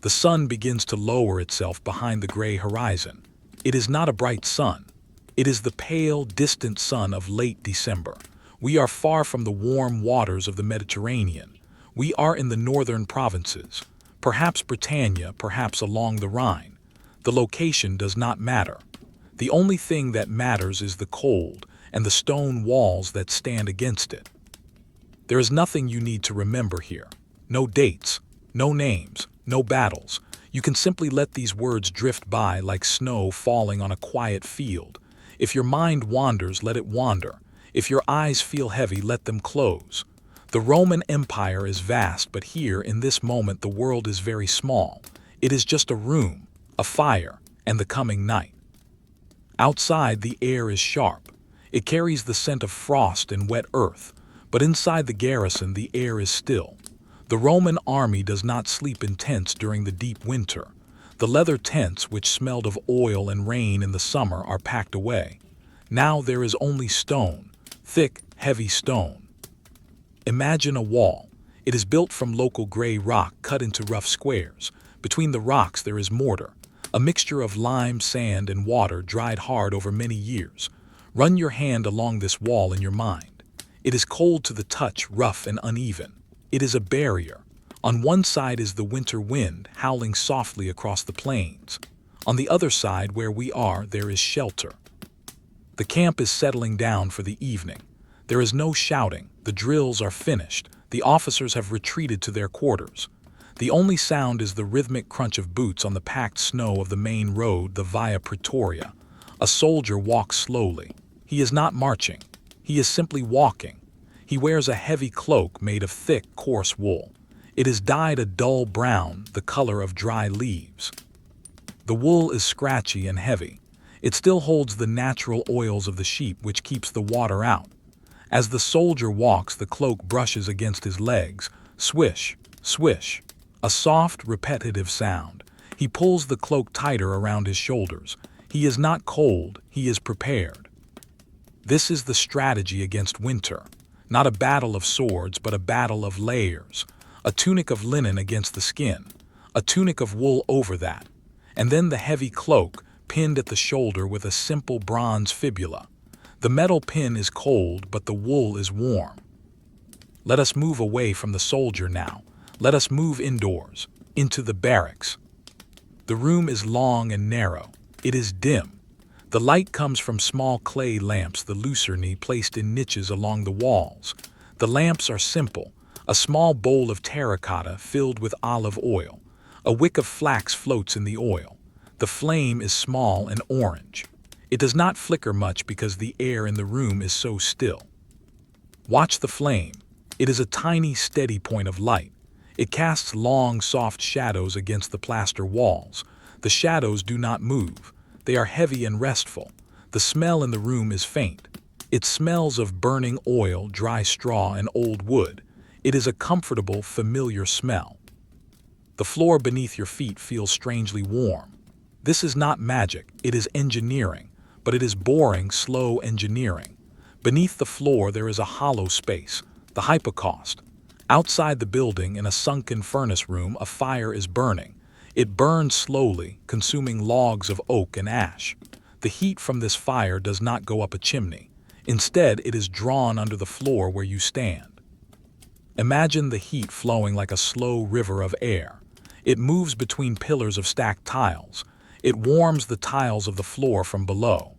The sun begins to lower itself behind the gray horizon. It is not a bright sun. It is the pale, distant sun of late December. We are far from the warm waters of the Mediterranean. We are in the northern provinces, perhaps Britannia, perhaps along the Rhine. The location does not matter. The only thing that matters is the cold and the stone walls that stand against it. There is nothing you need to remember here. No dates, no names, no battles. You can simply let these words drift by like snow falling on a quiet field. If your mind wanders, let it wander. If your eyes feel heavy, let them close. The Roman Empire is vast, but here, in this moment, the world is very small. It is just a room, a fire, and the coming night. Outside, the air is sharp. It carries the scent of frost and wet earth. But inside the garrison, the air is still. The Roman army does not sleep in tents during the deep winter. The leather tents, which smelled of oil and rain in the summer, are packed away. Now there is only stone, thick, heavy stone. Imagine a wall. It is built from local gray rock cut into rough squares. Between the rocks there is mortar, a mixture of lime, sand, and water dried hard over many years. Run your hand along this wall in your mind. It is cold to the touch, rough and uneven. It is a barrier. On one side is the winter wind howling softly across the plains. On the other side, where we are, there is shelter. The camp is settling down for the evening. There is no shouting. The drills are finished. The officers have retreated to their quarters. The only sound is the rhythmic crunch of boots on the packed snow of the main road, the Via Praetoria. A soldier walks slowly. He is not marching. He is simply walking. He wears a heavy cloak made of thick, coarse wool. It is dyed a dull brown, the color of dry leaves. The wool is scratchy and heavy. It still holds the natural oils of the sheep, which keeps the water out. As the soldier walks, the cloak brushes against his legs. Swish, swish. A soft, repetitive sound. He pulls the cloak tighter around his shoulders. He is not cold, he is prepared. This is the strategy against winter. Not a battle of swords, but a battle of layers. A tunic of linen against the skin. A tunic of wool over that. And then the heavy cloak, pinned at the shoulder with a simple bronze fibula. The metal pin is cold, but the wool is warm. Let us move away from the soldier now. Let us move indoors, into the barracks. The room is long and narrow. It is dim. The light comes from small clay lamps, the lucerni, placed in niches along the walls. The lamps are simple. A small bowl of terracotta filled with olive oil. A wick of flax floats in the oil. The flame is small and orange. It does not flicker much because the air in the room is so still. Watch the flame. It is a tiny, steady point of light. It casts long, soft shadows against the plaster walls. The shadows do not move. They are heavy and restful. The smell in the room is faint. It smells of burning oil, dry straw, and old wood. It is a comfortable, familiar smell. The floor beneath your feet feels strangely warm. This is not magic, it is engineering, but it is boring, slow engineering. Beneath the floor there is a hollow space, the hypocaust. Outside the building, in a sunken furnace room, a fire is burning. It burns slowly, consuming logs of oak and ash. The heat from this fire does not go up a chimney. Instead, it is drawn under the floor where you stand. Imagine the heat flowing like a slow river of air. It moves between pillars of stacked tiles. It warms the tiles of the floor from below.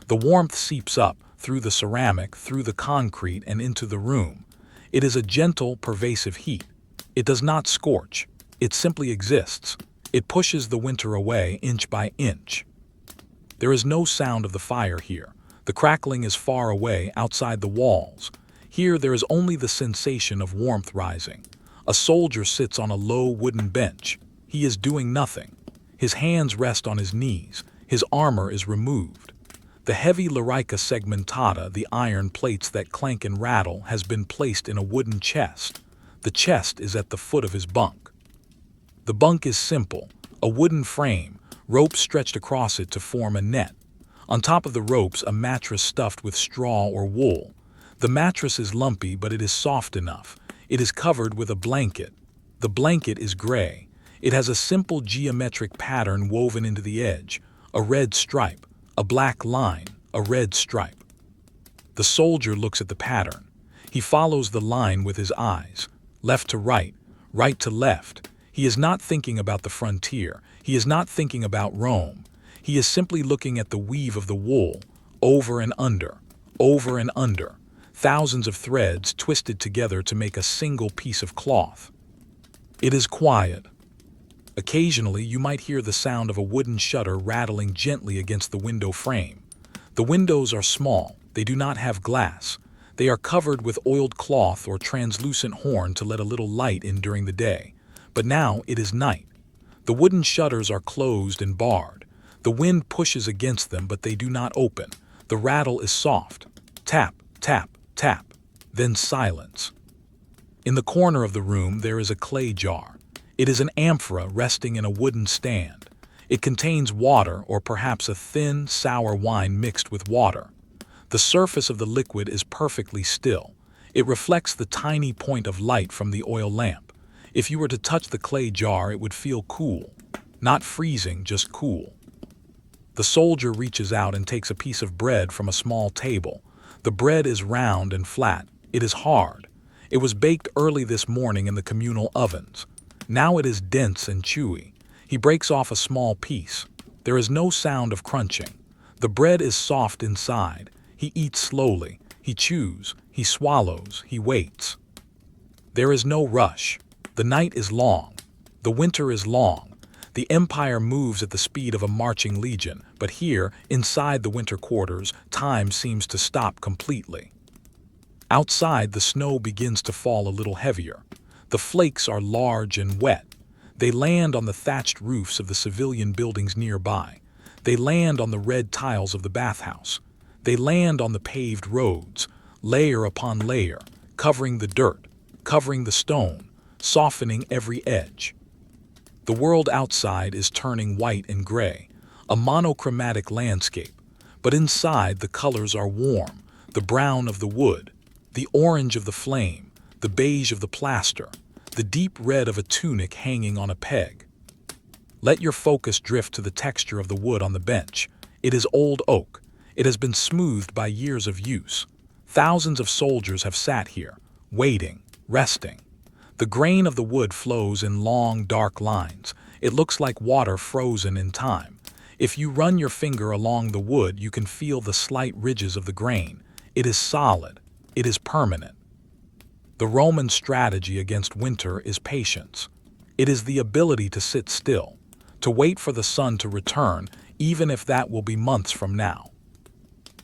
The warmth seeps up, through the ceramic, through the concrete, and into the room. It is a gentle, pervasive heat. It does not scorch. It simply exists. It pushes the winter away inch by inch. There is no sound of the fire here. The crackling is far away, outside the walls. Here there is only the sensation of warmth rising. A soldier sits on a low wooden bench. He is doing nothing. His hands rest on his knees. His armor is removed. The heavy larica segmentata, the iron plates that clank and rattle, has been placed in a wooden chest. The chest is at the foot of his bunk. The bunk is simple, a wooden frame, ropes stretched across it to form a net. On top of the ropes, a mattress stuffed with straw or wool. The mattress is lumpy, but it is soft enough. It is covered with a blanket. The blanket is gray. It has a simple geometric pattern woven into the edge, a red stripe, a black line, a red stripe. The soldier looks at the pattern. He follows the line with his eyes, left to right, right to left. He is not thinking about the frontier. He is not thinking about Rome. He is simply looking at the weave of the wool, over and under, over and under, thousands of threads twisted together to make a single piece of cloth. It is quiet. Occasionally, you might hear the sound of a wooden shutter rattling gently against the window frame. The windows are small. They do not have glass. They are covered with oiled cloth or translucent horn to let a little light in during the day. But now it is night. The wooden shutters are closed and barred. The wind pushes against them, but they do not open. The rattle is soft. Tap, tap, tap. Then silence. In the corner of the room there is a clay jar. It is an amphora resting in a wooden stand. It contains water, or perhaps a thin, sour wine mixed with water. The surface of the liquid is perfectly still. It reflects the tiny point of light from the oil lamp. If you were to touch the clay jar, it would feel cool. Not freezing, just cool. The soldier reaches out and takes a piece of bread from a small table. The bread is round and flat. It is hard. It was baked early this morning in the communal ovens. Now it is dense and chewy. He breaks off a small piece. There is no sound of crunching. The bread is soft inside. He eats slowly. He chews. He swallows. He waits. There is no rush. The night is long. The winter is long. The empire moves at the speed of a marching legion, but here, inside the winter quarters, time seems to stop completely. Outside, the snow begins to fall a little heavier. The flakes are large and wet. They land on the thatched roofs of the civilian buildings nearby. They land on the red tiles of the bathhouse. They land on the paved roads, layer upon layer, covering the dirt, covering the stone, softening every edge. The world outside is turning white and gray, a monochromatic landscape, but inside the colors are warm, the brown of the wood, the orange of the flame, the beige of the plaster, the deep red of a tunic hanging on a peg. Let your focus drift to the texture of the wood on the bench. It is old oak. It has been smoothed by years of use. Thousands of soldiers have sat here, waiting, resting. The grain of the wood flows in long, dark lines. It looks like water frozen in time. If you run your finger along the wood, you can feel the slight ridges of the grain. It is solid. It is permanent. The Roman strategy against winter is patience. It is the ability to sit still, to wait for the sun to return, even if that will be months from now.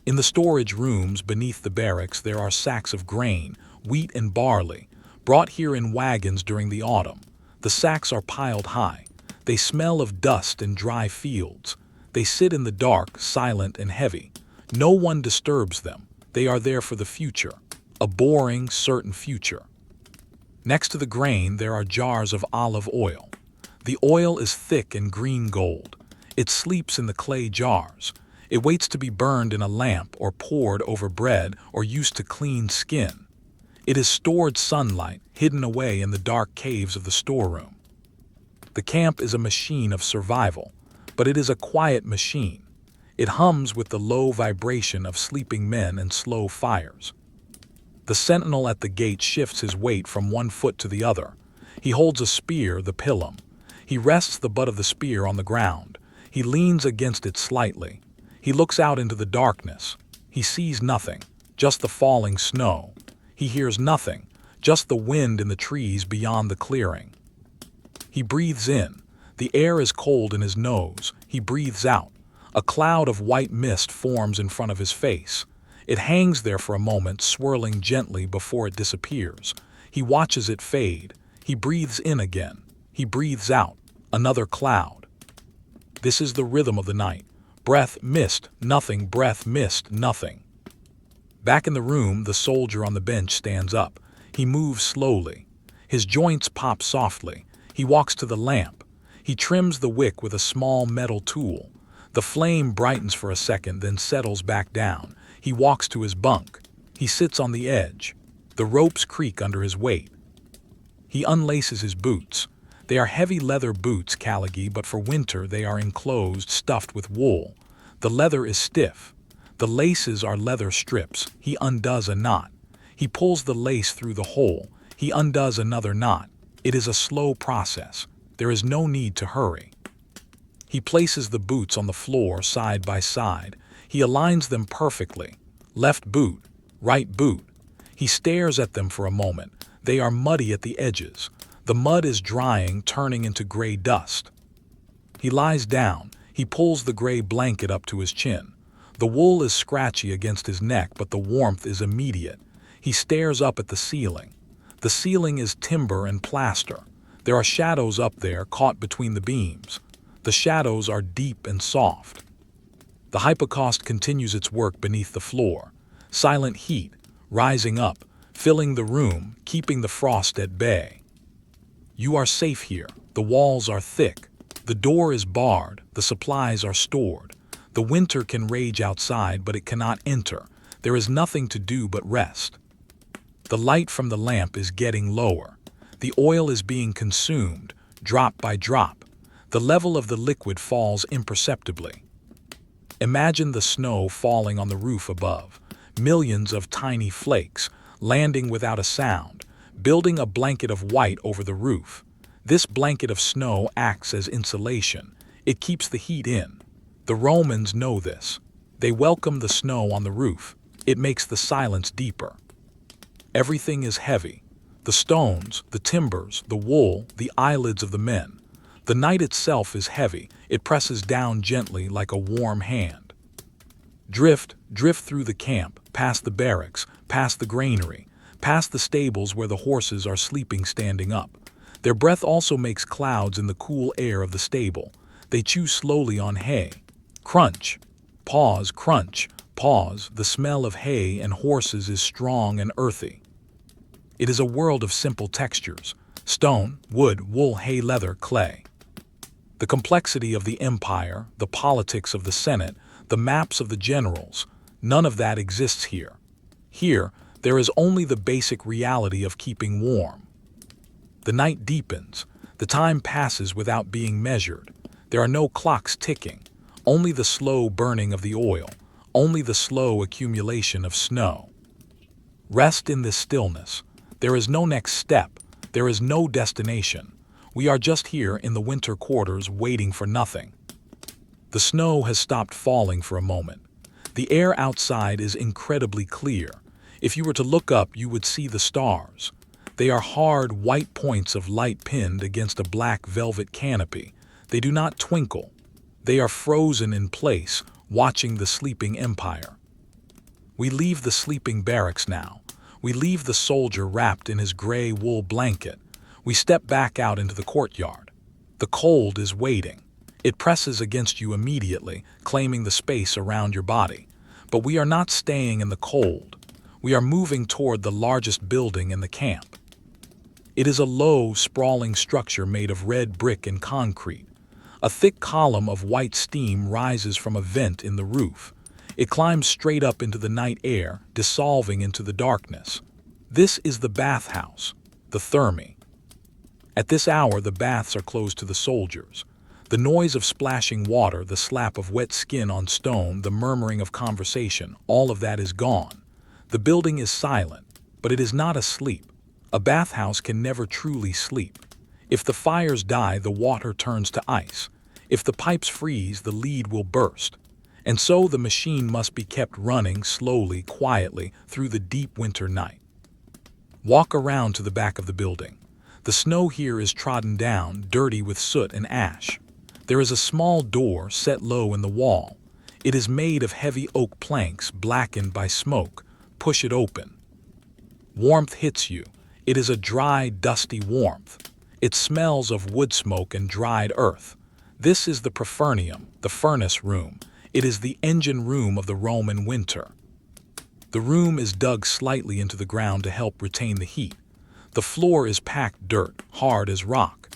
In the storage rooms beneath the barracks, there are sacks of grain, wheat and barley, brought here in wagons during the autumn. The sacks are piled high. They smell of dust and dry fields. They sit in the dark, silent and heavy. No one disturbs them. They are there for the future, a boring, certain future. Next to the grain, there are jars of olive oil. The oil is thick and green gold. It sleeps in the clay jars. It waits to be burned in a lamp or poured over bread or used to clean skin. It is stored sunlight, hidden away in the dark caves of the storeroom. The camp is a machine of survival, but it is a quiet machine. It hums with the low vibration of sleeping men and slow fires. The sentinel at the gate shifts his weight from one foot to the other. He holds a spear, the pilum. He rests the butt of the spear on the ground. He leans against it slightly. He looks out into the darkness. He sees nothing, just the falling snow. He hears nothing, just the wind in the trees beyond the clearing. He breathes in. The air is cold in his nose. He breathes out. A cloud of white mist forms in front of his face. It hangs there for a moment, swirling gently before it disappears. He watches it fade. He breathes in again. He breathes out. Another cloud. This is the rhythm of the night. Breath, mist, nothing, breath, mist, nothing. Back in the room, the soldier on the bench stands up. He moves slowly. His joints pop softly. He walks to the lamp. He trims the wick with a small metal tool. The flame brightens for a second, then settles back down. He walks to his bunk. He sits on the edge. The ropes creak under his weight. He unlaces his boots. They are heavy leather boots, Callagee, but for winter they are enclosed, stuffed with wool. The leather is stiff. The laces are leather strips. He undoes a knot. He pulls the lace through the hole. He undoes another knot. It is a slow process. There is no need to hurry. He places the boots on the floor side by side. He aligns them perfectly. Left boot, right boot. He stares at them for a moment. They are muddy at the edges. The mud is drying, turning into gray dust. He lies down. He pulls the gray blanket up to his chin. The wool is scratchy against his neck, but the warmth is immediate. He stares up at the ceiling. The ceiling is timber and plaster. There are shadows up there caught between the beams. The shadows are deep and soft. The hypocaust continues its work beneath the floor. Silent heat, rising up, filling the room, keeping the frost at bay. You are safe here. The walls are thick. The door is barred. The supplies are stored. The winter can rage outside, but it cannot enter. There is nothing to do but rest. The light from the lamp is getting lower. The oil is being consumed, drop by drop. The level of the liquid falls imperceptibly. Imagine the snow falling on the roof above, millions of tiny flakes, landing without a sound, building a blanket of white over the roof. This blanket of snow acts as insulation. It keeps the heat in. The Romans know this. They welcome the snow on the roof. It makes the silence deeper. Everything is heavy. The stones, the timbers, the wool, the eyelids of the men. The night itself is heavy. It presses down gently like a warm hand. Drift through the camp, past the barracks, past the granary, past the stables where the horses are sleeping standing up. Their breath also makes clouds in the cool air of the stable. They chew slowly on hay. Crunch, pause, crunch, pause. The smell of hay and horses is strong and earthy. It is a world of simple textures: stone, wood, wool, hay, leather, clay. The complexity of the empire, the politics of the Senate, the maps of the generals, none of that exists here. Here, there is only the basic reality of keeping warm. The night deepens. The time passes without being measured. There are no clocks ticking, only the slow burning of the oil, only the slow accumulation of snow. Rest in this stillness. There is no next step. There is no destination. We are just here in the winter quarters waiting for nothing. The snow has stopped falling for a moment. The air outside is incredibly clear. If you were to look up, you would see the stars. They are hard, white points of light pinned against a black velvet canopy. They do not twinkle. They are frozen in place, watching the sleeping empire. We leave the sleeping barracks now. We leave the soldier wrapped in his gray wool blanket. We step back out into the courtyard. The cold is waiting. It presses against you immediately, claiming the space around your body. But we are not staying in the cold. We are moving toward the largest building in the camp. It is a low, sprawling structure made of red brick and concrete. A thick column of white steam rises from a vent in the roof. It climbs straight up into the night air, dissolving into the darkness. This is the bathhouse, the thermi. At this hour, the baths are closed to the soldiers. The noise of splashing water, the slap of wet skin on stone, the murmuring of conversation, all of that is gone. The building is silent, but it is not asleep. A bathhouse can never truly sleep. If the fires die, the water turns to ice. If the pipes freeze, the lead will burst. And so the machine must be kept running slowly, quietly, through the deep winter night. Walk around to the back of the building. The snow here is trodden down, dirty with soot and ash. There is a small door set low in the wall. It is made of heavy oak planks, blackened by smoke. Push it open. Warmth hits you. It is a dry, dusty warmth. It smells of wood smoke and dried earth. This is the Prefernium, the furnace room. It is the engine room of the Roman winter. The room is dug slightly into the ground to help retain the heat. The floor is packed dirt, hard as rock.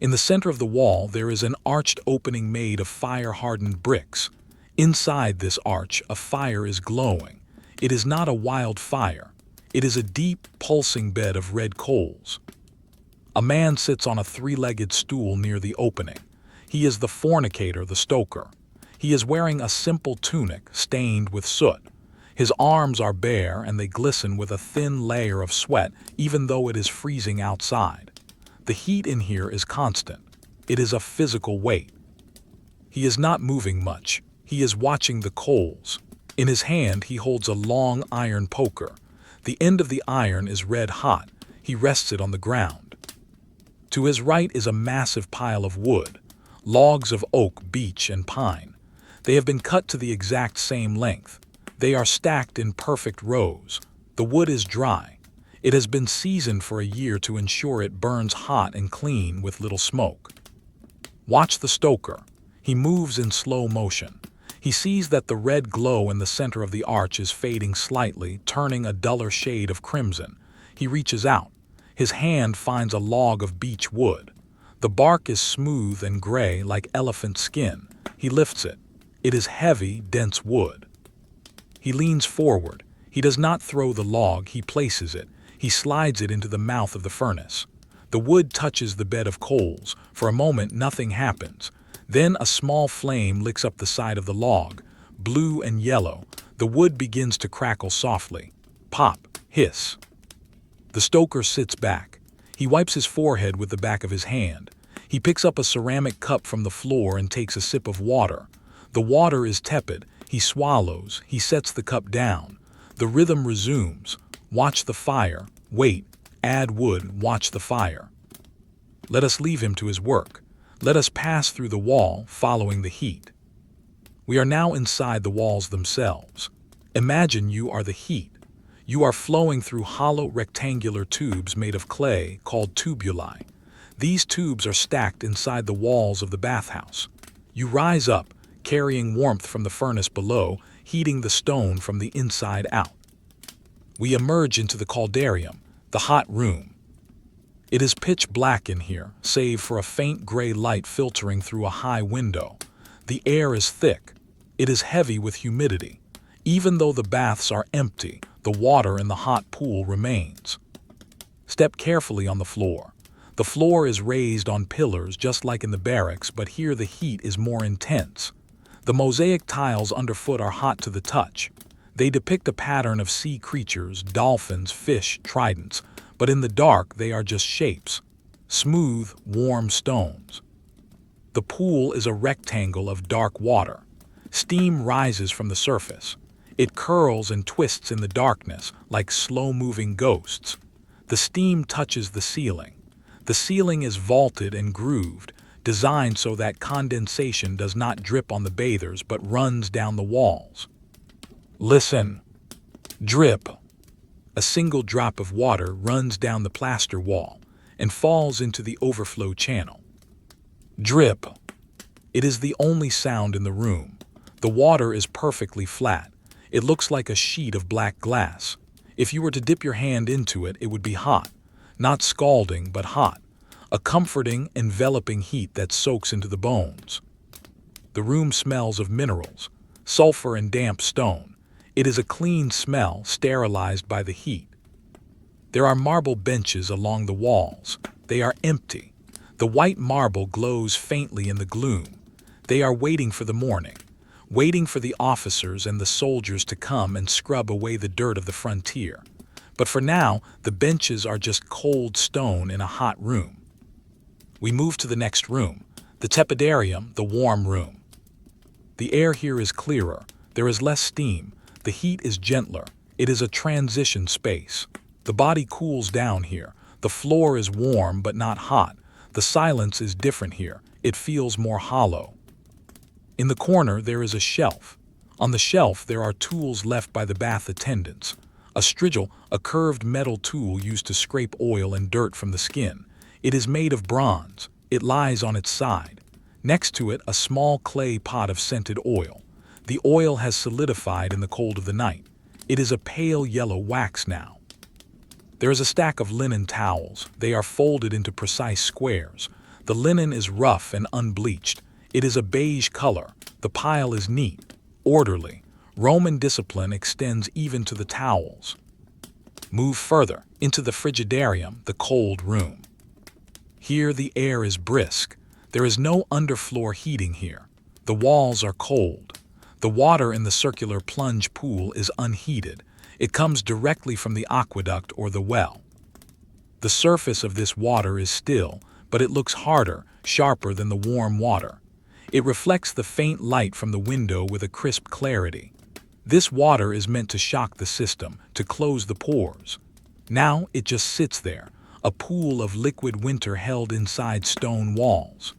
In the center of the wall, there is an arched opening made of fire-hardened bricks. Inside this arch, a fire is glowing. It is not a wild fire. It is a deep, pulsing bed of red coals. A man sits on a three-legged stool near the opening. He is the fornicator, the stoker. He is wearing a simple tunic stained with soot. His arms are bare and they glisten with a thin layer of sweat even though it is freezing outside. The heat in here is constant. It is a physical weight. He is not moving much. He is watching the coals. In his hand he holds a long iron poker. The end of the iron is red hot. He rests it on the ground. To his right is a massive pile of wood, logs of oak, beech, and pine. They have been cut to the exact same length. They are stacked in perfect rows. The wood is dry. It has been seasoned for a year to ensure it burns hot and clean with little smoke. Watch the stoker. He moves in slow motion. He sees that the red glow in the center of the arch is fading slightly, turning a duller shade of crimson. He reaches out. His hand finds a log of beech wood. The bark is smooth and gray like elephant skin. He lifts it. It is heavy, dense wood. He leans forward. He does not throw the log, he places it. He slides it into the mouth of the furnace. The wood touches the bed of coals. For a moment, nothing happens. Then a small flame licks up the side of the log, blue and yellow. The wood begins to crackle softly. Pop, hiss. The stoker sits back. He wipes his forehead with the back of his hand. He picks up a ceramic cup from the floor and takes a sip of water. The water is tepid. He swallows. He sets the cup down. The rhythm resumes. Watch the fire. Wait. Add wood. Watch the fire. Let us leave him to his work. Let us pass through the wall, following the heat. We are now inside the walls themselves. Imagine you are the heat. You are flowing through hollow rectangular tubes made of clay called tubuli. These tubes are stacked inside the walls of the bathhouse. You rise up, carrying warmth from the furnace below, heating the stone from the inside out. We emerge into the caldarium, the hot room. It is pitch black in here, save for a faint gray light filtering through a high window. The air is thick. It is heavy with humidity. Even though the baths are empty, the water in the hot pool remains. Step carefully on the floor. The floor is raised on pillars just like in the barracks, but here the heat is more intense. The mosaic tiles underfoot are hot to the touch. They depict a pattern of sea creatures, dolphins, fish, tridents, but in the dark they are just shapes, smooth, warm stones. The pool is a rectangle of dark water. Steam rises from the surface. It curls and twists in the darkness like slow-moving ghosts. The steam touches the ceiling. The ceiling is vaulted and grooved, designed so that condensation does not drip on the bathers but runs down the walls. Listen. Drip. A single drop of water runs down the plaster wall and falls into the overflow channel. Drip. It is the only sound in the room. The water is perfectly flat. It looks like a sheet of black glass. If you were to dip your hand into it, it would be hot. Not scalding, but hot. A comforting, enveloping heat that soaks into the bones. The room smells of minerals, sulfur and damp stone. It is a clean smell, sterilized by the heat. There are marble benches along the walls. They are empty. The white marble glows faintly in the gloom. They are waiting for the morning, waiting for the officers and the soldiers to come and scrub away the dirt of the frontier. But for now, the benches are just cold stone in a hot room. We move to the next room, the tepidarium, the warm room. The air here is clearer. There is less steam. The heat is gentler. It is a transition space. The body cools down here. The floor is warm but not hot. The silence is different here. It feels more hollow. In the corner, there is a shelf. On the shelf, there are tools left by the bath attendants. A strigil, a curved metal tool used to scrape oil and dirt from the skin. It is made of bronze. It lies on its side. Next to it, a small clay pot of scented oil. The oil has solidified in the cold of the night. It is a pale yellow wax now. There is a stack of linen towels. They are folded into precise squares. The linen is rough and unbleached. It is a beige color. The pile is neat, orderly. Roman discipline extends even to the towels. Move further, into the frigidarium, the cold room. Here the air is brisk. There is no underfloor heating here. The walls are cold. The water in the circular plunge pool is unheated. It comes directly from the aqueduct or the well. The surface of this water is still, but it looks harder, sharper than the warm water. It reflects the faint light from the window with a crisp clarity. This water is meant to shock the system, to close the pores. Now it just sits there, a pool of liquid winter held inside stone walls.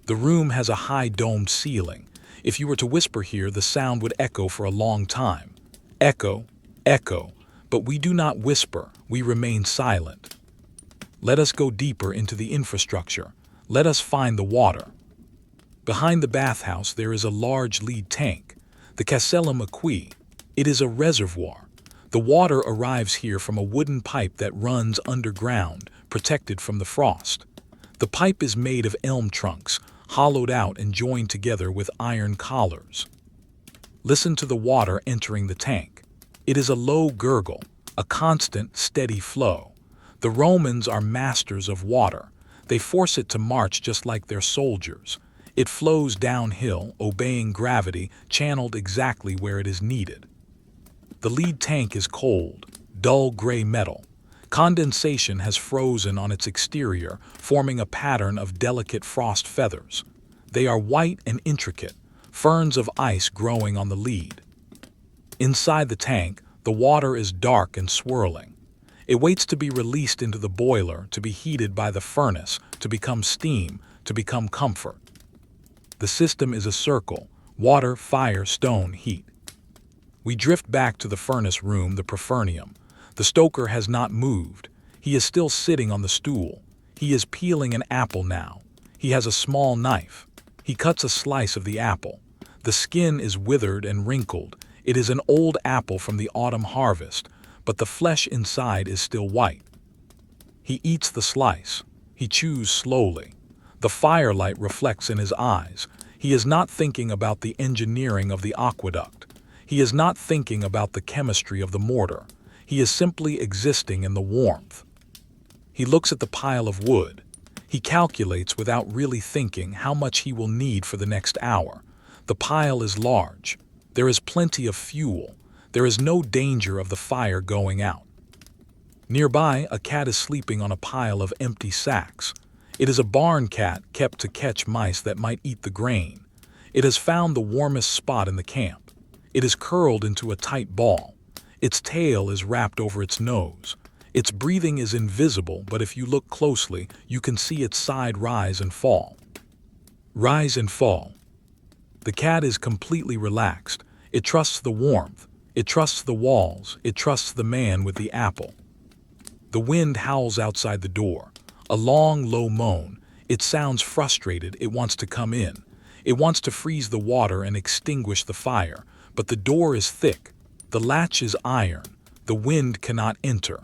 The room has a high domed ceiling. If you were to whisper here, the sound would echo for a long time. Echo, echo, but we do not whisper, we remain silent. Let us go deeper into the infrastructure. Let us find the water. Behind the bathhouse there is a large lead tank, the Casella Aqui. It is a reservoir. The water arrives here from a wooden pipe that runs underground, protected from the frost. The pipe is made of elm trunks, hollowed out and joined together with iron collars. Listen to the water entering the tank. It is a low gurgle, a constant, steady flow. The Romans are masters of water. They force it to march just like their soldiers. It flows downhill, obeying gravity, channeled exactly where it is needed. The lead tank is cold, dull gray metal. Condensation has frozen on its exterior, forming a pattern of delicate frost feathers. They are white and intricate, ferns of ice growing on the lead. Inside the tank, the water is dark and swirling. It waits to be released into the boiler, to be heated by the furnace, to become steam, to become comfort. The system is a circle: water, fire, stone, heat. We drift back to the furnace room, the Prefernium. The stoker has not moved. He is still sitting on the stool. He is peeling an apple now. He has a small knife. He cuts a slice of the apple. The skin is withered and wrinkled. It is an old apple from the autumn harvest, but the flesh inside is still white. He eats the slice. He chews slowly. The firelight reflects in his eyes. He is not thinking about the engineering of the aqueduct. He is not thinking about the chemistry of the mortar. He is simply existing in the warmth. He looks at the pile of wood. He calculates without really thinking how much he will need for the next hour. The pile is large. There is plenty of fuel. There is no danger of the fire going out. Nearby, a cat is sleeping on a pile of empty sacks. It is a barn cat kept to catch mice that might eat the grain. It has found the warmest spot in the camp. It is curled into a tight ball. Its tail is wrapped over its nose. Its breathing is invisible, but if you look closely, you can see its side rise and fall. Rise and fall. The cat is completely relaxed. It trusts the warmth. It trusts the walls. It trusts the man with the apple. The wind howls outside the door. A long, low moan. It sounds frustrated. It wants to come in. It wants to freeze the water and extinguish the fire, but the door is thick. The latch is iron. The wind cannot enter.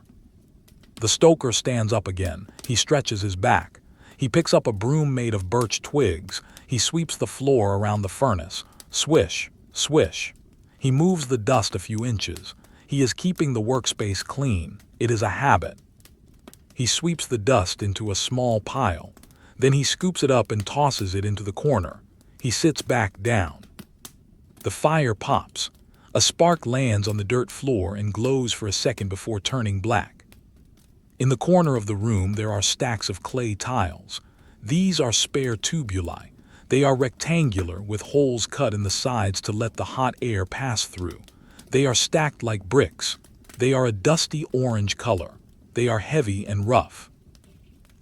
The stoker stands up again. He stretches his back. He picks up a broom made of birch twigs. He sweeps the floor around the furnace. Swish, swish. He moves the dust a few inches. He is keeping the workspace clean. It is a habit. He sweeps the dust into a small pile. Then he scoops it up and tosses it into the corner. He sits back down. The fire pops. A spark lands on the dirt floor and glows for a second before turning black. In the corner of the room there are stacks of clay tiles. These are spare tubuli. They are rectangular with holes cut in the sides to let the hot air pass through. They are stacked like bricks. They are a dusty orange color. They are heavy and rough.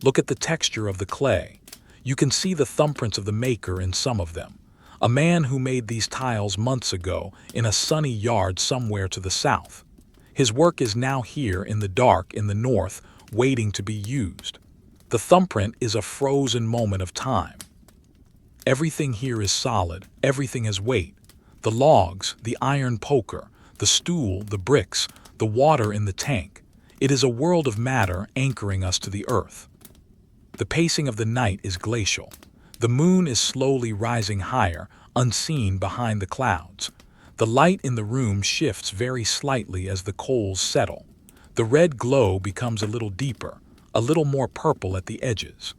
Look at the texture of the clay. You can see the thumbprints of the maker in some of them. A man who made these tiles months ago in a sunny yard somewhere to the south. His work is now here in the dark in the north, waiting to be used. The thumbprint is a frozen moment of time. Everything here is solid. Everything has weight. The logs, the iron poker, the stool, the bricks, the water in the tank. It is a world of matter anchoring us to the earth. The pacing of the night is glacial. The moon is slowly rising higher, unseen behind the clouds. The light in the room shifts very slightly as the coals settle. The red glow becomes a little deeper, a little more purple at the edges.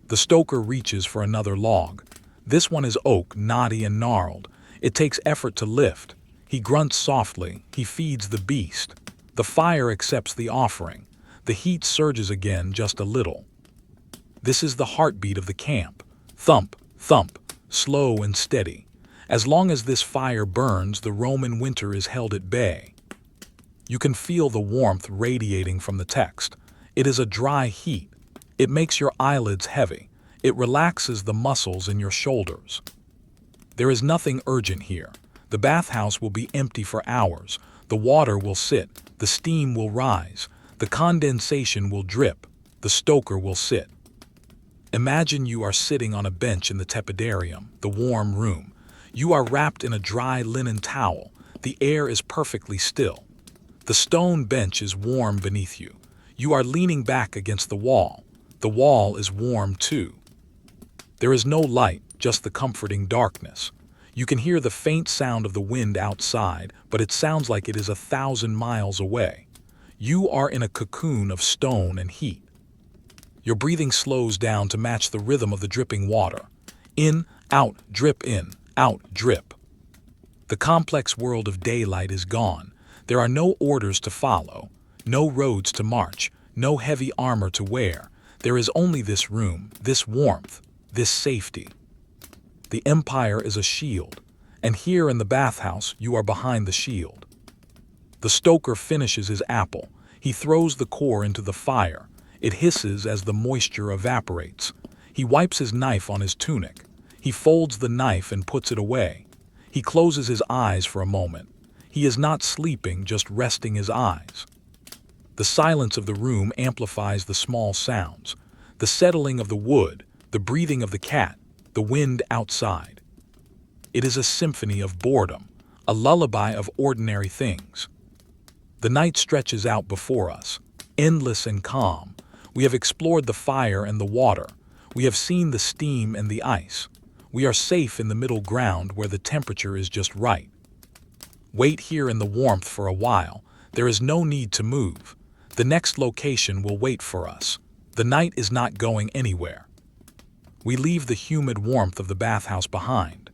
The stoker reaches for another log. This one is oak, knotty and gnarled. It takes effort to lift. He grunts softly. He feeds the beast. The fire accepts the offering. The heat surges again just a little. This is the heartbeat of the camp. Thump, thump, slow and steady. As long as this fire burns, the Roman winter is held at bay. You can feel the warmth radiating from the text. It is a dry heat. It makes your eyelids heavy. It relaxes the muscles in your shoulders. There is nothing urgent here. The bathhouse will be empty for hours. The water will sit. The steam will rise. The condensation will drip. The stoker will sit. Imagine you are sitting on a bench in the tepidarium, the warm room. You are wrapped in a dry linen towel. The air is perfectly still. The stone bench is warm beneath you. You are leaning back against the wall. The wall is warm too. There is no light, just the comforting darkness. You can hear the faint sound of the wind outside, but it sounds like it is 1,000 miles away. You are in a cocoon of stone and heat. Your breathing slows down to match the rhythm of the dripping water. In, out, drip in, out, drip. The complex world of daylight is gone. There are no orders to follow, no roads to march, no heavy armor to wear. There is only this room, this warmth, this safety. The empire is a shield, and here in the bathhouse you are behind the shield. The stoker finishes his apple. He throws the core into the fire. It hisses as the moisture evaporates. He wipes his knife on his tunic. He folds the knife and puts it away. He closes his eyes for a moment. He is not sleeping, just resting his eyes. The silence of the room amplifies the small sounds, the settling of the wood, the breathing of the cat, the wind outside. It is a symphony of boredom, a lullaby of ordinary things. The night stretches out before us, endless and calm. We have explored the fire and the water. We have seen the steam and the ice. We are safe in the middle ground where the temperature is just right. Wait here in the warmth for a while. There is no need to move. The next location will wait for us. The night is not going anywhere. We leave the humid warmth of the bathhouse behind.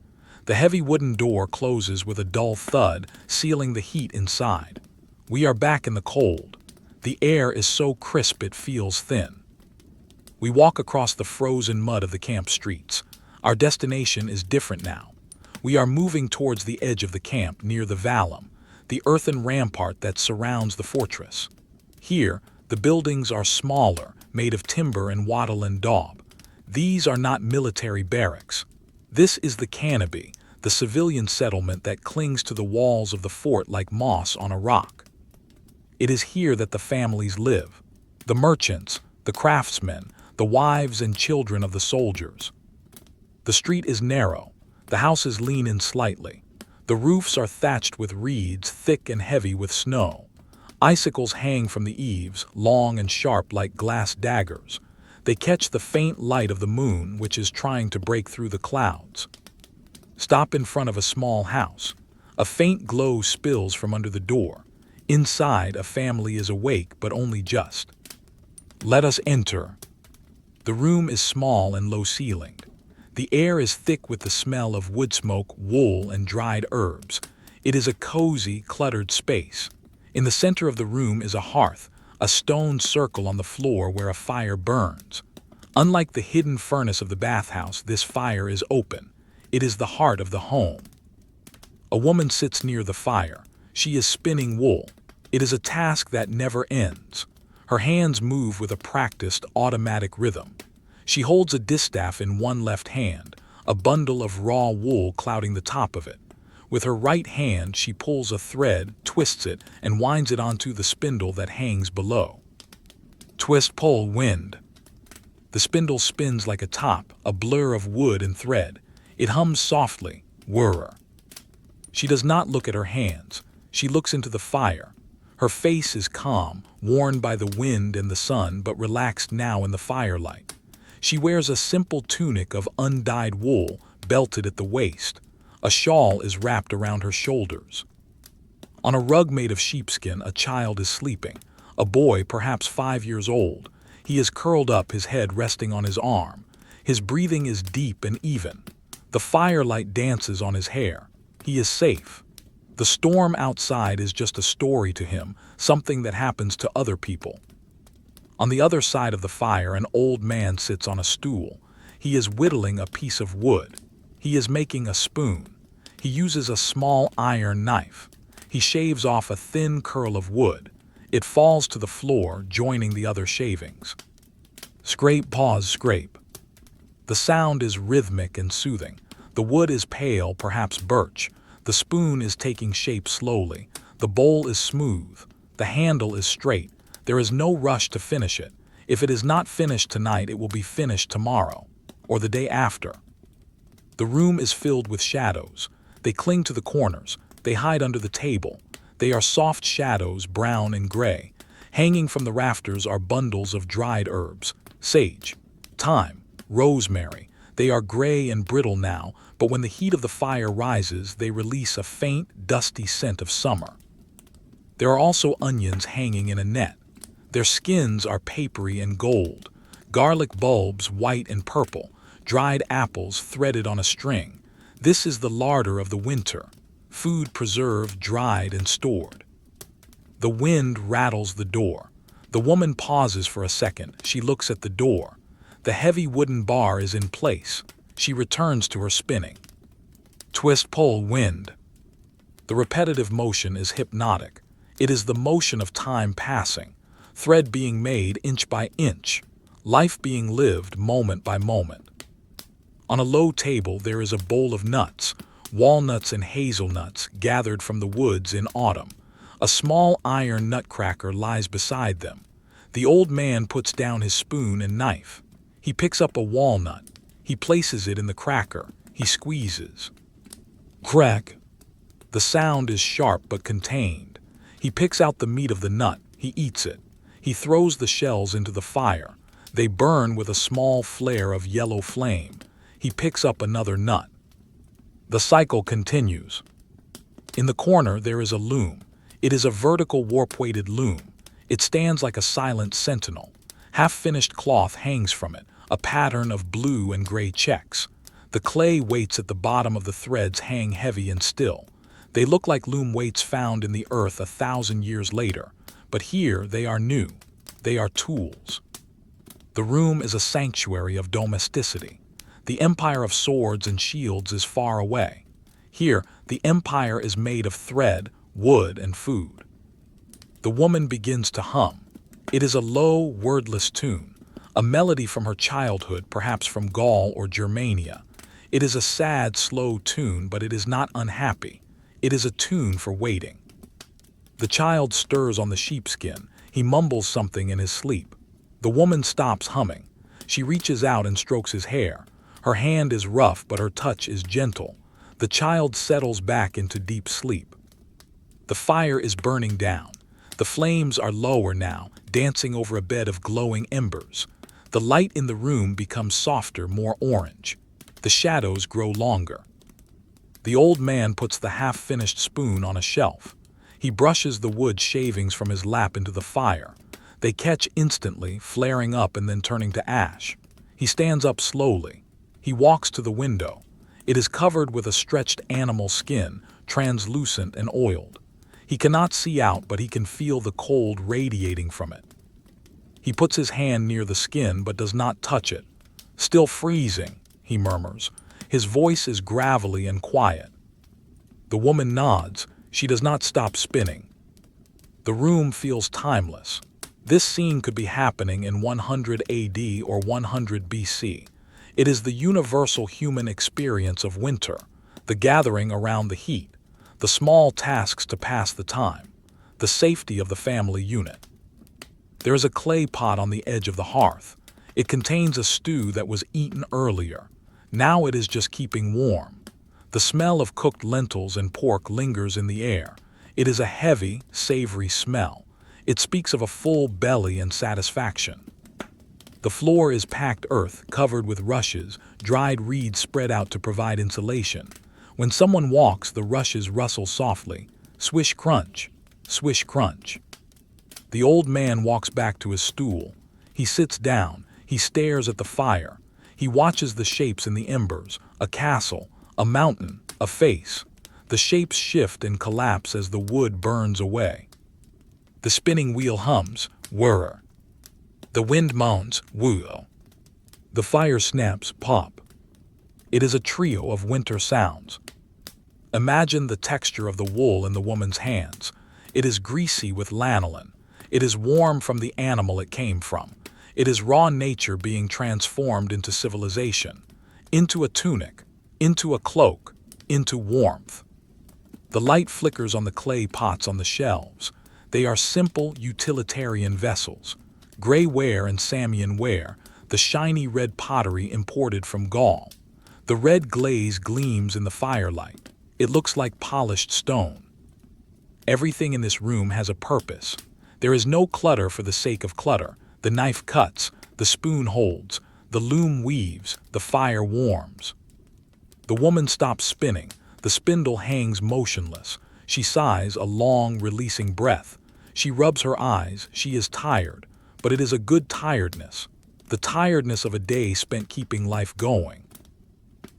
The heavy wooden door closes with a dull thud, sealing the heat inside. We are back in the cold. The air is so crisp it feels thin. We walk across the frozen mud of the camp streets. Our destination is different now. We are moving towards the edge of the camp near the vallum, the earthen rampart that surrounds the fortress. Here, the buildings are smaller, made of timber and wattle and daub. These are not military barracks. This is the canopy, the civilian settlement that clings to the walls of the fort like moss on a rock. It is here that the families live, the merchants, the craftsmen, the wives and children of the soldiers. The street is narrow, the houses lean in slightly. The roofs are thatched with reeds, thick and heavy with snow. Icicles hang from the eaves, long and sharp like glass daggers. They catch the faint light of the moon, which is trying to break through the clouds. Stop in front of a small house. A faint glow spills from under the door. Inside, a family is awake, but only just. Let us enter. The room is small and low-ceilinged. The air is thick with the smell of wood smoke, wool, and dried herbs. It is a cozy, cluttered space. In the center of the room is a hearth, a stone circle on the floor where a fire burns. Unlike the hidden furnace of the bathhouse, this fire is open. It is the heart of the home. A woman sits near the fire. She is spinning wool. It is a task that never ends. Her hands move with a practiced, automatic rhythm. She holds a distaff in one left hand, a bundle of raw wool clouding the top of it. With her right hand, she pulls a thread, twists it, and winds it onto the spindle that hangs below. Twist, pull, wind. The spindle spins like a top, a blur of wood and thread. It hums softly, whirr. She does not look at her hands. She looks into the fire. Her face is calm, worn by the wind and the sun, but relaxed now in the firelight. She wears a simple tunic of undyed wool, belted at the waist. A shawl is wrapped around her shoulders. On a rug made of sheepskin, a child is sleeping, a boy perhaps 5 years old. He is curled up, his head resting on his arm. His breathing is deep and even. The firelight dances on his hair. He is safe. The storm outside is just a story to him, something that happens to other people. On the other side of the fire, an old man sits on a stool. He is whittling a piece of wood. He is making a spoon. He uses a small iron knife. He shaves off a thin curl of wood. It falls to the floor, joining the other shavings. Scrape, pause, scrape. The sound is rhythmic and soothing. The wood is pale, perhaps birch. The spoon is taking shape slowly. The bowl is smooth. The handle is straight. There is no rush to finish it. If it is not finished tonight, it will be finished tomorrow, or the day after. The room is filled with shadows. They cling to the corners. They hide under the table. They are soft shadows, brown and gray. Hanging from the rafters are bundles of dried herbs, sage, thyme, rosemary. They are gray and brittle now, but when the heat of the fire rises, they release a faint, dusty scent of summer. There are also onions hanging in a net. Their skins are papery and gold. Garlic bulbs, white and purple. Dried apples threaded on a string. This is the larder of the winter. Food preserved, dried, and stored. The wind rattles the door. The woman pauses for a second. She looks at the door. The heavy wooden bar is in place. She returns to her spinning. Twist, pull, wind. The repetitive motion is hypnotic. It is the motion of time passing, thread being made inch by inch, life being lived moment by moment. On a low table there is a bowl of nuts, walnuts and hazelnuts gathered from the woods in autumn. A small iron nutcracker lies beside them. The old man puts down his spoon and knife. He picks up a walnut. He places it in the cracker. He squeezes. Crack. The sound is sharp but contained. He picks out the meat of the nut. He eats it. He throws the shells into the fire. They burn with a small flare of yellow flame. He picks up another nut. The cycle continues. In the corner there is a loom. It is a vertical warp-weighted loom. It stands like a silent sentinel. Half-finished cloth hangs from it, a pattern of blue and gray checks. The clay weights at the bottom of the threads hang heavy and still. They look like loom weights found in the earth 1,000 years later, but here they are new. They are tools. The room is a sanctuary of domesticity. The empire of swords and shields is far away. Here, the empire is made of thread, wood, and food. The woman begins to hum. It is a low, wordless tune, a melody from her childhood, perhaps from Gaul or Germania. It is a sad, slow tune, but it is not unhappy. It is a tune for waiting. The child stirs on the sheepskin. He mumbles something in his sleep. The woman stops humming. She reaches out and strokes his hair. Her hand is rough, but her touch is gentle. The child settles back into deep sleep. The fire is burning down. The flames are lower now, dancing over a bed of glowing embers. The light in the room becomes softer, more orange. The shadows grow longer. The old man puts the half-finished spoon on a shelf. He brushes the wood shavings from his lap into the fire. They catch instantly, flaring up and then turning to ash. He stands up slowly. He walks to the window. It is covered with a stretched animal skin, translucent and oiled. He cannot see out, but he can feel the cold radiating from it. He puts his hand near the skin but does not touch it. Still freezing, he murmurs. His voice is gravelly and quiet. The woman nods. She does not stop spinning. The room feels timeless. This scene could be happening in 100 AD or 100 BC. It is the universal human experience of winter, the gathering around the heat, the small tasks to pass the time, the safety of the family unit. There is a clay pot on the edge of the hearth. It contains a stew that was eaten earlier. Now it is just keeping warm. The smell of cooked lentils and pork lingers in the air. It is a heavy, savory smell. It speaks of a full belly and satisfaction. The floor is packed earth, covered with rushes, dried reeds spread out to provide insulation. When someone walks, the rushes rustle softly. Swish crunch, swish crunch. The old man walks back to his stool. He sits down, he stares at the fire. He watches the shapes in the embers, a castle, a mountain, a face. The shapes shift and collapse as the wood burns away. The spinning wheel hums, whir. The wind moans, whoo. The fire snaps, pop. It is a trio of winter sounds. Imagine the texture of the wool in the woman's hands. It is greasy with lanolin. It is warm from the animal it came from. It is raw nature being transformed into civilization, into a tunic, into a cloak, into warmth. The light flickers on the clay pots on the shelves. They are simple, utilitarian vessels. Gray ware and Samian ware, the shiny red pottery imported from Gaul. The red glaze gleams in the firelight. It looks like polished stone. Everything in this room has a purpose. There is no clutter for the sake of clutter. The knife cuts, the spoon holds, the loom weaves, the fire warms. The woman stops spinning. The spindle hangs motionless. She sighs a long, releasing breath. She rubs her eyes. She is tired, but it is a good tiredness. The tiredness of a day spent keeping life going.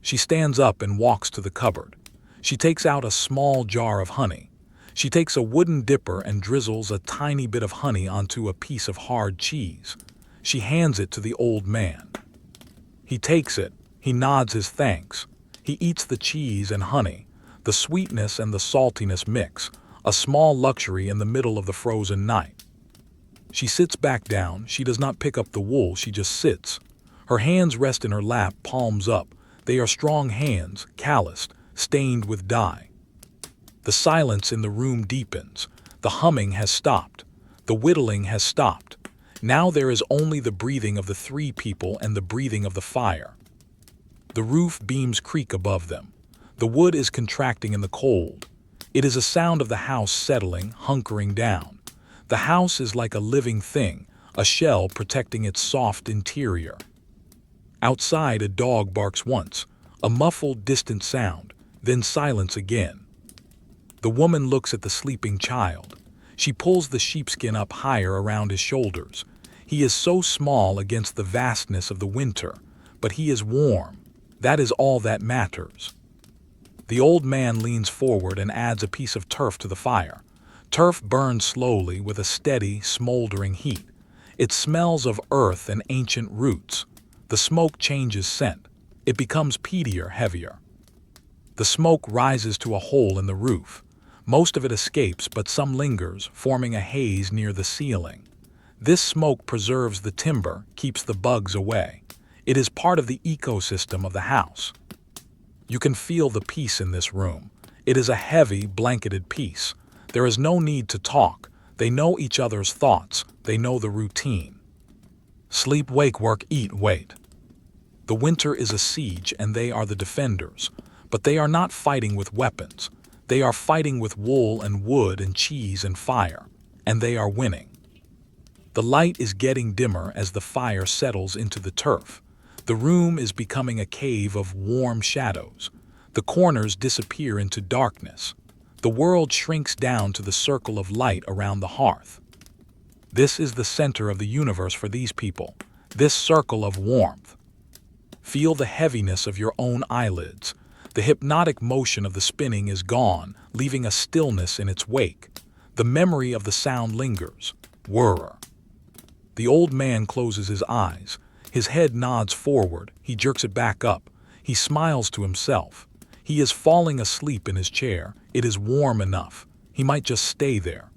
She stands up and walks to the cupboard. She takes out a small jar of honey. She takes a wooden dipper and drizzles a tiny bit of honey onto a piece of hard cheese. She hands it to the old man. He takes it. He nods his thanks. He eats the cheese and honey. The sweetness and the saltiness mix, a small luxury in the middle of the frozen night. She sits back down. She does not pick up the wool. She just sits. Her hands rest in her lap, palms up. They are strong hands, calloused, stained with dye. The silence in the room deepens. The humming has stopped. The whittling has stopped. Now there is only the breathing of the three people and the breathing of the fire. The roof beams creak above them. The wood is contracting in the cold. It is a sound of the house settling, hunkering down. The house is like a living thing, a shell protecting its soft interior. Outside, a dog barks once, a muffled, distant sound, then silence again. The woman looks at the sleeping child. She pulls the sheepskin up higher around his shoulders. He is so small against the vastness of the winter, but he is warm. That is all that matters. The old man leans forward and adds a piece of turf to the fire. Turf burns slowly with a steady, smoldering heat. It smells of earth and ancient roots. The smoke changes scent. It becomes peatier, heavier. The smoke rises to a hole in the roof. Most of it escapes, but some lingers, forming a haze near the ceiling. This smoke preserves the timber, keeps the bugs away. It is part of the ecosystem of the house. You can feel the peace in this room. It is a heavy, blanketed peace. There is no need to talk. They know each other's thoughts. They know the routine. Sleep, wake, work, eat, wait. The winter is a siege and they are the defenders. But they are not fighting with weapons. They are fighting with wool and wood and cheese and fire. And they are winning. The light is getting dimmer as the fire settles into the turf. The room is becoming a cave of warm shadows. The corners disappear into darkness. The world shrinks down to the circle of light around the hearth. This is the center of the universe for these people, this circle of warmth. Feel the heaviness of your own eyelids. The hypnotic motion of the spinning is gone, leaving a stillness in its wake. The memory of the sound lingers. Whir. The old man closes his eyes. His head nods forward. He jerks it back up. He smiles to himself. He is falling asleep in his chair. It is warm enough. He might just stay there.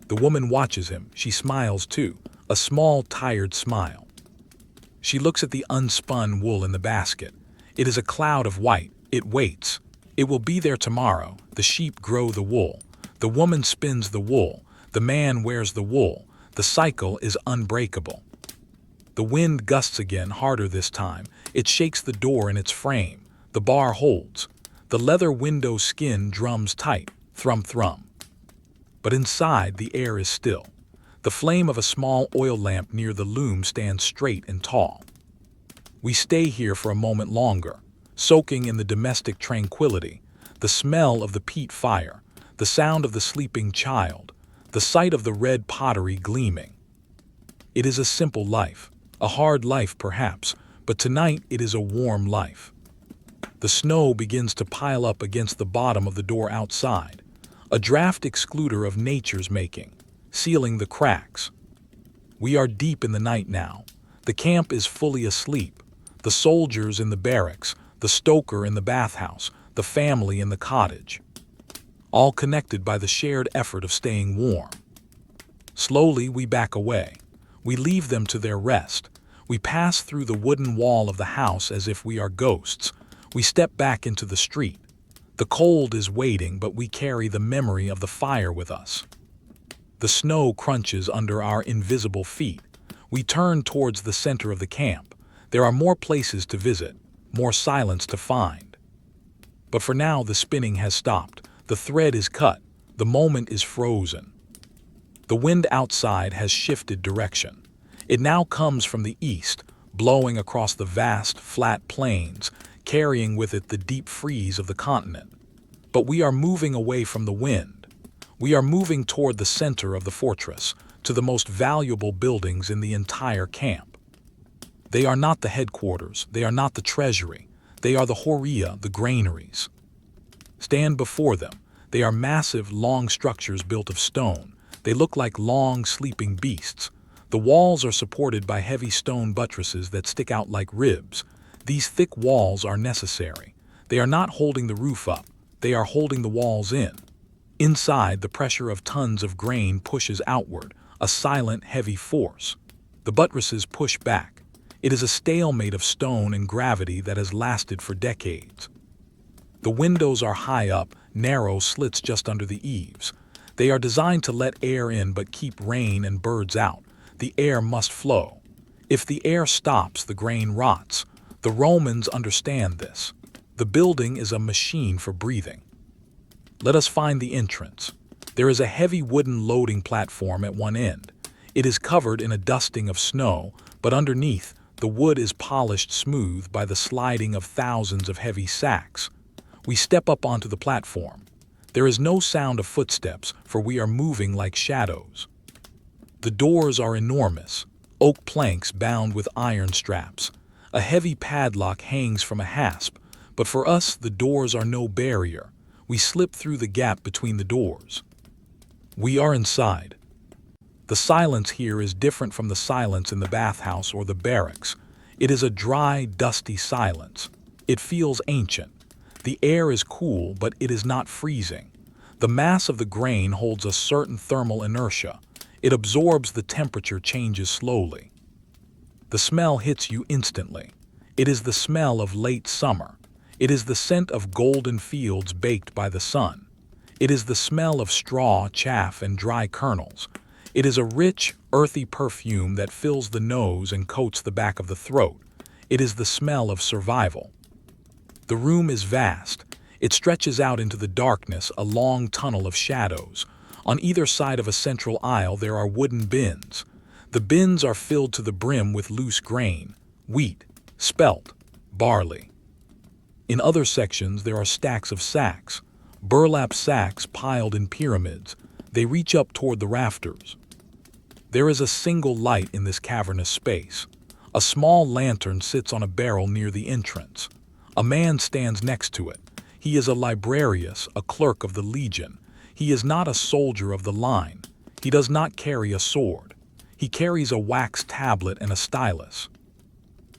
The woman watches him. She smiles too, a small, tired smile. She looks at the unspun wool in the basket. It is a cloud of white. It waits. It will be there tomorrow. The sheep grow the wool. The woman spins the wool. The man wears the wool. The cycle is unbreakable. The wind gusts again, harder this time. It shakes the door in its frame. The bar holds. The leather window skin drums tight. Thrum, thrum. But inside, the air is still. The flame of a small oil lamp near the loom stands straight and tall. We stay here for a moment longer, soaking in the domestic tranquility, the smell of the peat fire, the sound of the sleeping child, the sight of the red pottery gleaming. It is a simple life, a hard life perhaps, but tonight it is a warm life. The snow begins to pile up against the bottom of the door outside, a draft excluder of nature's making, sealing the cracks. We are deep in the night now. The camp is fully asleep. The soldiers in the barracks, the stoker in the bathhouse, the family in the cottage. All connected by the shared effort of staying warm. Slowly we back away. We leave them to their rest. We pass through the wooden wall of the house as if we are ghosts. We step back into the street. The cold is waiting, but we carry the memory of the fire with us. The snow crunches under our invisible feet. We turn towards the center of the camp. There are more places to visit, more silence to find. But for now the spinning has stopped. The thread is cut. The moment is frozen. The wind outside has shifted direction. It now comes from the east, blowing across the vast, flat plains, carrying with it the deep freeze of the continent. But we are moving away from the wind. We are moving toward the center of the fortress, to the most valuable buildings in the entire camp. They are not the headquarters, they are not the treasury, they are the horia, the granaries. Stand before them. They are massive, long structures built of stone. They look like long, sleeping beasts. The walls are supported by heavy stone buttresses that stick out like ribs. These thick walls are necessary. They are not holding the roof up. They are holding the walls in. Inside, the pressure of tons of grain pushes outward, a silent, heavy force. The buttresses push back. It is a stalemate of stone and gravity that has lasted for decades. The windows are high up, narrow slits just under the eaves. They are designed to let air in but keep rain and birds out. The air must flow. If the air stops, the grain rots. The Romans understand this. The building is a machine for breathing. Let us find the entrance. There is a heavy wooden loading platform at one end. It is covered in a dusting of snow, but underneath, the wood is polished smooth by the sliding of thousands of heavy sacks. We step up onto the platform. There is no sound of footsteps, for we are moving like shadows. The doors are enormous, oak planks bound with iron straps. A heavy padlock hangs from a hasp, but for us the doors are no barrier. We slip through the gap between the doors. We are inside. The silence here is different from the silence in the bathhouse or the barracks. It is a dry, dusty silence. It feels ancient. The air is cool, but it is not freezing. The mass of the grain holds a certain thermal inertia. It absorbs the temperature changes slowly. The smell hits you instantly. It is the smell of late summer. It is the scent of golden fields baked by the sun. It is the smell of straw, chaff, and dry kernels. It is a rich, earthy perfume that fills the nose and coats the back of the throat. It is the smell of survival. The room is vast. It stretches out into the darkness, a long tunnel of shadows. On either side of a central aisle there are wooden bins. The bins are filled to the brim with loose grain, wheat, spelt, barley. In other sections there are stacks of sacks, burlap sacks piled in pyramids. They reach up toward the rafters. There is a single light in this cavernous space. A small lantern sits on a barrel near the entrance. A man stands next to it. He is a librarius, a clerk of the Legion. He is not a soldier of the line. He does not carry a sword. He carries a wax tablet and a stylus.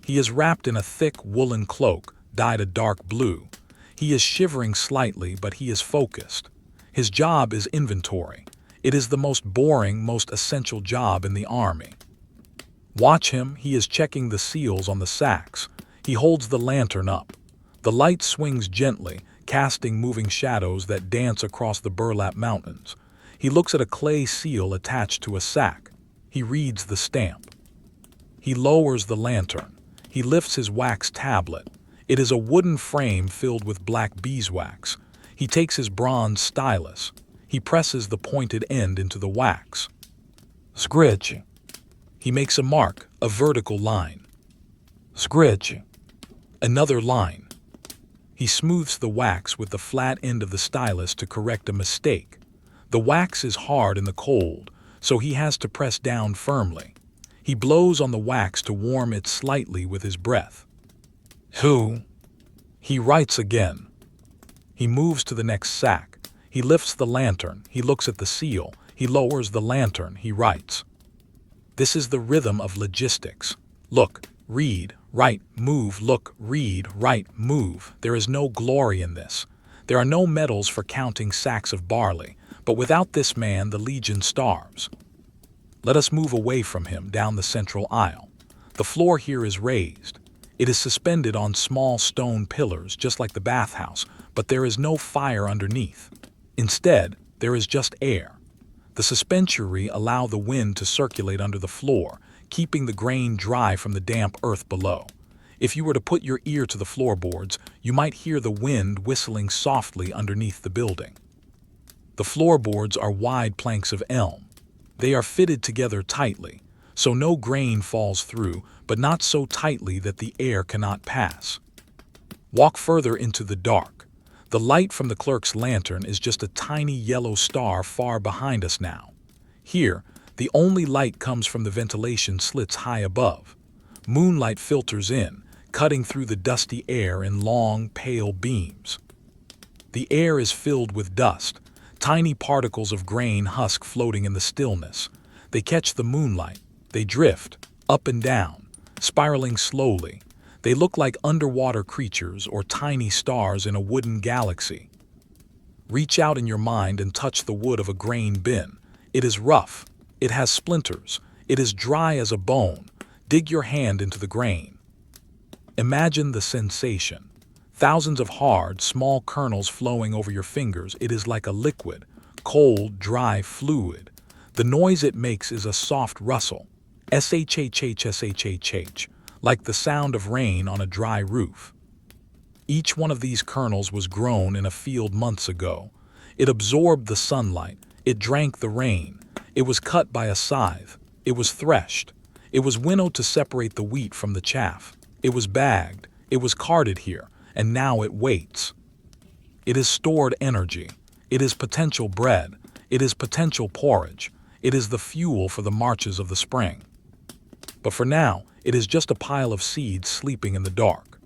He is wrapped in a thick woolen cloak, dyed a dark blue. He is shivering slightly, but he is focused. His job is inventory. It is the most boring, most essential job in the army. Watch him, he is checking the seals on the sacks. He holds the lantern up. The light swings gently, casting moving shadows that dance across the burlap mountains. He looks at a clay seal attached to a sack. He reads the stamp. He lowers the lantern. He lifts his wax tablet. It is a wooden frame filled with black beeswax. He takes his bronze stylus. He presses the pointed end into the wax. Scritch. He makes a mark, a vertical line. Scritch. Another line. He smooths the wax with the flat end of the stylus to correct a mistake. The wax is hard in the cold, so he has to press down firmly. He blows on the wax to warm it slightly with his breath. Who? He writes again. He moves to the next sack. He lifts the lantern. He looks at the seal. He lowers the lantern. He writes. This is the rhythm of logistics. Look, read, write, move, look, read, write, move. There is no glory in this. There are no medals for counting sacks of barley, but without this man the legion starves. Let us move away from him down the central aisle. The floor here is raised. It is suspended on small stone pillars just like the bathhouse, but there is no fire underneath. Instead, there is just air. The suspensory allow the wind to circulate under the floor, keeping the grain dry from the damp earth below. If you were to put your ear to the floorboards, you might hear the wind whistling softly underneath the building. The floorboards are wide planks of elm. They are fitted together tightly, so no grain falls through, but not so tightly that the air cannot pass. Walk further into the dark. The light from the clerk's lantern is just a tiny yellow star far behind us now. Here, the only light comes from the ventilation slits high above. Moonlight filters in, cutting through the dusty air in long, pale beams. The air is filled with dust, tiny particles of grain husk floating in the stillness. They catch the moonlight. They drift, up and down, spiraling slowly. They look like underwater creatures or tiny stars in a wooden galaxy. Reach out in your mind and touch the wood of a grain bin. It is rough. It has splinters. It is dry as a bone. Dig your hand into the grain. Imagine the sensation. Thousands of hard, small kernels flowing over your fingers. It is like a liquid, cold, dry fluid. The noise it makes is a soft rustle. Shhhshhh, like the sound of rain on a dry roof. Each one of these kernels was grown in a field months ago. It absorbed the sunlight. It drank the rain. It was cut by a scythe. It was threshed. It was winnowed to separate the wheat from the chaff. It was bagged. It was carted here, and now it waits. It is stored energy. It is potential bread. It is potential porridge. It is the fuel for the marches of the spring. But for now, it is just a pile of seeds sleeping in the dark.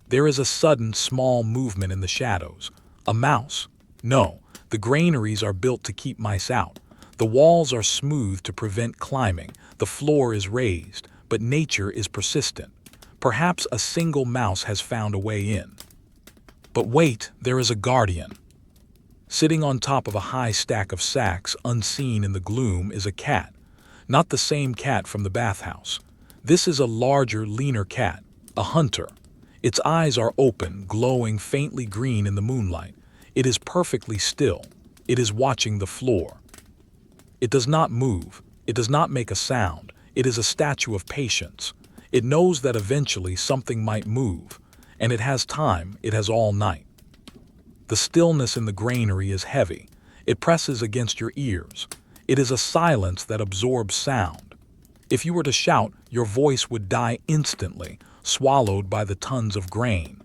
There is a sudden small movement in the shadows. A mouse? No, the granaries are built to keep mice out. The walls are smooth to prevent climbing. The floor is raised, but nature is persistent. Perhaps a single mouse has found a way in. But wait, there is a guardian. Sitting on top of a high stack of sacks, unseen in the gloom, is a cat. Not the same cat from the bathhouse. This is a larger, leaner cat, a hunter. Its eyes are open, glowing faintly green in the moonlight. It is perfectly still. It is watching the floor. It does not move. It does not make a sound. It is a statue of patience. It knows that eventually something might move, and it has time. It has all night. The stillness in the granary is heavy. It presses against your ears. It is a silence that absorbs sound. If you were to shout, your voice would die instantly, swallowed by the tons of grain.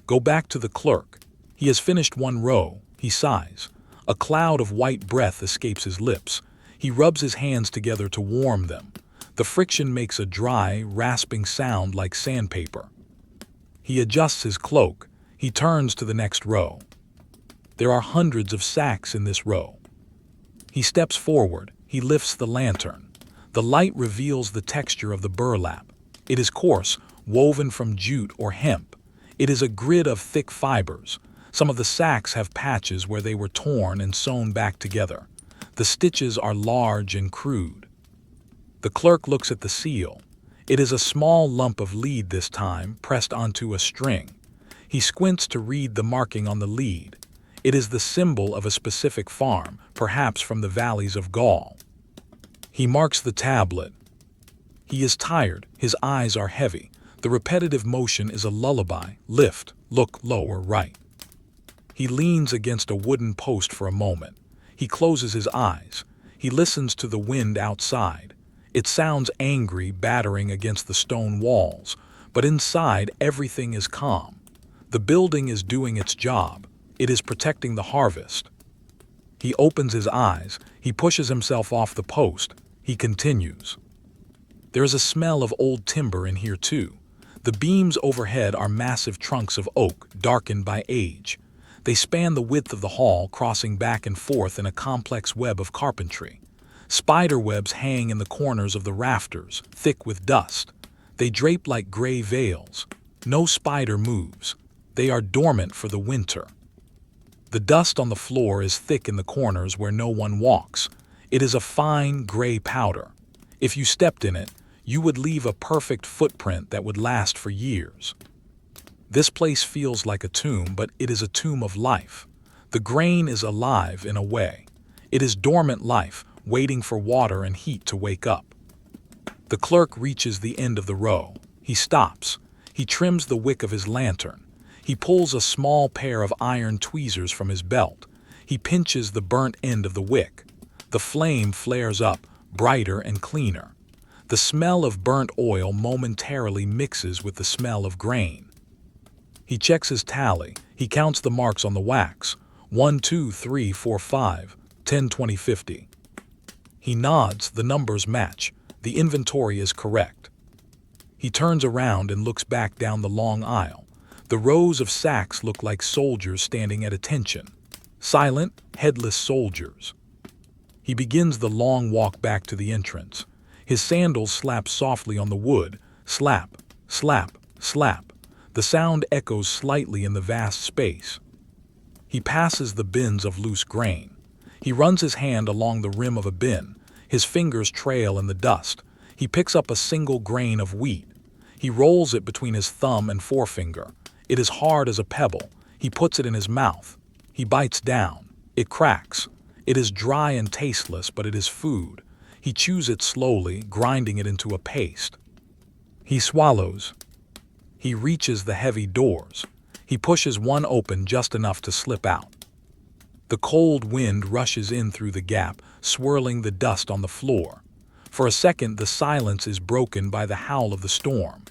Go back to the clerk. He has finished one row. He sighs. A cloud of white breath escapes his lips. He rubs his hands together to warm them. The friction makes a dry, rasping sound like sandpaper. He adjusts his cloak. He turns to the next row. There are hundreds of sacks in this row. He steps forward. He lifts the lantern. The light reveals the texture of the burlap. It is coarse, woven from jute or hemp. It is a grid of thick fibers. Some of the sacks have patches where they were torn and sewn back together. The stitches are large and crude. The clerk looks at the seal. It is a small lump of lead this time, pressed onto a string. He squints to read the marking on the lead. It is the symbol of a specific farm, perhaps from the valleys of Gaul. He marks the tablet. He is tired. His eyes are heavy. The repetitive motion is a lullaby. Lift, look, lower, right. He leans against a wooden post for a moment. He closes his eyes. He listens to the wind outside. It sounds angry, battering against the stone walls, but inside everything is calm. The building is doing its job. It is protecting the harvest. He opens his eyes. He pushes himself off the post. He continues. There is a smell of old timber in here too. The beams overhead are massive trunks of oak, darkened by age. They span the width of the hall, crossing back and forth in a complex web of carpentry. Spider webs hang in the corners of the rafters, thick with dust. They drape like gray veils. No spider moves. They are dormant for the winter. The dust on the floor is thick in the corners where no one walks. It is a fine gray powder. If you stepped in it, you would leave a perfect footprint that would last for years. This place feels like a tomb, but it is a tomb of life. The grain is alive in a way. It is dormant life, waiting for water and heat to wake up. The clerk reaches the end of the row. He stops. He trims the wick of his lantern. He pulls a small pair of iron tweezers from his belt. He pinches the burnt end of the wick. The flame flares up, brighter and cleaner. The smell of burnt oil momentarily mixes with the smell of grain. He checks his tally. He counts the marks on the wax. 1, 2, 3, 4, 5, 10, 20, 50. He nods. The numbers match. The inventory is correct. He turns around and looks back down the long aisle. The rows of sacks look like soldiers standing at attention. Silent, headless soldiers. He begins the long walk back to the entrance. His sandals slap softly on the wood. Slap, slap, slap. The sound echoes slightly in the vast space. He passes the bins of loose grain. He runs his hand along the rim of a bin. His fingers trail in the dust. He picks up a single grain of wheat. He rolls it between his thumb and forefinger. It is hard as a pebble. He puts it in his mouth. He bites down. It cracks. It is dry and tasteless, but it is food. He chews it slowly, grinding it into a paste. He swallows. He reaches the heavy doors. He pushes one open just enough to slip out. The cold wind rushes in through the gap, swirling the dust on the floor. For a second, the silence is broken by the howl of the storm.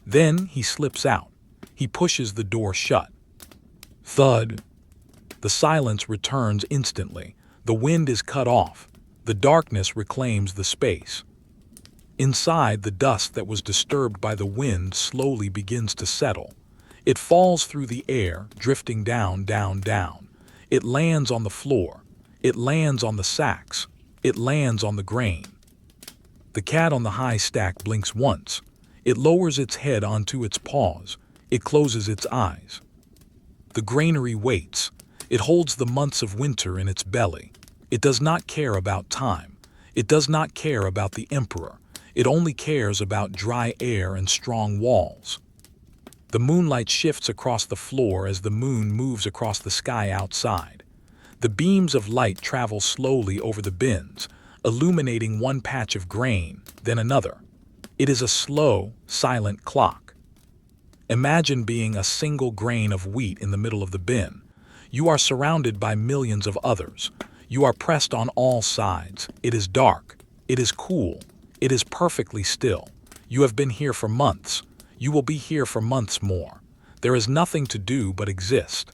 Then he slips out. He pushes the door shut. Thud. The silence returns instantly. The wind is cut off. The darkness reclaims the space. Inside, the dust that was disturbed by the wind slowly begins to settle. It falls through the air, drifting down, down, down. It lands on the floor. It lands on the sacks. It lands on the grain. The cat on the high stack blinks once. It lowers its head onto its paws. It closes its eyes. The granary waits. It holds the months of winter in its belly. It does not care about time. It does not care about the emperor. It only cares about dry air and strong walls. The moonlight shifts across the floor as the moon moves across the sky outside. The beams of light travel slowly over the bins, illuminating one patch of grain, then another. It is a slow, silent clock. Imagine being a single grain of wheat in the middle of the bin. You are surrounded by millions of others. You are pressed on all sides. It is dark. It is cool. It is perfectly still. You have been here for months. You will be here for months more. There is nothing to do but exist.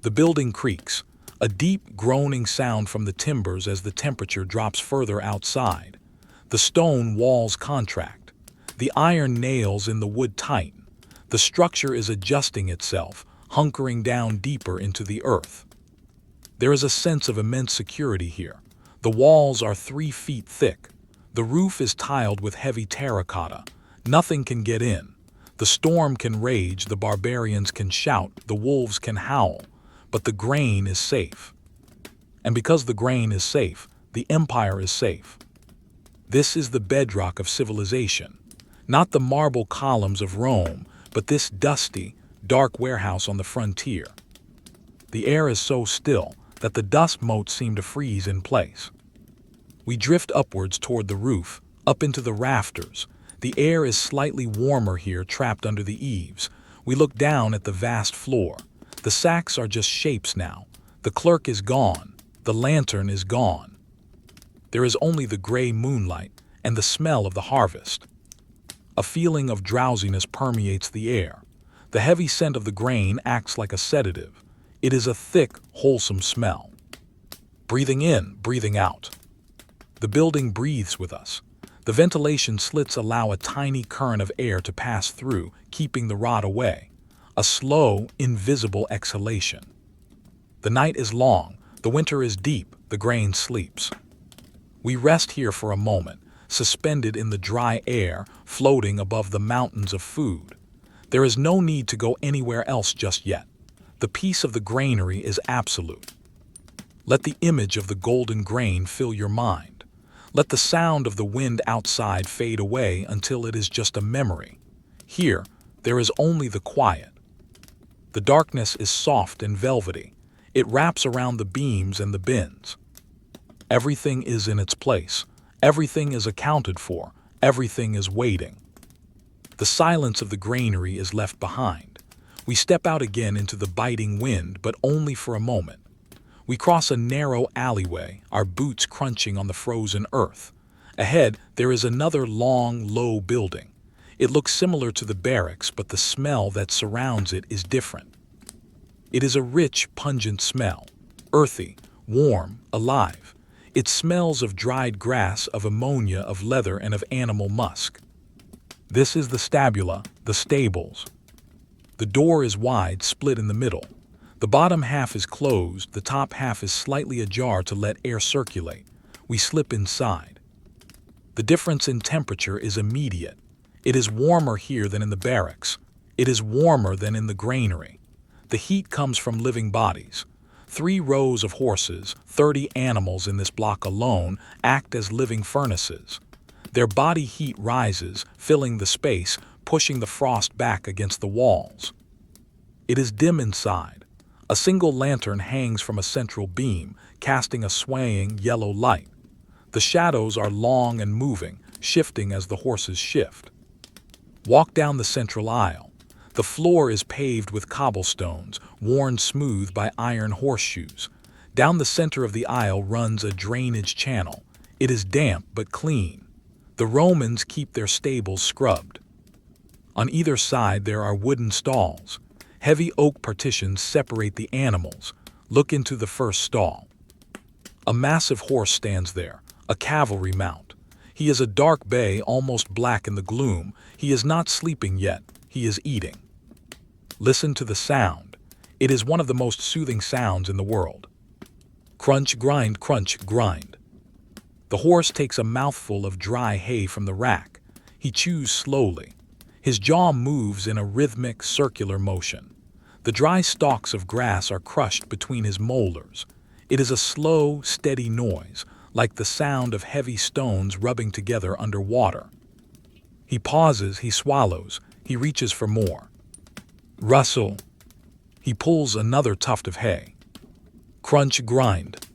The building creaks, a deep groaning sound from the timbers as the temperature drops further outside. The stone walls contract. The iron nails in the wood tighten. The structure is adjusting itself, hunkering down deeper into the earth. There is a sense of immense security here. The walls are 3 feet thick. The roof is tiled with heavy terracotta. Nothing can get in. The storm can rage, the barbarians can shout, the wolves can howl, but the grain is safe. And because the grain is safe, the empire is safe. This is the bedrock of civilization. Not the marble columns of Rome, but this dusty, dark warehouse on the frontier. The air is so still that the dust motes seem to freeze in place. We drift upwards toward the roof, up into the rafters. The air is slightly warmer here, trapped under the eaves. We look down at the vast floor. The sacks are just shapes now. The clerk is gone. The lantern is gone. There is only the gray moonlight and the smell of the harvest. A feeling of drowsiness permeates the air. The heavy scent of the grain acts like a sedative. It is a thick, wholesome smell. Breathing in, breathing out. The building breathes with us. The ventilation slits allow a tiny current of air to pass through, keeping the rot away. A slow, invisible exhalation. The night is long, the winter is deep, the grain sleeps. We rest here for a moment, suspended in the dry air, floating above the mountains of food. There is no need to go anywhere else just yet. The peace of the granary is absolute. Let the image of the golden grain fill your mind. Let the sound of the wind outside fade away until it is just a memory. Here, there is only the quiet. The darkness is soft and velvety. It wraps around the beams and the bins. Everything is in its place. Everything is accounted for. Everything is waiting. The silence of the granary is left behind. We step out again into the biting wind, but only for a moment. We cross a narrow alleyway, our boots crunching on the frozen earth. Ahead, there is another long, low building. It looks similar to the barracks, but the smell that surrounds it is different. It is a rich, pungent smell, earthy, warm, alive. It smells of dried grass, of ammonia, of leather, and of animal musk. This is the stabula, the stables. The door is wide, split in the middle. The bottom half is closed, the top half is slightly ajar to let air circulate. We slip inside. The difference in temperature is immediate. It is warmer here than in the barracks. It is warmer than in the granary. The heat comes from living bodies. 3 rows of horses, 30 animals in this block alone, act as living furnaces. Their body heat rises, filling the space, pushing the frost back against the walls. It is dim inside. A single lantern hangs from a central beam, casting a swaying yellow light. The shadows are long and moving, shifting as the horses shift. Walk down the central aisle. The floor is paved with cobblestones, worn smooth by iron horseshoes. Down the center of the aisle runs a drainage channel. It is damp but clean. The Romans keep their stables scrubbed. On either side there are wooden stalls. Heavy oak partitions separate the animals. Look into the first stall. A massive horse stands there, a cavalry mount. He is a dark bay, almost black in the gloom. He is not sleeping yet. He is eating. Listen to the sound. It is one of the most soothing sounds in the world. Crunch, grind, crunch, grind. The horse takes a mouthful of dry hay from the rack. He chews slowly. His jaw moves in a rhythmic, circular motion. The dry stalks of grass are crushed between his molars. It is a slow, steady noise, like the sound of heavy stones rubbing together under water. He pauses, he swallows, he reaches for more. Rustle. He pulls another tuft of hay. Crunch, grind.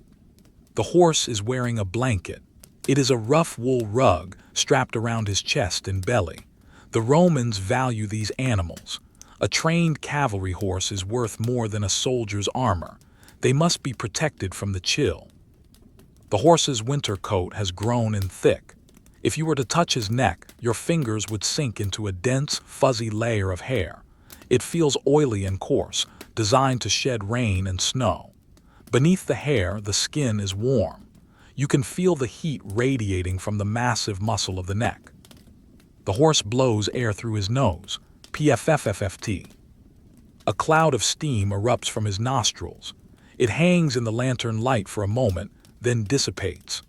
The horse is wearing a blanket. It is a rough wool rug strapped around his chest and belly. The Romans value these animals. A trained cavalry horse is worth more than a soldier's armor. They must be protected from the chill. The horse's winter coat has grown in thick. If you were to touch his neck, your fingers would sink into a dense, fuzzy layer of hair. It feels oily and coarse, designed to shed rain and snow. Beneath the hair, the skin is warm. You can feel the heat radiating from the massive muscle of the neck. The horse blows air through his nose, PFFFFT. A cloud of steam erupts from his nostrils. It hangs in the lantern light for a moment, then dissipates.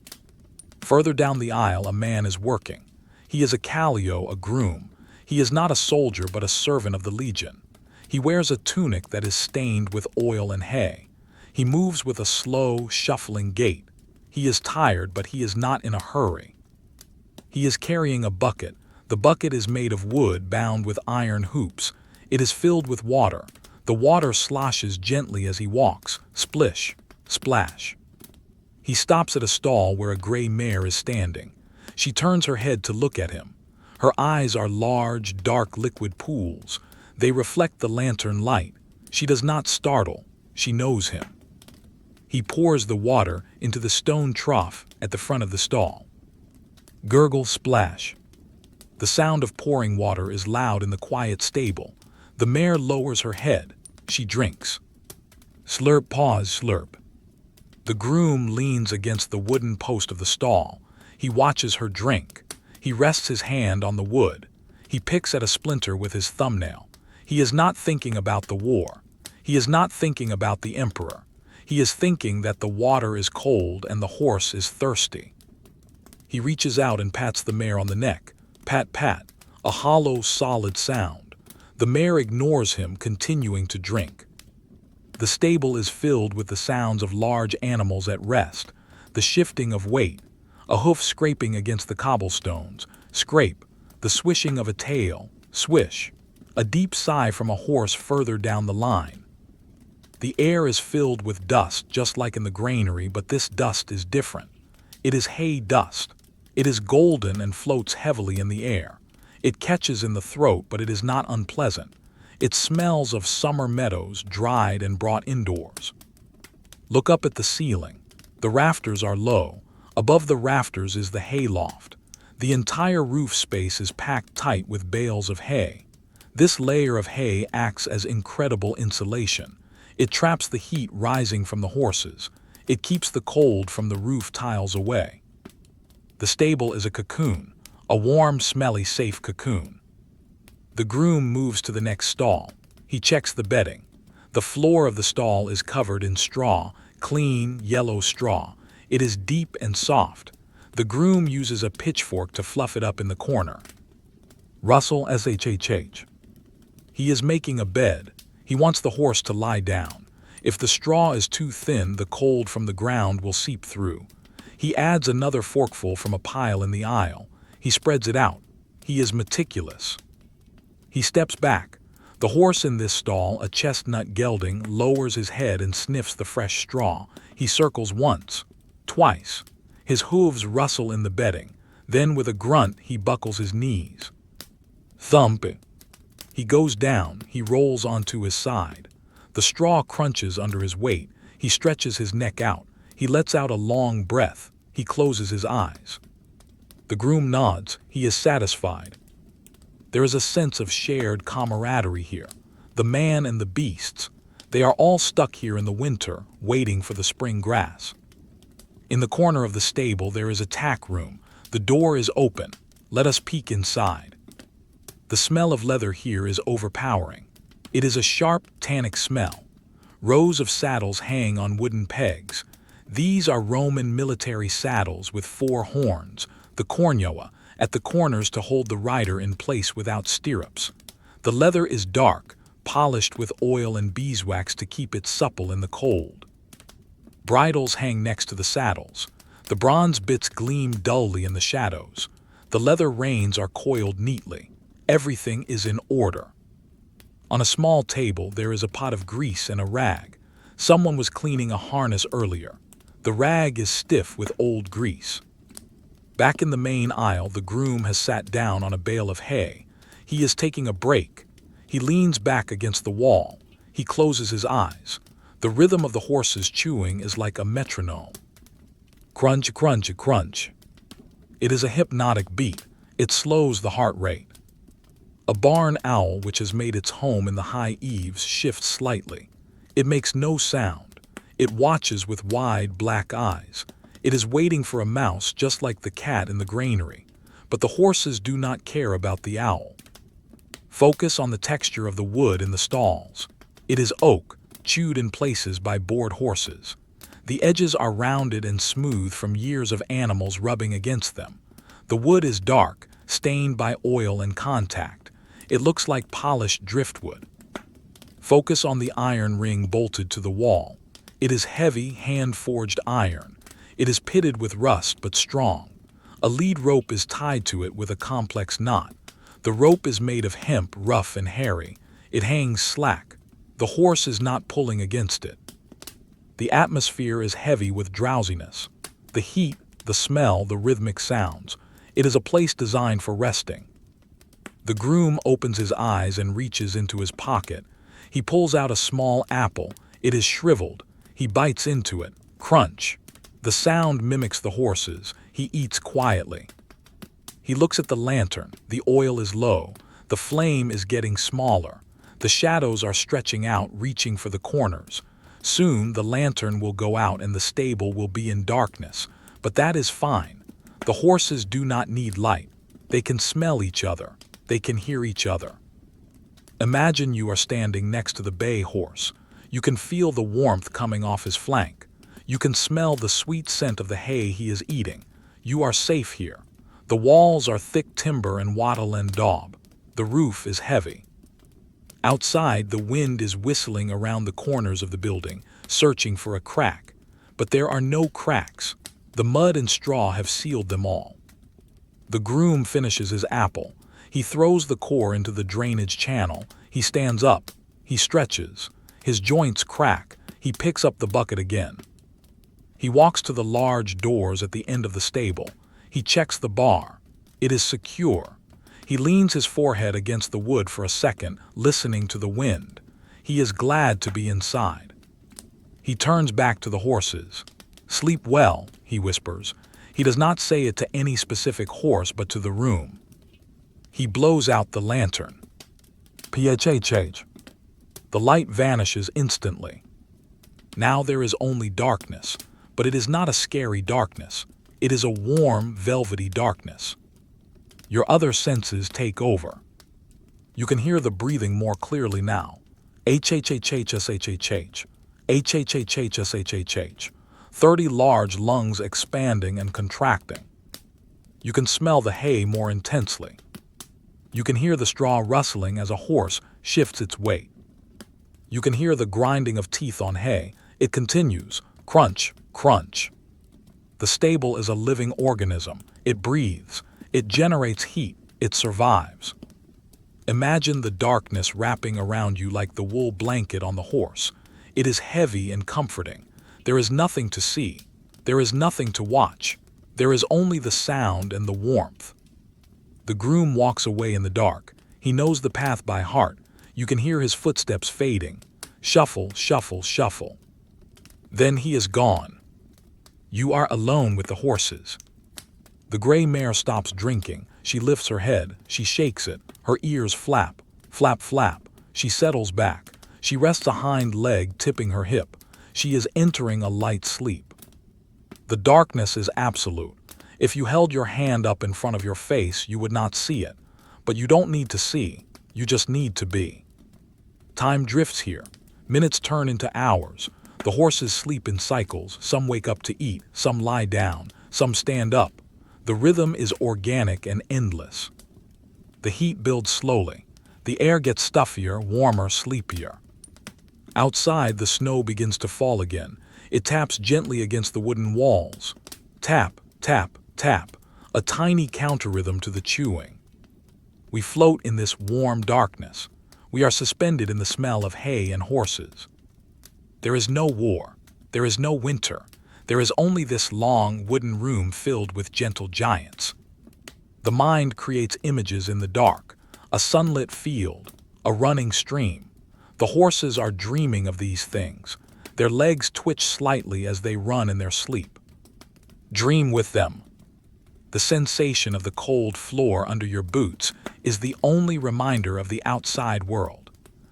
Further down the aisle, a man is working. He is a callio, a groom. He is not a soldier, but a servant of the legion. He wears a tunic that is stained with oil and hay. He moves with a slow, shuffling gait. He is tired, but he is not in a hurry. He is carrying a bucket. The bucket is made of wood bound with iron hoops. It is filled with water. The water sloshes gently as he walks. Splish, splash. He stops at a stall where a gray mare is standing. She turns her head to look at him. Her eyes are large, dark liquid pools. They reflect the lantern light. She does not startle. She knows him. He pours the water into the stone trough at the front of the stall. Gurgle, splash. The sound of pouring water is loud in the quiet stable. The mare lowers her head. She drinks. Slurp, pause, slurp. The groom leans against the wooden post of the stall. He watches her drink. He rests his hand on the wood. He picks at a splinter with his thumbnail. He is not thinking about the war. He is not thinking about the emperor. He is thinking that the water is cold and the horse is thirsty. He reaches out and pats the mare on the neck. Pat, pat. A hollow, solid sound. The mare ignores him, continuing to drink. The stable is filled with the sounds of large animals at rest, the shifting of weight, a hoof scraping against the cobblestones, scrape, the swishing of a tail, swish, a deep sigh from a horse further down the line. The air is filled with dust, just like in the granary, but this dust is different. It is hay dust. It is golden and floats heavily in the air. It catches in the throat, but it is not unpleasant. It smells of summer meadows, dried and brought indoors. Look up at the ceiling. The rafters are low. Above the rafters is the hay loft. The entire roof space is packed tight with bales of hay. This layer of hay acts as incredible insulation. It traps the heat rising from the horses. It keeps the cold from the roof tiles away. The stable is a cocoon, a warm, smelly, safe cocoon. The groom moves to the next stall. He checks the bedding. The floor of the stall is covered in straw, clean, yellow straw. It is deep and soft. The groom uses a pitchfork to fluff it up in the corner. Rustle shhh. He is making a bed. He wants the horse to lie down. If the straw is too thin, the cold from the ground will seep through. He adds another forkful from a pile in the aisle. He spreads it out. He is meticulous. He steps back. The horse in this stall, a chestnut gelding, lowers his head and sniffs the fresh straw. He circles once, twice. His hooves rustle in the bedding. Then with a grunt, he buckles his knees. Thump it. He goes down. He rolls onto his side. The straw crunches under his weight. He stretches his neck out. He lets out a long breath. He closes his eyes. The groom nods. He is satisfied. There is a sense of shared camaraderie here. The man and the beasts. They are all stuck here in the winter, waiting for the spring grass. In the corner of the stable there is a tack room. The door is open. Let us peek inside. The smell of leather here is overpowering. It is a sharp, tannic smell. Rows of saddles hang on wooden pegs. These are Roman military saddles with 4 horns, the cornua, at the corners to hold the rider in place without stirrups. The leather is dark, polished with oil and beeswax to keep it supple in the cold. Bridles hang next to the saddles. The bronze bits gleam dully in the shadows. The leather reins are coiled neatly. Everything is in order. On a small table there is a pot of grease and a rag. Someone was cleaning a harness earlier. The rag is stiff with old grease. Back in the main aisle, the groom has sat down on a bale of hay. He is taking a break. He leans back against the wall. He closes his eyes. The rhythm of the horse's chewing is like a metronome. Crunch, crunch, crunch. It is a hypnotic beat. It slows the heart rate. A barn owl, which has made its home in the high eaves, shifts slightly. It makes no sound. It watches with wide black eyes. It is waiting for a mouse, just like the cat in the granary. But the horses do not care about the owl. Focus on the texture of the wood in the stalls. It is oak, chewed in places by bored horses. The edges are rounded and smooth from years of animals rubbing against them. The wood is dark, stained by oil and contact. It looks like polished driftwood. Focus on the iron ring bolted to the wall. It is heavy, hand-forged iron. It is pitted with rust but strong. A lead rope is tied to it with a complex knot. The rope is made of hemp, rough and hairy. It hangs slack. The horse is not pulling against it. The atmosphere is heavy with drowsiness. The heat, the smell, the rhythmic sounds. It is a place designed for resting. The groom opens his eyes and reaches into his pocket. He pulls out a small apple. It is shriveled. He bites into it. Crunch. The sound mimics the horse's. He eats quietly. He looks at the lantern. The oil is low. The flame is getting smaller. The shadows are stretching out, reaching for the corners. Soon the lantern will go out and the stable will be in darkness. But that is fine. The horses do not need light. They can smell each other. They can hear each other. Imagine you are standing next to the bay horse. You can feel the warmth coming off his flank. You can smell the sweet scent of the hay he is eating. You are safe here. The walls are thick timber and wattle and daub. The roof is heavy. Outside, the wind is whistling around the corners of the building, searching for a crack. But there are no cracks. The mud and straw have sealed them all. The groom finishes his apple. He throws the core into the drainage channel. He stands up. He stretches. His joints crack. He picks up the bucket again. He walks to the large doors at the end of the stable. He checks the bar. It is secure. He leans his forehead against the wood for a second, listening to the wind. He is glad to be inside. He turns back to the horses. "Sleep well," he whispers. He does not say it to any specific horse but to the room. He blows out the lantern. Phh. The light vanishes instantly. Now there is only darkness, but it is not a scary darkness. It is a warm, velvety darkness. Your other senses take over. You can hear the breathing more clearly now. Hhhhshhh. Hhhhshhh. 30 large lungs expanding and contracting. You can smell the hay more intensely. You can hear the straw rustling as a horse shifts its weight. You can hear the grinding of teeth on hay. It continues. Crunch, crunch. The stable is a living organism. It breathes. It generates heat. It survives. Imagine the darkness wrapping around you like the wool blanket on the horse. It is heavy and comforting. There is nothing to see. There is nothing to watch. There is only the sound and the warmth. The groom walks away in the dark. He knows the path by heart. You can hear his footsteps fading. Shuffle, shuffle, shuffle. Then he is gone. You are alone with the horses. The gray mare stops drinking. She lifts her head. She shakes it. Her ears flap. Flap, flap. She settles back. She rests a hind leg, tipping her hip. She is entering a light sleep. The darkness is absolute. If you held your hand up in front of your face, you would not see it. But you don't need to see. You just need to be. Time drifts here. Minutes turn into hours. The horses sleep in cycles. Some wake up to eat. Some lie down. Some stand up. The rhythm is organic and endless. The heat builds slowly. The air gets stuffier, warmer, sleepier. Outside, the snow begins to fall again. It taps gently against the wooden walls. Tap, tap, tap. A tiny counter-rhythm to the chewing. We float in this warm darkness. We are suspended in the smell of hay and horses. There is no war. There is no winter. There is only this long, wooden room filled with gentle giants. The mind creates images in the dark. A sunlit field. A running stream. The horses are dreaming of these things. Their legs twitch slightly as they run in their sleep. Dream with them. The sensation of the cold floor under your boots is the only reminder of the outside world,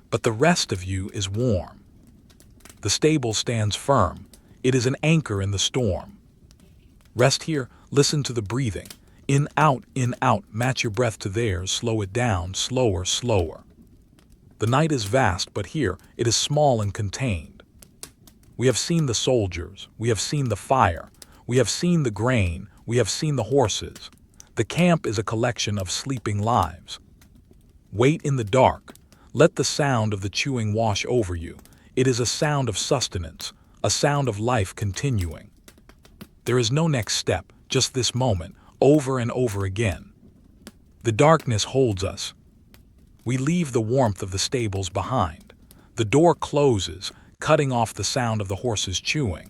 but the rest of you is warm. The stable stands firm. It is an anchor in the storm. Rest here, listen to the breathing. In, out, match your breath to theirs, slow it down, slower, slower. The night is vast, but here it is small and contained. We have seen the soldiers, we have seen the fire, we have seen the grain, we have seen the horses. The camp is a collection of sleeping lives. Wait in the dark. Let the sound of the chewing wash over you. It is a sound of sustenance, a sound of life continuing. There is no next step, just this moment, over and over again. The darkness holds us. We leave the warmth of the stables behind. The door closes, cutting off the sound of the horses chewing.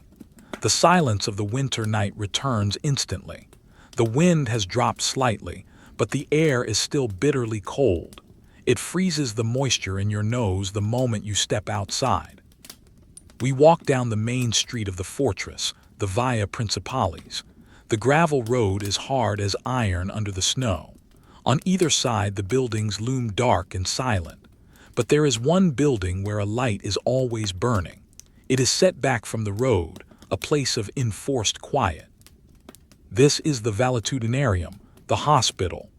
The silence of the winter night returns instantly. The wind has dropped slightly, but the air is still bitterly cold. It freezes the moisture in your nose the moment you step outside. We walk down the main street of the fortress, the Via Principalis. The gravel road is hard as iron under the snow. On either side, the buildings loom dark and silent. But there is one building where a light is always burning. It is set back from the road, a place of enforced quiet. This is the valetudinarium, the hospital.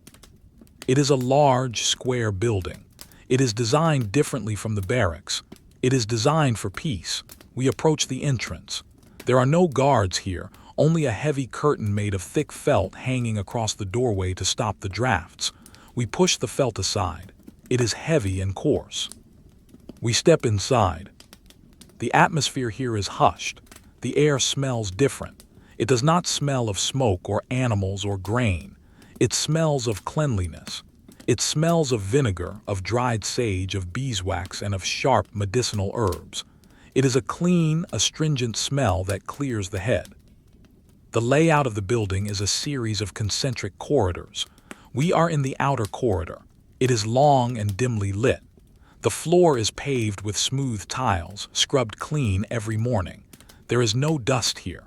It is a large, square building. It is designed differently from the barracks. It is designed for peace. We approach the entrance. There are no guards here, only a heavy curtain made of thick felt hanging across the doorway to stop the drafts. We push the felt aside. It is heavy and coarse. We step inside. The atmosphere here is hushed. The air smells different. It does not smell of smoke or animals or grain. It smells of cleanliness. It smells of vinegar, of dried sage, of beeswax, and of sharp medicinal herbs. It is a clean, astringent smell that clears the head. The layout of the building is a series of concentric corridors. We are in the outer corridor. It is long and dimly lit. The floor is paved with smooth tiles, scrubbed clean every morning. There is no dust here.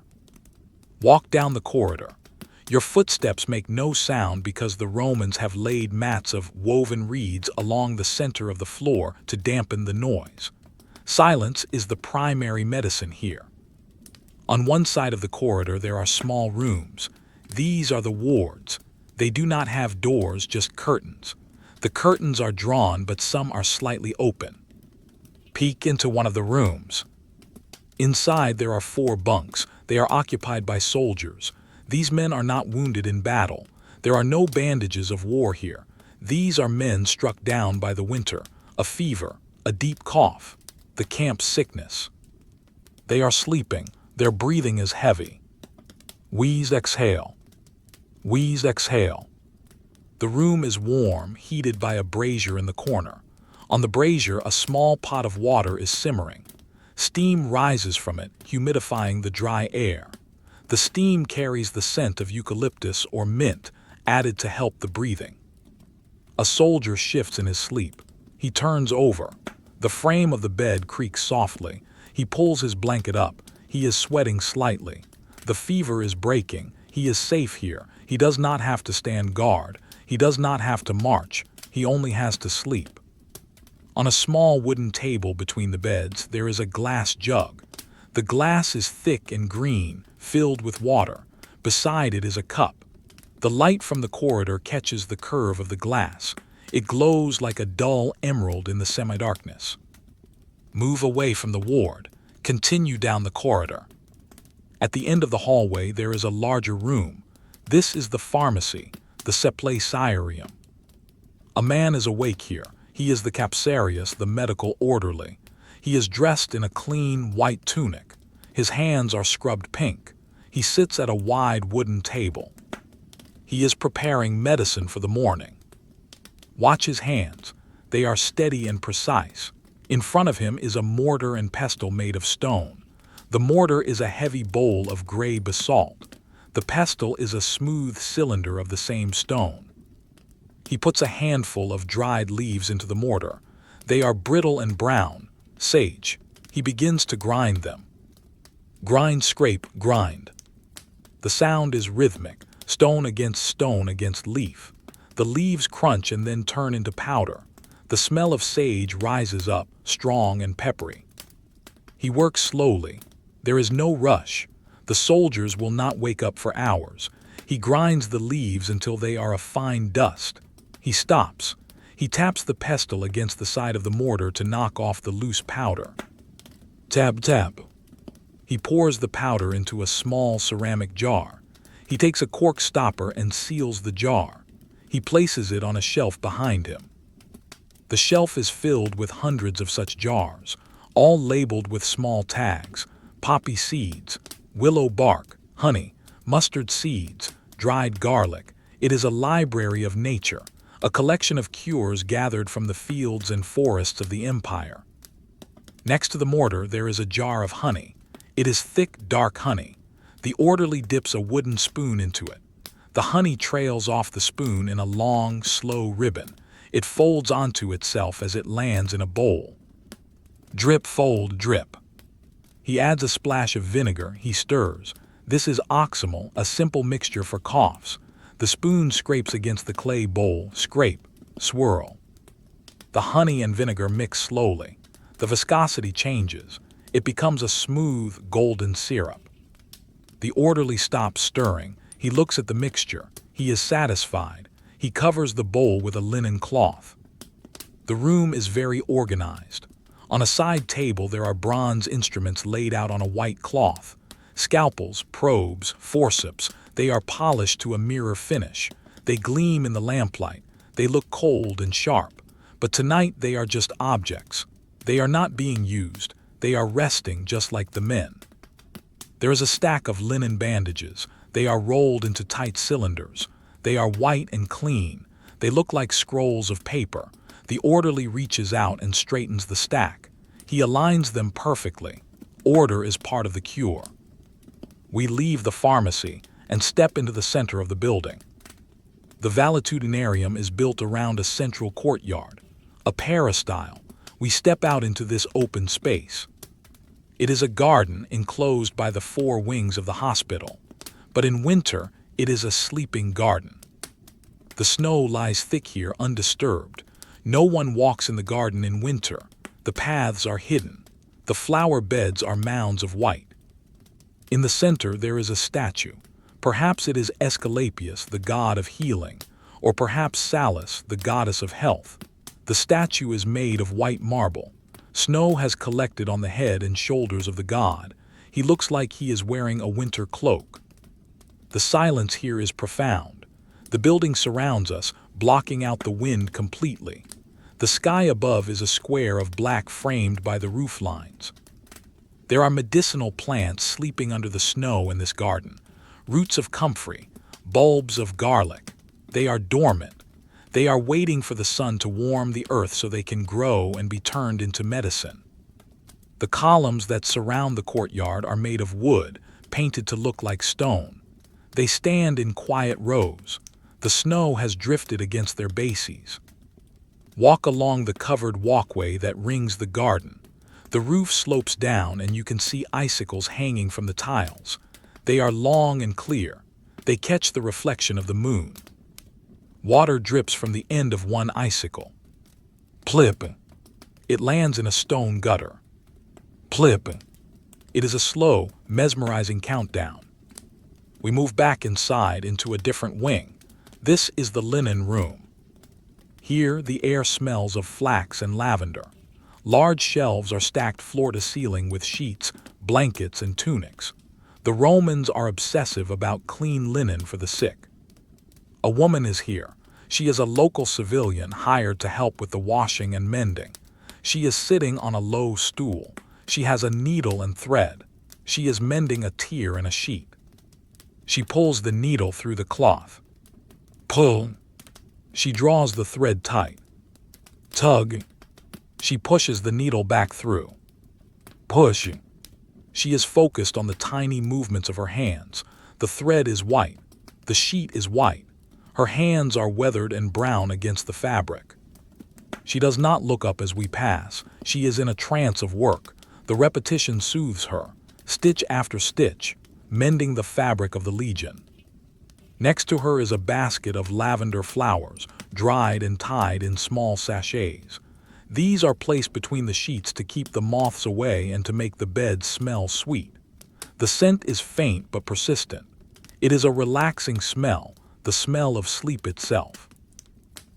Walk down the corridor. Your footsteps make no sound because the Romans have laid mats of woven reeds along the center of the floor to dampen the noise. Silence is the primary medicine here. On one side of the corridor there are small rooms. These are the wards. They do not have doors, just curtains. The curtains are drawn, but some are slightly open. Peek into one of the rooms. Inside there are 4 bunks. They are occupied by soldiers. These men are not wounded in battle. There are no bandages of war here. These are men struck down by the winter, a fever, a deep cough, the camp sickness. They are sleeping. Their breathing is heavy. Wheeze, exhale. Wheeze, exhale. The room is warm, heated by a brazier in the corner. On the brazier, a small pot of water is simmering. Steam rises from it, humidifying the dry air. The steam carries the scent of eucalyptus or mint, added to help the breathing. A soldier shifts in his sleep. He turns over. The frame of the bed creaks softly. He pulls his blanket up. He is sweating slightly. The fever is breaking. He is safe here. He does not have to stand guard. He does not have to march. He only has to sleep. On a small wooden table between the beds, there is a glass jug. The glass is thick and green, filled with water. Beside it is a cup. The light from the corridor catches the curve of the glass. It glows like a dull emerald in the semi-darkness. Move away from the ward. Continue down the corridor. At the end of the hallway, there is a larger room. This is the pharmacy, the septiciarium. A man is awake here. He is the capsarius, the medical orderly. He is dressed in a clean white tunic. His hands are scrubbed pink. He sits at a wide wooden table. He is preparing medicine for the morning. Watch his hands. They are steady and precise. In front of him is a mortar and pestle made of stone. The mortar is a heavy bowl of gray basalt. The pestle is a smooth cylinder of the same stone. He puts a handful of dried leaves into the mortar. They are brittle and brown, sage. He begins to grind them. Grind, scrape, grind. The sound is rhythmic, stone against leaf. The leaves crunch and then turn into powder. The smell of sage rises up, strong and peppery. He works slowly. There is no rush. The soldiers will not wake up for hours. He grinds the leaves until they are a fine dust. He stops. He taps the pestle against the side of the mortar to knock off the loose powder. Tab, tab. He pours the powder into a small ceramic jar. He takes a cork stopper and seals the jar. He places it on a shelf behind him. The shelf is filled with hundreds of such jars, all labeled with small tags: poppy seeds, willow bark, honey, mustard seeds, dried garlic. It is a library of nature, a collection of cures gathered from the fields and forests of the empire. Next to the mortar there is a jar of honey. It is thick, dark honey. The orderly dips a wooden spoon into it. The honey trails off the spoon in a long, slow ribbon. It folds onto itself as it lands in a bowl. Drip, fold, drip. He adds a splash of vinegar. He stirs. This is oxymel, a simple mixture for coughs. The spoon scrapes against the clay bowl. Scrape, swirl. The honey and vinegar mix slowly. The viscosity changes. It becomes a smooth, golden syrup. The orderly stops stirring. He looks at the mixture. He is satisfied. He covers the bowl with a linen cloth. The room is very organized. On a side table there are bronze instruments laid out on a white cloth. Scalpels, probes, forceps, they are polished to a mirror finish. They gleam in the lamplight. They look cold and sharp. But tonight they are just objects. They are not being used. They are resting just like the men. There is a stack of linen bandages. They are rolled into tight cylinders. They are white and clean. They look like scrolls of paper. The orderly reaches out and straightens the stack. He aligns them perfectly. Order is part of the cure. We leave the pharmacy and step into the center of the building. The valetudinarium is built around a central courtyard, a peristyle. We step out into this open space. It is a garden enclosed by the four wings of the hospital, but in winter it is a sleeping garden. The snow lies thick here undisturbed. No one walks in the garden in winter. The paths are hidden. The flower beds are mounds of white. In the center there is a statue. Perhaps it is Aesculapius, the god of healing, or perhaps Salus, the goddess of health. The statue is made of white marble. Snow has collected on the head and shoulders of the god. He looks like he is wearing a winter cloak. The silence here is profound. The building surrounds us, blocking out the wind completely. The sky above is a square of black framed by the roof lines. There are medicinal plants sleeping under the snow in this garden. Roots of comfrey, bulbs of garlic. They are dormant. They are waiting for the sun to warm the earth so they can grow and be turned into medicine. The columns that surround the courtyard are made of wood, painted to look like stone. They stand in quiet rows. The snow has drifted against their bases. Walk along the covered walkway that rings the garden. The roof slopes down and you can see icicles hanging from the tiles. They are long and clear. They catch the reflection of the moon. Water drips from the end of one icicle. Plip. It lands in a stone gutter. Plip. It is a slow, mesmerizing countdown. We move back inside into a different wing. This is the linen room. Here the air smells of flax and lavender. Large shelves are stacked floor to ceiling with sheets, blankets, and tunics. The Romans are obsessive about clean linen for the sick. A woman is here. She is a local civilian hired to help with the washing and mending. She is sitting on a low stool. She has a needle and thread. She is mending a tear in a sheet. She pulls the needle through the cloth. Pull. She draws the thread tight. Tug. She pushes the needle back through. Push. She is focused on the tiny movements of her hands. The thread is white. The sheet is white. Her hands are weathered and brown against the fabric. She does not look up as we pass. She is in a trance of work. The repetition soothes her, stitch after stitch, mending the fabric of the legion. Next to her is a basket of lavender flowers, dried and tied in small sachets. These are placed between the sheets to keep the moths away and to make the bed smell sweet. The scent is faint but persistent. It is a relaxing smell, the smell of sleep itself.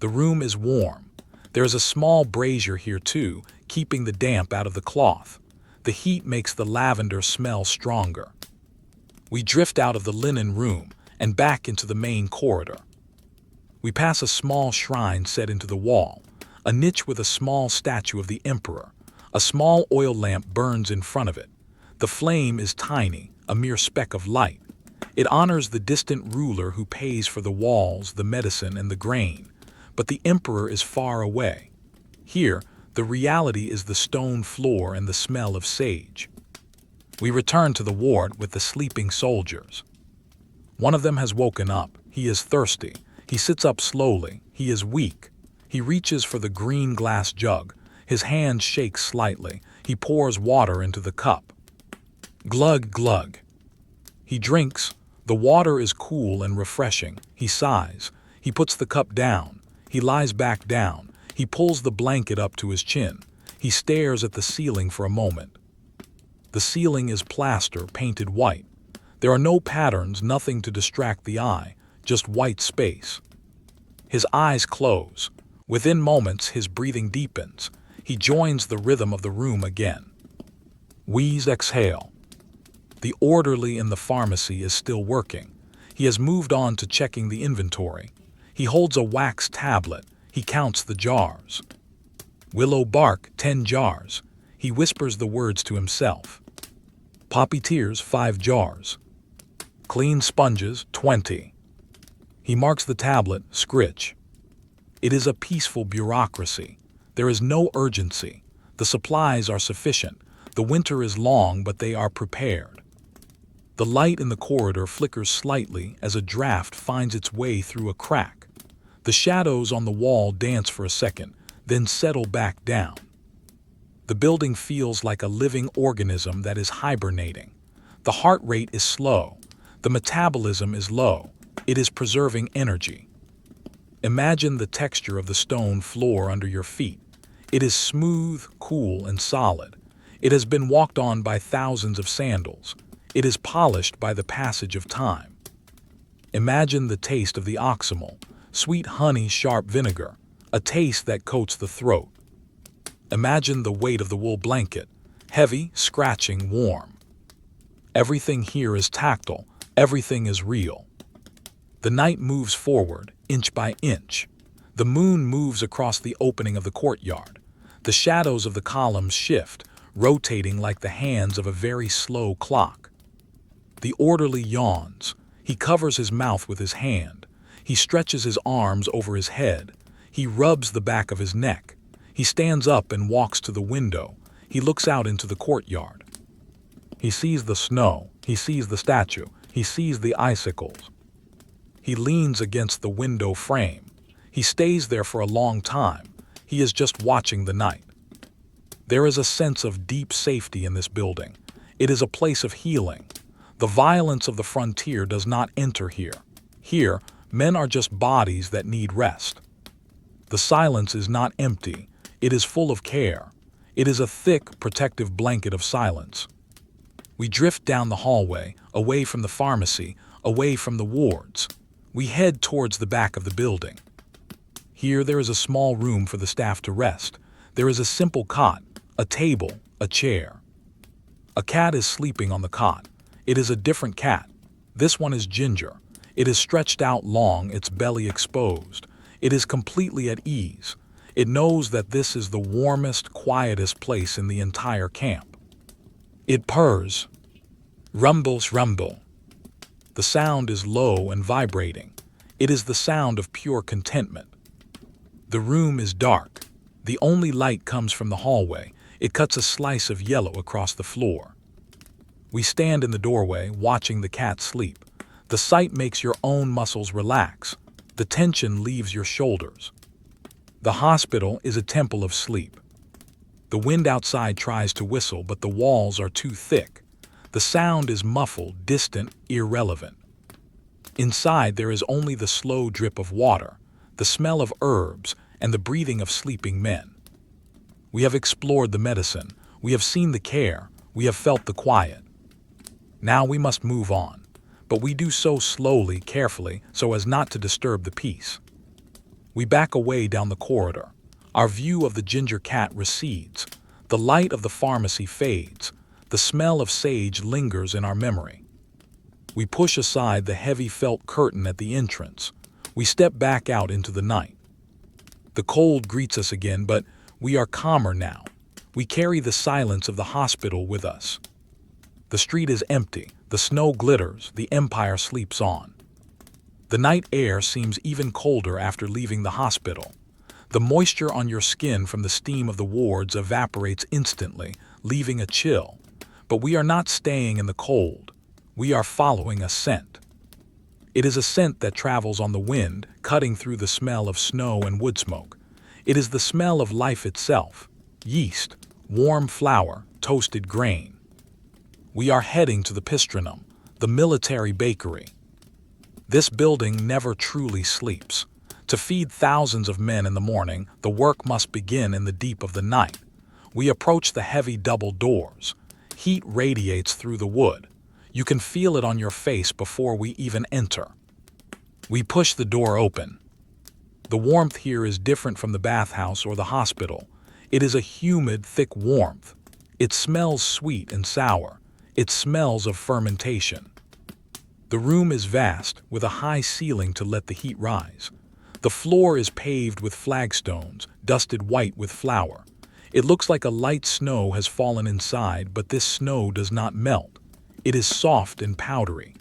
The room is warm. There is a small brazier here too, keeping the damp out of the cloth. The heat makes the lavender smell stronger. We drift out of the linen room and back into the main corridor. We pass a small shrine set into the wall, a niche with a small statue of the emperor. A small oil lamp burns in front of it. The flame is tiny, a mere speck of light. It honors the distant ruler who pays for the walls, the medicine, and the grain. But the emperor is far away. Here, the reality is the stone floor and the smell of sage. We return to the ward with the sleeping soldiers. One of them has woken up. He is thirsty. He sits up slowly. He is weak. He reaches for the green glass jug. His hand shakes slightly. He pours water into the cup. Glug, glug. He drinks. The water is cool and refreshing. He sighs. He puts the cup down. He lies back down. He pulls the blanket up to his chin. He stares at the ceiling for a moment. The ceiling is plaster, painted white. There are no patterns, nothing to distract the eye, just white space. His eyes close. Within moments, his breathing deepens. He joins the rhythm of the room again. Wheeze, exhale. The orderly in the pharmacy is still working. He has moved on to checking the inventory. He holds a wax tablet. He counts the jars. Willow bark, 10 jars. He whispers the words to himself. Poppy tears, 5 jars. Clean sponges, 20. He marks the tablet, scritch. It is a peaceful bureaucracy. There is no urgency. The supplies are sufficient. The winter is long, but they are prepared. The light in the corridor flickers slightly as a draft finds its way through a crack. The shadows on the wall dance for a second, then settle back down. The building feels like a living organism that is hibernating. The heart rate is slow. The metabolism is low. It is preserving energy. Imagine the texture of the stone floor under your feet. It is smooth, cool, and solid. It has been walked on by thousands of sandals. It is polished by the passage of time. Imagine the taste of the oximal, sweet honey, sharp vinegar, a taste that coats the throat. Imagine the weight of the wool blanket, heavy, scratching, warm. Everything here is tactile. Everything is real. The night moves forward, inch by inch. The moon moves across the opening of the courtyard. The shadows of the columns shift, rotating like the hands of a very slow clock. The orderly yawns. He covers his mouth with his hand. He stretches his arms over his head. He rubs the back of his neck. He stands up and walks to the window. He looks out into the courtyard. He sees the snow. He sees the statue. He sees the icicles. He leans against the window frame. He stays there for a long time. He is just watching the night. There is a sense of deep safety in this building. It is a place of healing. The violence of the frontier does not enter here. Here, men are just bodies that need rest. The silence is not empty. It is full of care. It is a thick, protective blanket of silence. We drift down the hallway, away from the pharmacy, away from the wards. We head towards the back of the building. Here there is a small room for the staff to rest. There is a simple cot, a table, a chair. A cat is sleeping on the cot. It is a different cat. This one is Ginger. It is stretched out long, its belly exposed. It is completely at ease. It knows that this is the warmest, quietest place in the entire camp. It purrs. Rumbles, rumble. The sound is low and vibrating. It is the sound of pure contentment. The room is dark. The only light comes from the hallway. It cuts a slice of yellow across the floor. We stand in the doorway, watching the cat sleep. The sight makes your own muscles relax. The tension leaves your shoulders. The hospital is a temple of sleep. The wind outside tries to whistle, but the walls are too thick. The sound is muffled, distant, irrelevant. Inside there is only the slow drip of water, the smell of herbs, and the breathing of sleeping men. We have explored the medicine. We have seen the care. We have felt the quiet. Now we must move on, but we do so slowly, carefully, so as not to disturb the peace. We back away down the corridor. Our view of the ginger cat recedes. The light of the pharmacy fades. The smell of sage lingers in our memory. We push aside the heavy felt curtain at the entrance. We step back out into the night. The cold greets us again, but we are calmer now. We carry the silence of the hospital with us. The street is empty. The snow glitters. The empire sleeps on. The night air seems even colder after leaving the hospital. The moisture on your skin from the steam of the wards evaporates instantly, leaving a chill. But we are not staying in the cold. We are following a scent. It is a scent that travels on the wind, cutting through the smell of snow and wood smoke. It is the smell of life itself. Yeast, warm flour, toasted grain. We are heading to the Pistrinum, the military bakery. This building never truly sleeps. To feed thousands of men in the morning, the work must begin in the deep of the night. We approach the heavy double doors. Heat radiates through the wood. You can feel it on your face before we even enter. We push the door open. The warmth here is different from the bathhouse or the hospital. It is a humid, thick warmth. It smells sweet and sour. It smells of fermentation. The room is vast, with a high ceiling to let the heat rise. The floor is paved with flagstones, dusted white with flour. It looks like a light snow has fallen inside, but this snow does not melt. It is soft and powdery.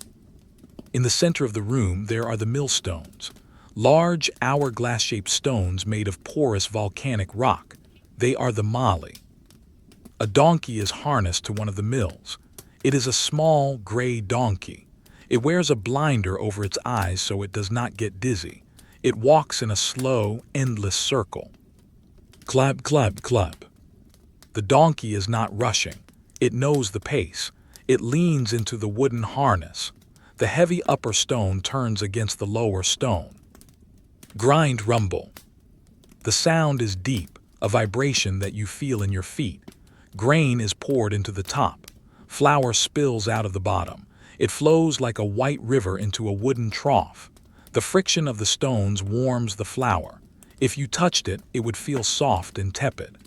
In the center of the room there are the millstones, large hourglass-shaped stones made of porous volcanic rock. They are the mali. A donkey is harnessed to one of the mills. It is a small, gray donkey. It wears a blinder over its eyes so it does not get dizzy. It walks in a slow, endless circle. Clap, clap, clap. The donkey is not rushing. It knows the pace. It leans into the wooden harness. The heavy upper stone turns against the lower stone. Grind, rumble. The sound is deep, a vibration that you feel in your feet. Grain is poured into the top. Flour spills out of the bottom. It flows like a white river into a wooden trough. The friction of the stones warms the flour. If you touched it, it would feel soft and tepid.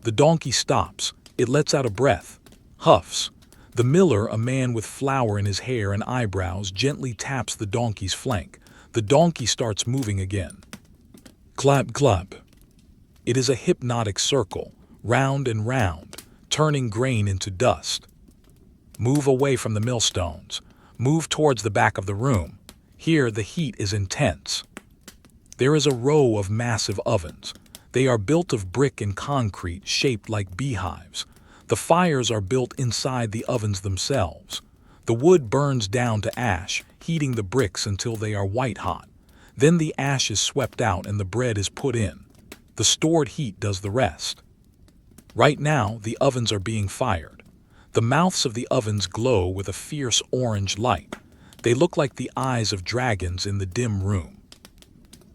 The donkey stops. It lets out a breath, huffs. The miller, a man with flour in his hair and eyebrows, gently taps the donkey's flank. The donkey starts moving again. Clap, clap. It is a hypnotic circle, round and round, turning grain into dust. Move away from the millstones. Move towards the back of the room. Here the heat is intense. There is a row of massive ovens. They are built of brick and concrete, shaped like beehives. The fires are built inside the ovens themselves. The wood burns down to ash, heating the bricks until they are white hot. Then the ash is swept out and the bread is put in. The stored heat does the rest. Right now, the ovens are being fired. The mouths of the ovens glow with a fierce orange light. They look like the eyes of dragons in the dim room.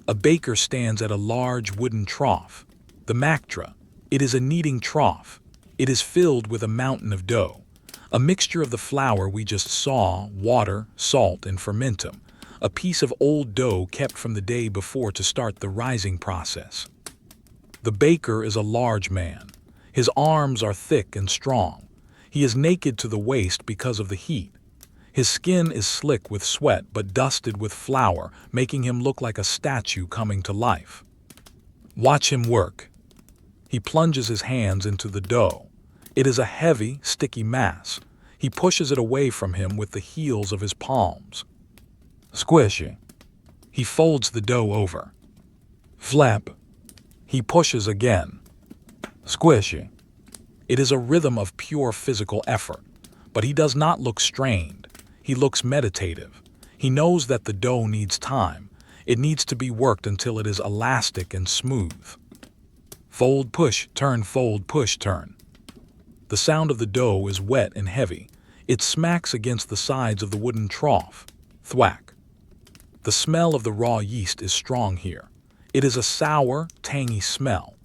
A baker stands at a large wooden trough. The maktra. It is a kneading trough. It is filled with a mountain of dough. A mixture of the flour we just saw, water, salt, and fermentum. A piece of old dough kept from the day before to start the rising process. The baker is a large man. His arms are thick and strong. He is naked to the waist because of the heat. His skin is slick with sweat but dusted with flour, making him look like a statue coming to life. Watch him work. He plunges his hands into the dough. It is a heavy, sticky mass. He pushes it away from him with the heels of his palms. Squishy. He folds the dough over. Flap. He pushes again. Squishy. It is a rhythm of pure physical effort, but he does not look strained. He looks meditative. He knows that the dough needs time. It needs to be worked until it is elastic and smooth. Fold, push, turn, fold, push, turn. The sound of the dough is wet and heavy. It smacks against the sides of the wooden trough. Thwack. The smell of the raw yeast is strong here. It is a sour, tangy smell.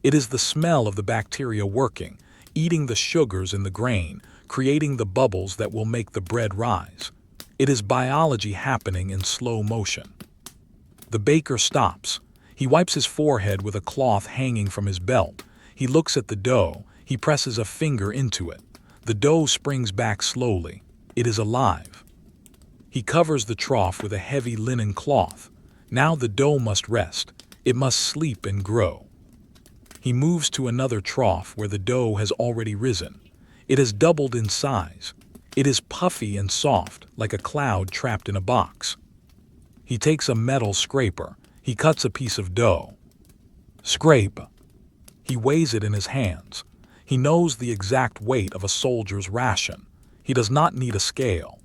It is the smell of the bacteria working, eating the sugars in the grain, creating the bubbles that will make the bread rise. It is biology happening in slow motion. The baker stops. He wipes his forehead with a cloth hanging from his belt. He looks at the dough. He presses a finger into it. The dough springs back slowly. It is alive. He covers the trough with a heavy linen cloth. Now the dough must rest. It must sleep and grow. He moves to another trough where the dough has already risen. It has doubled in size. It is puffy and soft, like a cloud trapped in a box. He takes a metal scraper. He cuts a piece of dough. Scrape. He weighs it in his hands. He knows the exact weight of a soldier's ration. He does not need a scale.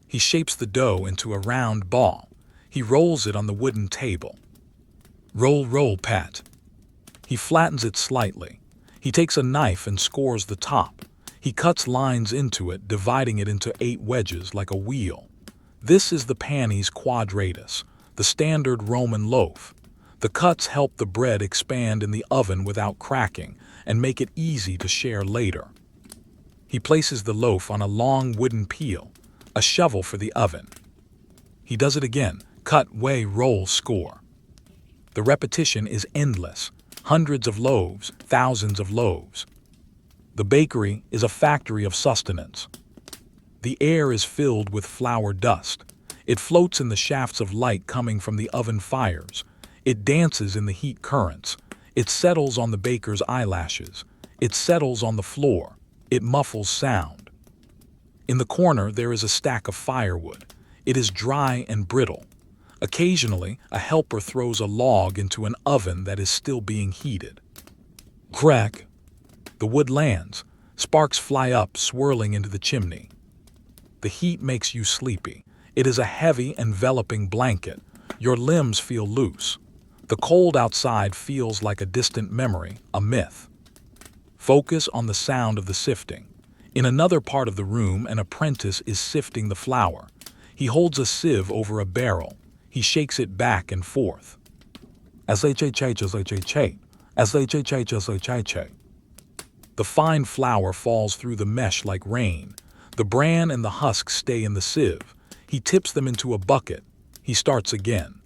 He shapes the dough into a round ball. He rolls it on the wooden table. Roll, roll, pat. He flattens it slightly. He takes a knife and scores the top. He cuts lines into it, dividing it into 8 wedges like a wheel. This is the panis quadratus, the standard Roman loaf. The cuts help the bread expand in the oven without cracking and make it easy to share later. He places the loaf on a long wooden peel, a shovel for the oven. He does it again. Cut, weigh, roll, score. The repetition is endless. Hundreds of loaves, thousands of loaves. The bakery is a factory of sustenance. The air is filled with flour dust. It floats in the shafts of light coming from the oven fires. It dances in the heat currents. It settles on the baker's eyelashes. It settles on the floor. It muffles sound. In the corner there is a stack of firewood. It is dry and brittle. Occasionally, a helper throws a log into an oven that is still being heated. Crack! The wood lands. Sparks fly up, swirling into the chimney. The heat makes you sleepy. It is a heavy, enveloping blanket. Your limbs feel loose. The cold outside feels like a distant memory, a myth. Focus on the sound of the sifting. In another part of the room, an apprentice is sifting the flour. He holds a sieve over a barrel. He shakes it back and forth. The fine flour falls through the mesh like rain. The bran and the husks stay in the sieve. He tips them into a bucket. He starts again.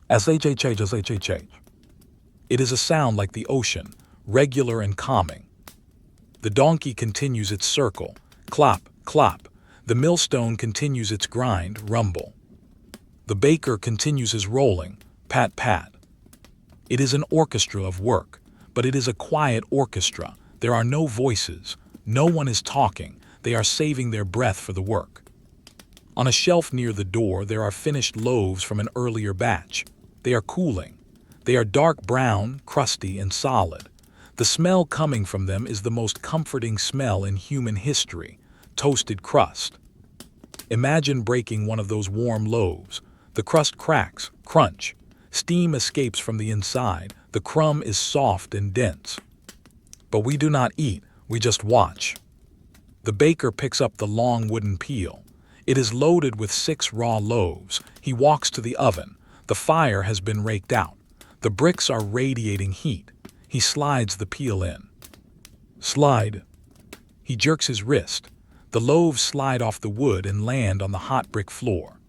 It is a sound like the ocean, regular and calming. The donkey continues its circle. Clop, clop. The millstone continues its grind, rumble. The baker continues his rolling, pat, pat. It is an orchestra of work, but it is a quiet orchestra. There are no voices. No one is talking. They are saving their breath for the work. On a shelf near the door, there are finished loaves from an earlier batch. They are cooling. They are dark brown, crusty, and solid. The smell coming from them is the most comforting smell in human history, toasted crust. Imagine breaking one of those warm loaves. The crust cracks, crunch. Steam escapes from the inside. The crumb is soft and dense. But we do not eat, we just watch. The baker picks up the long wooden peel. It is loaded with 6 raw loaves. He walks to the oven. The fire has been raked out. The bricks are radiating heat. He slides the peel in. Slide. He jerks his wrist. The loaves slide off the wood and land on the hot brick floor.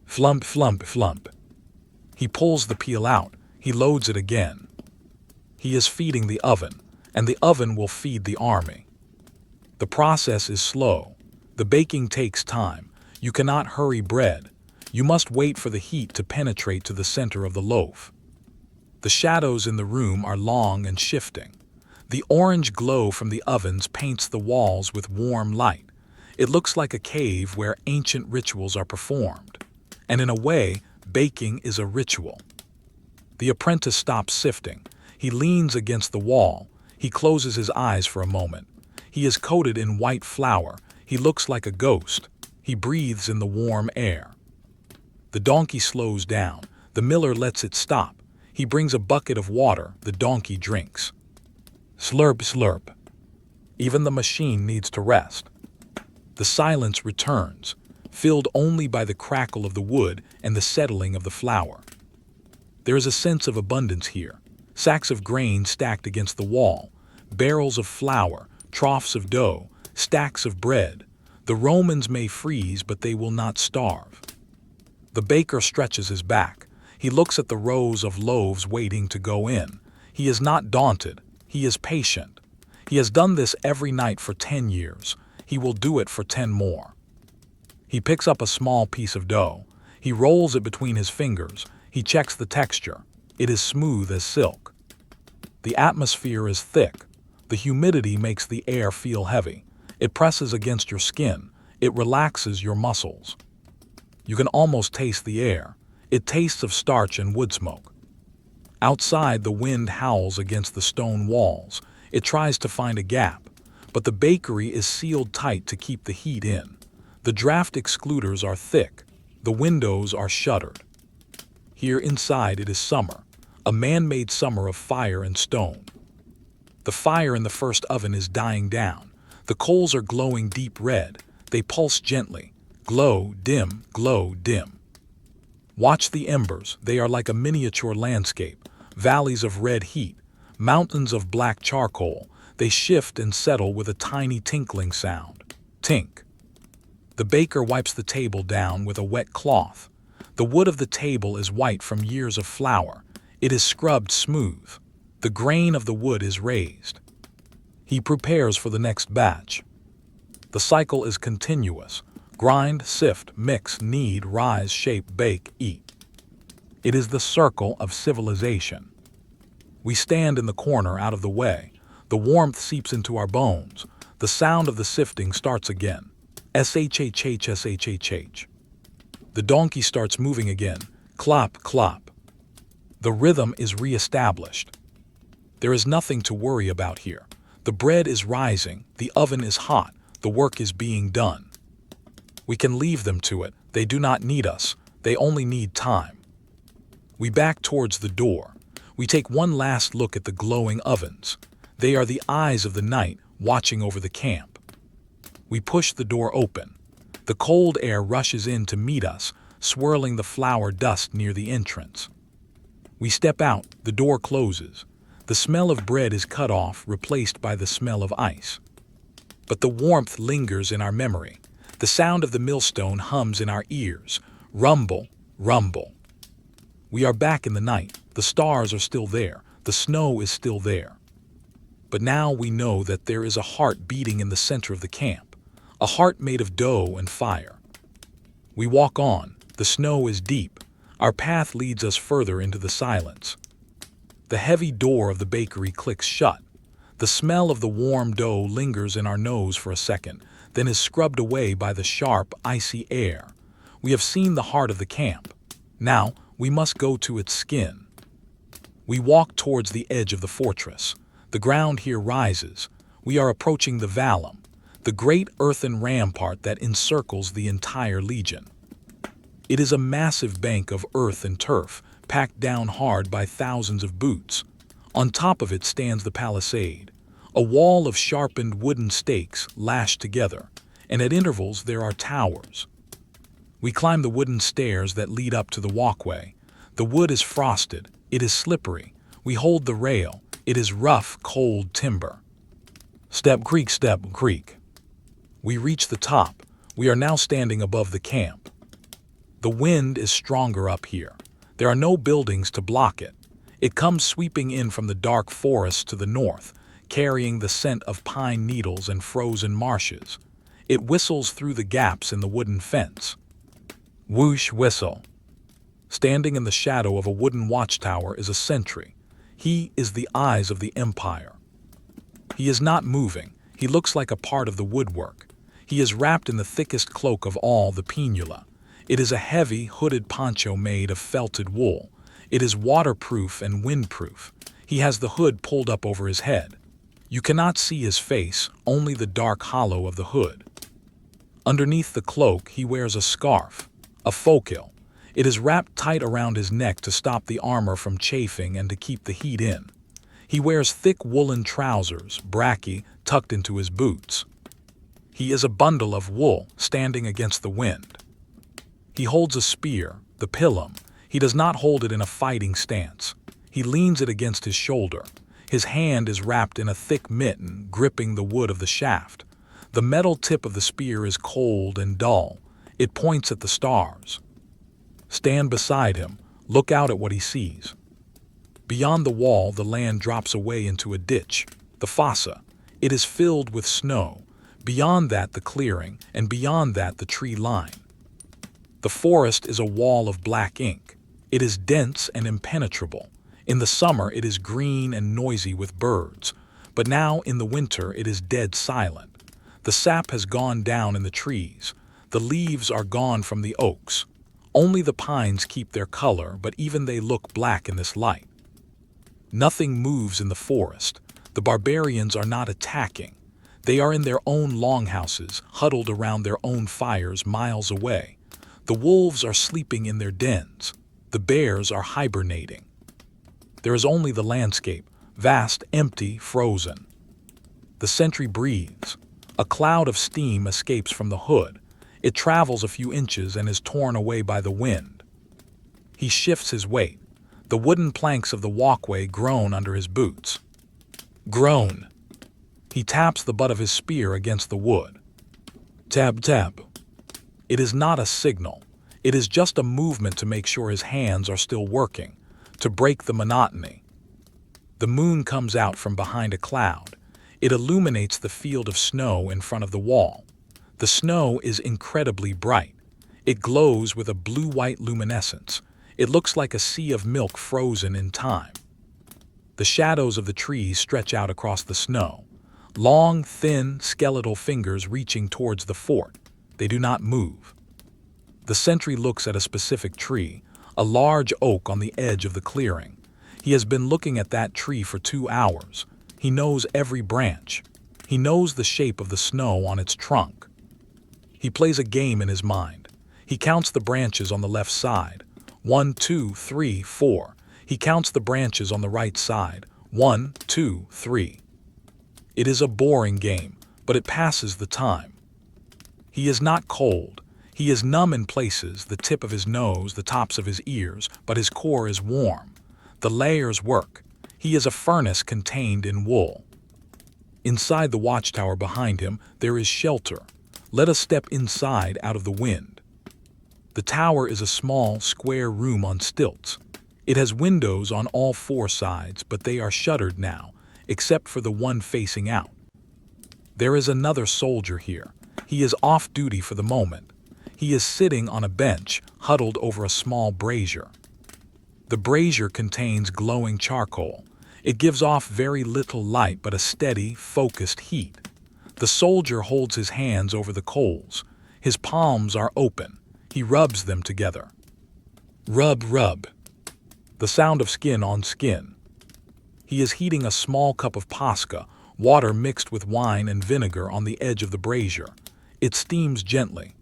Flump, flump, flump. He pulls the peel out. He loads it again. He is feeding the oven, and the oven will feed the army. The process is slow. The baking takes time. You cannot hurry bread. You must wait for the heat to penetrate to the center of the loaf. The shadows in the room are long and shifting. The orange glow from the ovens paints the walls with warm light. It looks like a cave where ancient rituals are performed. And in a way, baking is a ritual. The apprentice stops sifting. He leans against the wall. He closes his eyes for a moment. He is coated in white flour. He looks like a ghost. He breathes in the warm air. The donkey slows down. The miller lets it stop. He brings a bucket of water. The donkey drinks. Slurp, slurp. Even the machine needs to rest. The silence returns, filled only by the crackle of the wood and the settling of the flour. There is a sense of abundance here. Sacks of grain stacked against the wall, barrels of flour, troughs of dough, stacks of bread. The Romans may freeze, but they will not starve. The baker stretches his back. He looks at the rows of loaves waiting to go in. He is not daunted. He is patient. He has done this every night for 10 years. He will do it for 10 more. He picks up a small piece of dough. He rolls it between his fingers. He checks the texture. It is smooth as silk. The atmosphere is thick. The humidity makes the air feel heavy. It presses against your skin. It relaxes your muscles. You can almost taste the air. It tastes of starch and wood smoke. Outside, the wind howls against the stone walls. It tries to find a gap, but the bakery is sealed tight to keep the heat in. The draft excluders are thick. The windows are shuttered. Here inside it is summer, a man-made summer of fire and stone. The fire in the first oven is dying down. The coals are glowing deep red. They pulse gently. Glow, dim, glow, dim. Watch the embers. They are like a miniature landscape. Valleys of red heat, mountains of black charcoal. They shift and settle with a tiny tinkling sound. Tink. The baker wipes the table down with a wet cloth. The The wood of the table is white from years of flour. It is scrubbed smooth. The grain of the wood is raised. He prepares for the next batch. The cycle is continuous. Grind, sift, mix, knead, rise, shape, bake, eat. It is the circle of civilization. We stand in the corner out of the way. The warmth seeps into our bones. The sound of the sifting starts again. S-H-H-H, S-H-H-H. The donkey starts moving again. Clop, clop. The rhythm is re-established. There is nothing to worry about here. The bread is rising. The oven is hot. The work is being done. We can leave them to it. They do not need us. They only need time. We back towards the door. We take one last look at the glowing ovens. They are the eyes of the night watching over the camp. We push the door open. The cold air rushes in to meet us, swirling the flour dust near the entrance. We step out. The door closes. The smell of bread is cut off, replaced by the smell of ice. But the warmth lingers in our memory. The sound of the millstone hums in our ears. Rumble, rumble. We are back in the night. The stars are still there. The snow is still there. But now we know that there is a heart beating in the center of the camp. A heart made of dough and fire. We walk on. The snow is deep. Our path leads us further into the silence. The heavy door of the bakery clicks shut. The smell of the warm dough lingers in our nose for a second, then is scrubbed away by the sharp, icy air. We have seen the heart of the camp. Now we must go to its skin. We walk towards the edge of the fortress. The ground here rises. We are approaching the vallum, the great earthen rampart that encircles the entire legion. It is a massive bank of earth and turf, packed down hard by thousands of boots. On top of it stands the palisade, a wall of sharpened wooden stakes lashed together, and at intervals there are towers. We climb the wooden stairs that lead up to the walkway. The wood is frosted. It is slippery. We hold the rail. It is rough, cold timber. Step creak, step creak. We reach the top. We are now standing above the camp. The wind is stronger up here. There are no buildings to block it. It comes sweeping in from the dark forest to the north, carrying the scent of pine needles and frozen marshes. It whistles through the gaps in the wooden fence. Whoosh whistle. Standing in the shadow of a wooden watchtower is a sentry. He is the eyes of the empire. He is not moving. He looks like a part of the woodwork. He is wrapped in the thickest cloak of all, the pinula. It is a heavy, hooded poncho made of felted wool. It is waterproof and windproof. He has the hood pulled up over his head. You cannot see his face, only the dark hollow of the hood. Underneath the cloak, he wears a scarf, a focil. It is wrapped tight around his neck to stop the armor from chafing and to keep the heat in. He wears thick woolen trousers, bracky, tucked into his boots. He is a bundle of wool, standing against the wind. He holds a spear, the pilum. He does not hold it in a fighting stance. He leans it against his shoulder. His hand is wrapped in a thick mitten, gripping the wood of the shaft. The metal tip of the spear is cold and dull. It points at the stars. Stand beside him. Look out at what he sees. Beyond the wall, the land drops away into a ditch, the fossa. It is filled with snow. Beyond that, the clearing, and beyond that, the tree line. The forest is a wall of black ink. It is dense and impenetrable. In the summer, it is green and noisy with birds. But now, in the winter, it is dead silent. The sap has gone down in the trees. The leaves are gone from the oaks. Only the pines keep their color, but even they look black in this light. Nothing moves in the forest. The barbarians are not attacking. They are in their own longhouses, huddled around their own fires miles away. The wolves are sleeping in their dens. The bears are hibernating. There is only the landscape, vast, empty, frozen. The sentry breathes. A cloud of steam escapes from the hood. It travels a few inches and is torn away by the wind. He shifts his weight. The wooden planks of the walkway groan under his boots. Groan. He taps the butt of his spear against the wood. Tab, tab. It is not a signal. It is just a movement to make sure his hands are still working, to break the monotony. The moon comes out from behind a cloud. It illuminates the field of snow in front of the wall. The snow is incredibly bright. It glows with a blue-white luminescence. It looks like a sea of milk frozen in time. The shadows of the trees stretch out across the snow. Long, thin, skeletal fingers reaching towards the fort. They do not move. The sentry looks at a specific tree, a large oak on the edge of the clearing. He has been looking at that tree for 2 hours. He knows every branch. He knows the shape of the snow on its trunk. He plays a game in his mind. He counts the branches on the left side. 1, 2, 3, 4. He counts the branches on the right side. 1, 2, 3. It is a boring game, but it passes the time. He is not cold. He is numb in places, the tip of his nose, the tops of his ears, but his core is warm. The layers work. He is a furnace contained in wool. Inside the watchtower behind him, there is shelter. Let us step inside out of the wind. The tower is a small, square room on stilts. It has windows on all 4 sides, but they are shuttered now, except for the one facing out. There is another soldier here. He is off duty for the moment. He is sitting on a bench, huddled over a small brazier. The brazier contains glowing charcoal. It gives off very little light but a steady, focused heat. The soldier holds his hands over the coals. His palms are open. He rubs them together. Rub, rub. The sound of skin on skin. He is heating a small cup of pasca, water mixed with wine and vinegar on the edge of the brazier. It steams gently.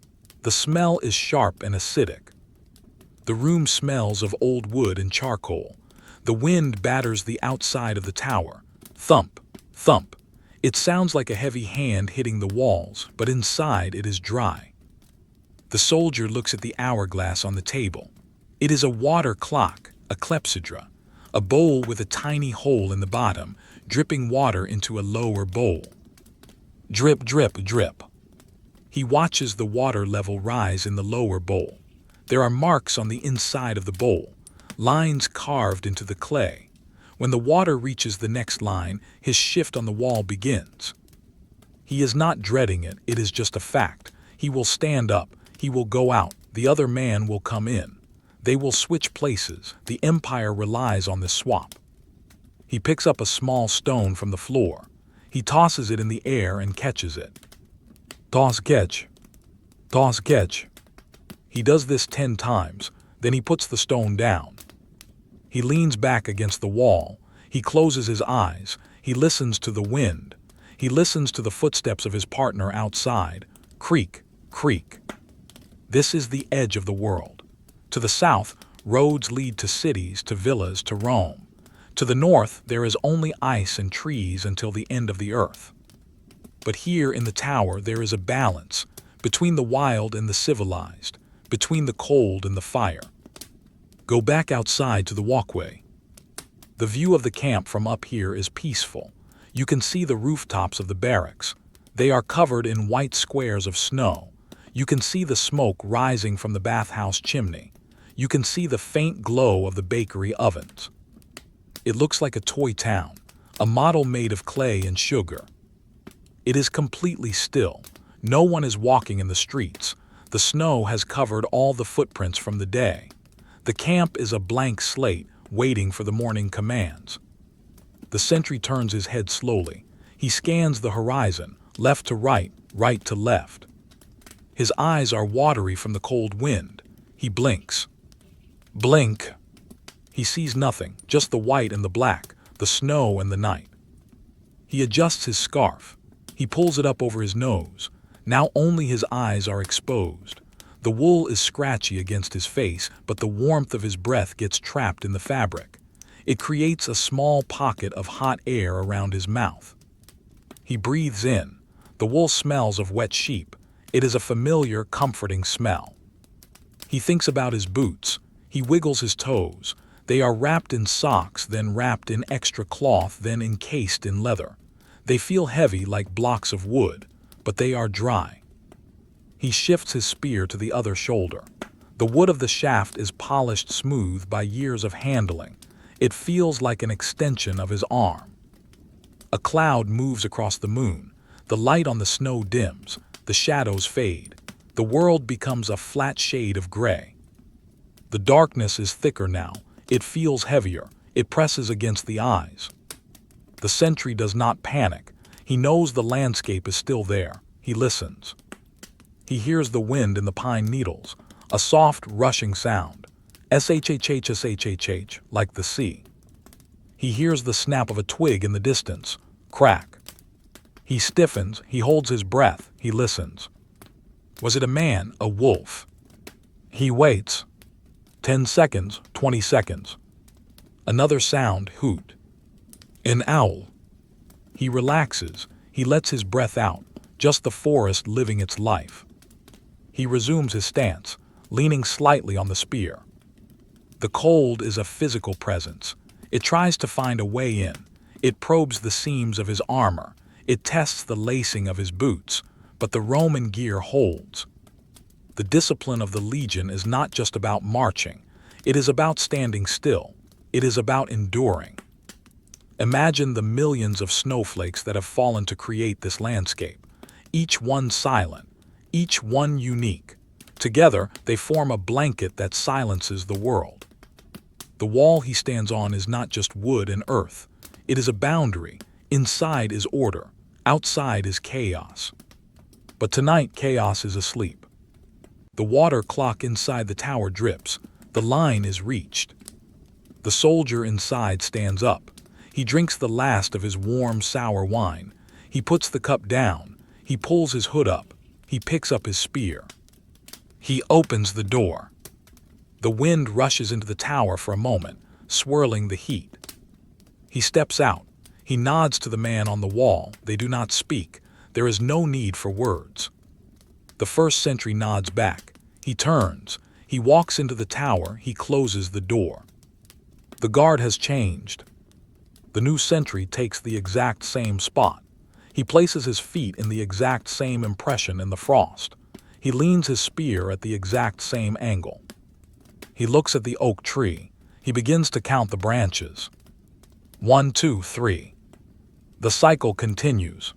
The smell is sharp and acidic. The room smells of old wood and charcoal. The wind batters the outside of the tower. Thump, thump. It sounds like a heavy hand hitting the walls, but inside it is dry. The soldier looks at the hourglass on the table. It is a water clock, a clepsydra, a bowl with a tiny hole in the bottom, dripping water into a lower bowl. Drip, drip, drip. He watches the water level rise in the lower bowl. There are marks on the inside of the bowl, lines carved into the clay. When the water reaches the next line, his shift on the wall begins. He is not dreading it, it is just a fact. He will stand up, he will go out, the other man will come in. They will switch places, the Empire relies on this swap. He picks up a small stone from the floor. He tosses it in the air and catches it. Toss, catch. Toss, catch. He does this 10 times, then he puts the stone down. He leans back against the wall. He closes his eyes. He listens to the wind. He listens to the footsteps of his partner outside. Creak, creak. This is the edge of the world. To the south, roads lead to cities, to villas, to Rome. To the north, there is only ice and trees until the end of the earth. But here in the tower, there is a balance between the wild and the civilized, between the cold and the fire. Go back outside to the walkway. The view of the camp from up here is peaceful. You can see the rooftops of the barracks. They are covered in white squares of snow. You can see the smoke rising from the bathhouse chimney. You can see the faint glow of the bakery ovens. It looks like a toy town, a model made of clay and sugar. It is completely still. No one is walking in the streets. The snow has covered all the footprints from the day. The camp is a blank slate, waiting for the morning commands. The sentry turns his head slowly. He scans the horizon, left to right, right to left. His eyes are watery from the cold wind. He blinks. Blink. He sees nothing, just the white and the black, the snow and the night. He adjusts his scarf. He pulls it up over his nose. Now only his eyes are exposed. The wool is scratchy against his face, but the warmth of his breath gets trapped in the fabric. It creates a small pocket of hot air around his mouth. He breathes in. The wool smells of wet sheep. It is a familiar, comforting smell. He thinks about his boots. He wiggles his toes. They are wrapped in socks, then wrapped in extra cloth, then encased in leather. They feel heavy like blocks of wood, but they are dry. He shifts his spear to the other shoulder. The wood of the shaft is polished smooth by years of handling. It feels like an extension of his arm. A cloud moves across the moon. The light on the snow dims. The shadows fade. The world becomes a flat shade of gray. The darkness is thicker now. It feels heavier. It presses against the eyes. The sentry does not panic. He knows the landscape is still there. He listens. He hears the wind in the pine needles, a soft, rushing sound, shhhshhh, like the sea. He hears the snap of a twig in the distance, crack. He stiffens, he holds his breath, he listens. Was it a man, a wolf? He waits. 10 seconds, 20 seconds. Another sound, hoot. An owl. He relaxes, he lets his breath out, just the forest living its life. He resumes his stance, leaning slightly on the spear. The cold is a physical presence. It tries to find a way in. It probes the seams of his armor. It tests the lacing of his boots, but the Roman gear holds. The discipline of the legion is not just about marching. It is about standing still. It is about enduring. Imagine the millions of snowflakes that have fallen to create this landscape, each one silent, each one unique. Together, they form a blanket that silences the world. The wall he stands on is not just wood and earth. It is a boundary. Inside is order. Outside is chaos. But tonight, chaos is asleep. The water clock inside the tower drips. The line is reached. The soldier inside stands up. He drinks the last of his warm, sour wine. He puts the cup down. He pulls his hood up. He picks up his spear. He opens the door. The wind rushes into the tower for a moment, swirling the heat. He steps out. He nods to the man on the wall. They do not speak. There is no need for words. The first sentry nods back. He turns. He walks into the tower. He closes the door. The guard has changed. The new sentry takes the exact same spot. He places his feet in the exact same impression in the frost. He leans his spear at the exact same angle. He looks at the oak tree. He begins to count the branches. 1, 2, 3. The cycle continues.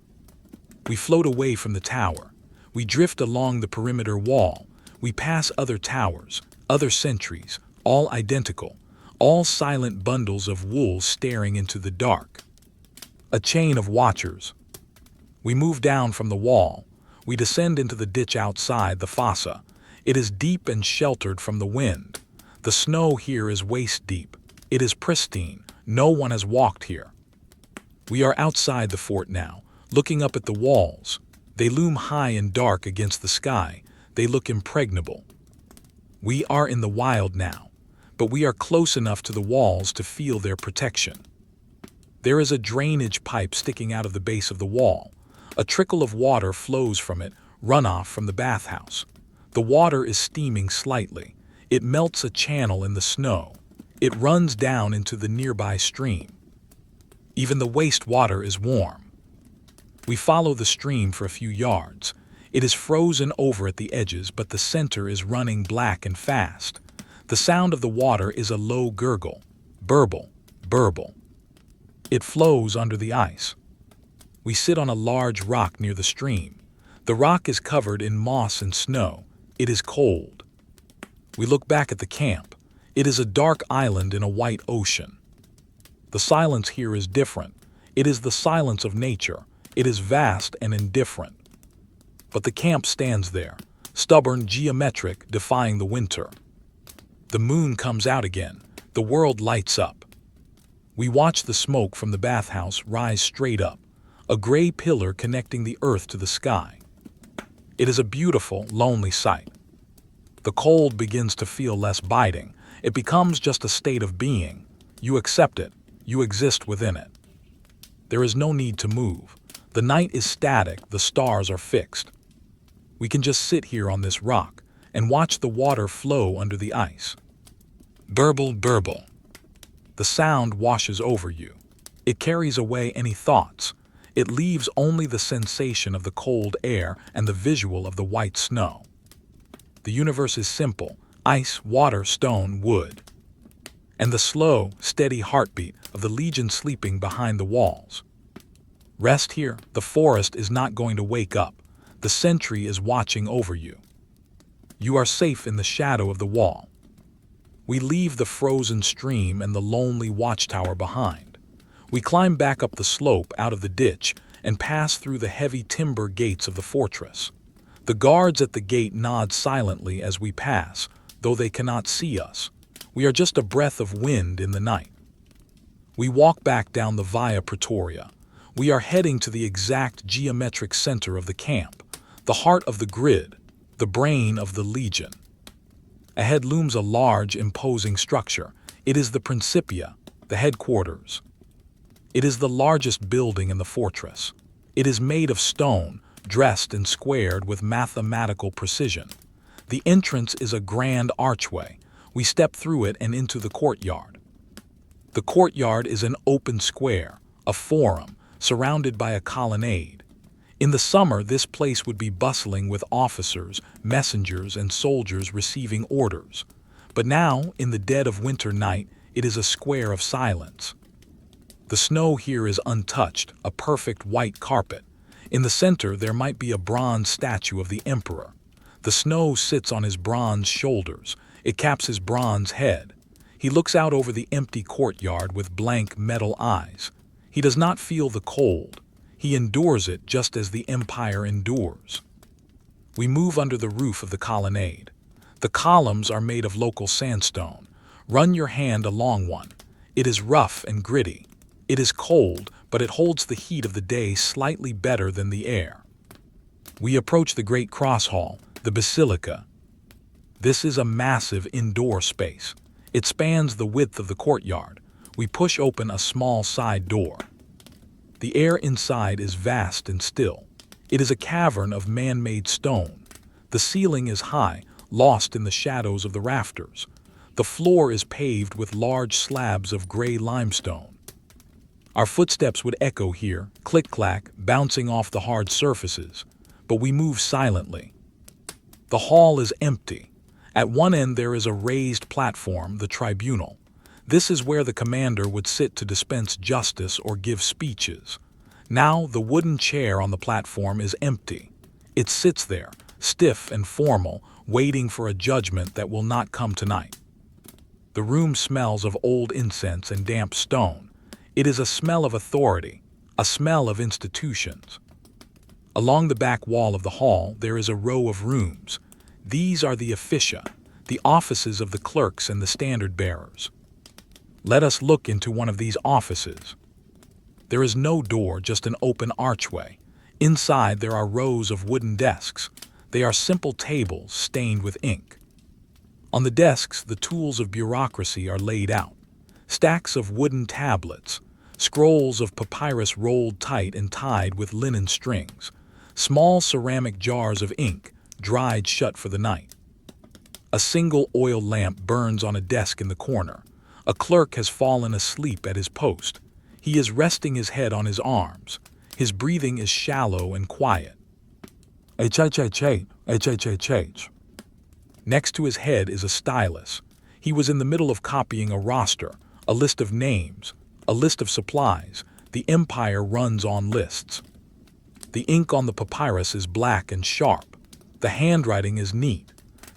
We float away from the tower. We drift along the perimeter wall. We pass other towers, other sentries, all identical, all silent bundles of wool staring into the dark. A chain of watchers. We move down from the wall. We descend into the ditch outside the fossa. It is deep and sheltered from the wind. The snow here is waist deep. It is pristine. No one has walked here. We are outside the fort now, looking up at the walls. They loom high and dark against the sky. They look impregnable. We are in the wild now, but we are close enough to the walls to feel their protection. There is a drainage pipe sticking out of the base of the wall. A trickle of water flows from it, runoff from the bathhouse. The water is steaming slightly. It melts a channel in the snow. It runs down into the nearby stream. Even the wastewater is warm. We follow the stream for a few yards. It is frozen over at the edges, but the center is running black and fast. The sound of the water is a low gurgle. Burble, burble. It flows under the ice. We sit on a large rock near the stream. The rock is covered in moss and snow. It is cold. We look back at the camp. It is a dark island in a white ocean. The silence here is different. It is the silence of nature. It is vast and indifferent. But the camp stands there, stubborn, geometric, defying the winter. The moon comes out again. The world lights up. We watch the smoke from the bathhouse rise straight up, a gray pillar connecting the earth to the sky. It is a beautiful, lonely sight. The cold begins to feel less biting. It becomes just a state of being. You accept it. You exist within it. There is no need to move. The night is static. The stars are fixed. We can just sit here on this rock and watch the water flow under the ice. Burble, burble. The sound washes over you. It carries away any thoughts. It leaves only the sensation of the cold air and the visual of the white snow. The universe is simple, Ice, water, stone, wood. And the slow, steady heartbeat of the Legion sleeping behind the walls. Rest here, the forest is not going to wake up. The sentry is watching over you. You are safe in the shadow of the wall. We leave the frozen stream and the lonely watchtower behind. We climb back up the slope out of the ditch and pass through the heavy timber gates of the fortress. The guards at the gate nod silently as we pass, though they cannot see us. We are just a breath of wind in the night. We walk back down the Via Praetoria. We are heading to the exact geometric center of the camp, the heart of the grid, the brain of the Legion. Ahead looms a large, imposing structure. It is the Principia, the headquarters. It is the largest building in the fortress. It is made of stone, dressed and squared with mathematical precision. The entrance is a grand archway. We step through it and into the courtyard. The courtyard is an open square, a forum, surrounded by a colonnade. In the summer, this place would be bustling with officers, messengers, and soldiers receiving orders. But now, in the dead of winter night, it is a square of silence. The snow here is untouched, a perfect white carpet. In the center, there might be a bronze statue of the emperor. The snow sits on his bronze shoulders. It caps his bronze head. He looks out over the empty courtyard with blank metal eyes. He does not feel the cold. He endures it just as the empire endures. We move under the roof of the colonnade. The columns are made of local sandstone. Run your hand along one. It is rough and gritty. It is cold, but it holds the heat of the day slightly better than the air. We approach the great cross hall, the basilica. This is a massive indoor space. It spans the width of the courtyard. We push open a small side door. The air inside is vast and still. It is a cavern of man-made stone. The ceiling is high, lost in the shadows of the rafters. The floor is paved with large slabs of gray limestone. Our footsteps would echo here, click-clack, bouncing off the hard surfaces. But we move silently. The hall is empty. At one end there is a raised platform, the tribunal. This is where the commander would sit to dispense justice or give speeches. Now the wooden chair on the platform is empty. It sits there, stiff and formal, waiting for a judgment that will not come tonight. The room smells of old incense and damp stone. It is a smell of authority, a smell of institutions. Along the back wall of the hall there is a row of rooms. These are the officia, the offices of the clerks and the standard bearers. Let us look into one of these offices. There is no door, just an open archway. Inside there are rows of wooden desks. They are simple tables stained with ink. On the desks, the tools of bureaucracy are laid out. Stacks of wooden tablets, scrolls of papyrus rolled tight and tied with linen strings, small ceramic jars of ink, dried shut for the night. A single oil lamp burns on a desk in the corner. A clerk has fallen asleep at his post. He is resting his head on his arms. His breathing is shallow and quiet. H. Next to his head is a stylus. He was in the middle of copying a roster, a list of names, a list of supplies. The empire runs on lists. The ink on the papyrus is black and sharp. The handwriting is neat.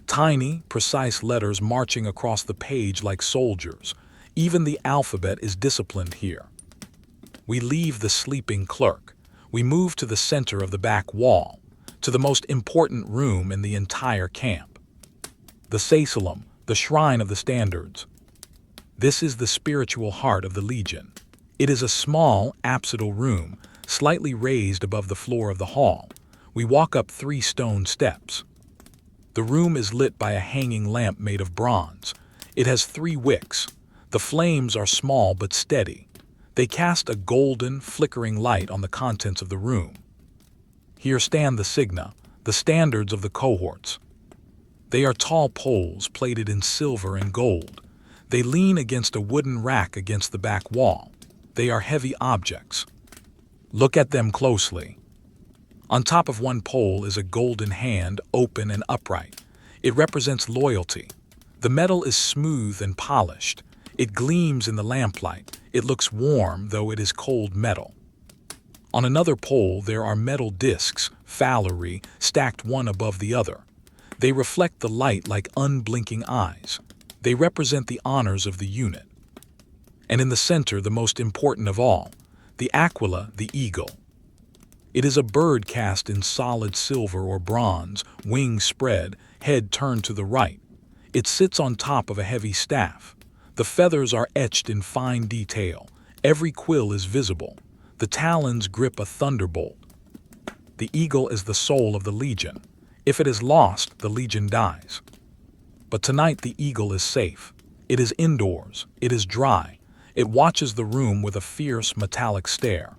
Tiny, precise letters marching across the page like soldiers. Even the alphabet is disciplined here. We leave the sleeping clerk. We move to the center of the back wall, to the most important room in the entire camp. The Sacellum, the shrine of the standards. This is the spiritual heart of the Legion. It is a small, apsidal room, slightly raised above the floor of the hall. We walk up 3 stone steps. The room is lit by a hanging lamp made of bronze. It has 3 wicks. The flames are small but steady. They cast a golden, flickering light on the contents of the room. Here stand the signa, the standards of the cohorts. They are tall poles plated in silver and gold. They lean against a wooden rack against the back wall. They are heavy objects. Look at them closely. On top of one pole is a golden hand, open and upright. It represents loyalty. The metal is smooth and polished. It gleams in the lamplight. It looks warm, though it is cold metal. On another pole, there are metal discs, fallery, stacked one above the other. They reflect the light like unblinking eyes. They represent the honors of the unit. And in the center, the most important of all, the aquila, the eagle. It is a bird cast in solid silver or bronze, wings spread, head turned to the right. It sits on top of a heavy staff. The feathers are etched in fine detail. Every quill is visible. The talons grip a thunderbolt. The eagle is the soul of the legion. If it is lost, the legion dies. But tonight the eagle is safe. It is indoors. It is dry. It watches the room with a fierce metallic stare.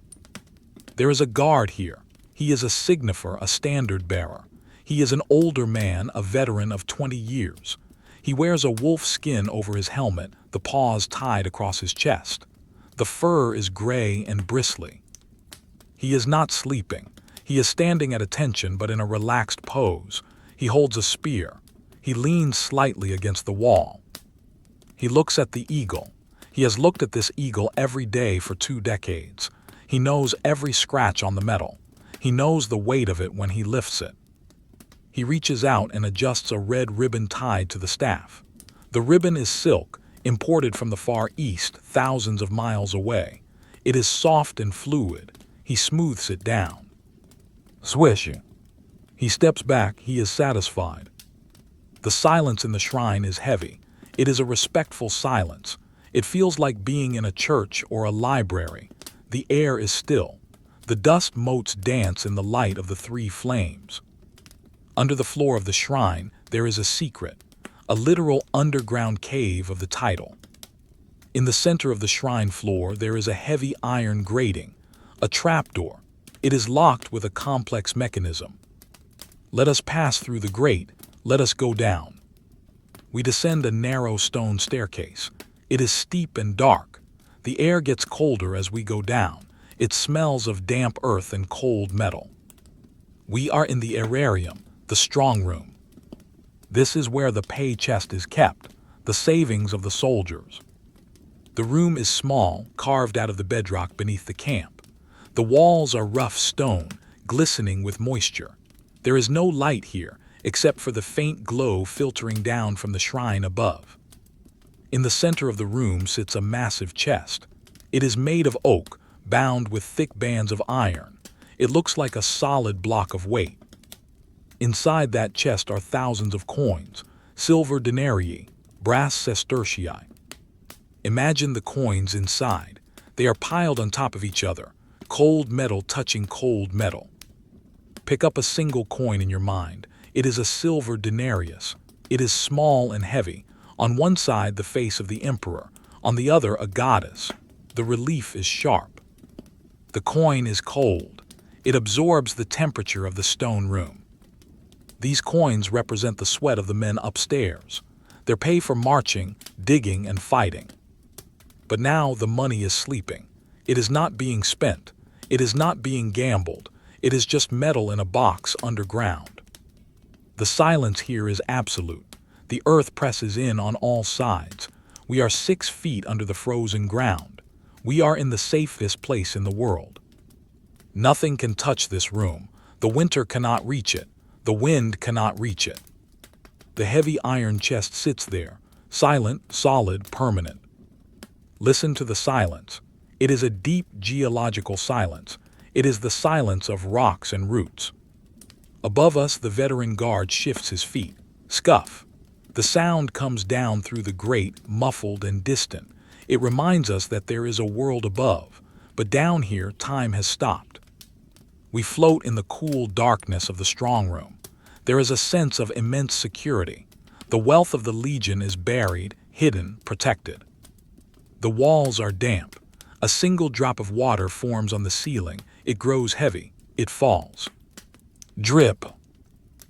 There is a guard here. He is a signifer, a standard bearer. He is an older man, a veteran of 20 years. He wears a wolf skin over his helmet, the paws tied across his chest. The fur is gray and bristly. He is not sleeping. He is standing at attention but in a relaxed pose. He holds a spear. He leans slightly against the wall. He looks at the eagle. He has looked at this eagle every day for 2 decades. He knows every scratch on the metal. He knows the weight of it when he lifts it. He reaches out and adjusts a red ribbon tied to the staff. The ribbon is silk, imported from the Far East, thousands of miles away. It is soft and fluid. He smooths it down. Swish. He steps back. He is satisfied. The silence in the shrine is heavy. It is a respectful silence. It feels like being in a church or a library. The air is still. The dust motes dance in the light of the 3 flames. Under the floor of the shrine, there is a secret, a literal underground cave of the title. In the center of the shrine floor, there is a heavy iron grating, a trapdoor. It is locked with a complex mechanism. Let us pass through the grate. Let us go down. We descend a narrow stone staircase. It is steep and dark. The air gets colder as we go down. It smells of damp earth and cold metal. We are in the aerarium, the strong room. This is where the pay chest is kept, the savings of the soldiers. The room is small, carved out of the bedrock beneath the camp. The walls are rough stone, glistening with moisture. There is no light here, except for the faint glow filtering down from the shrine above. In the center of the room sits a massive chest. It is made of oak, bound with thick bands of iron. It looks like a solid block of weight. Inside that chest are thousands of coins, silver denarii, brass sestertii. Imagine the coins inside. They are piled on top of each other, cold metal touching cold metal. Pick up a single coin in your mind. It is a silver denarius. It is small and heavy. On one side, the face of the emperor. On the other, a goddess. The relief is sharp. The coin is cold. It absorbs the temperature of the stone room. These coins represent the sweat of the men upstairs. Their pay for marching, digging, and fighting. But now the money is sleeping. It is not being spent. It is not being gambled. It is just metal in a box underground. The silence here is absolute. The earth presses in on all sides. We are 6 feet under the frozen ground. We are in the safest place in the world. Nothing can touch this room. The winter cannot reach it. The wind cannot reach it. The heavy iron chest sits there, silent, solid, permanent. Listen to the silence. It is a deep geological silence. It is the silence of rocks and roots. Above us, the veteran guard shifts his feet. Scuff. The sound comes down through the grate, muffled and distant. It reminds us that there is a world above, but down here, time has stopped. We float in the cool darkness of the strong room. There is a sense of immense security. The wealth of the Legion is buried, hidden, protected. The walls are damp. A single drop of water forms on the ceiling. It grows heavy. It falls. Drip.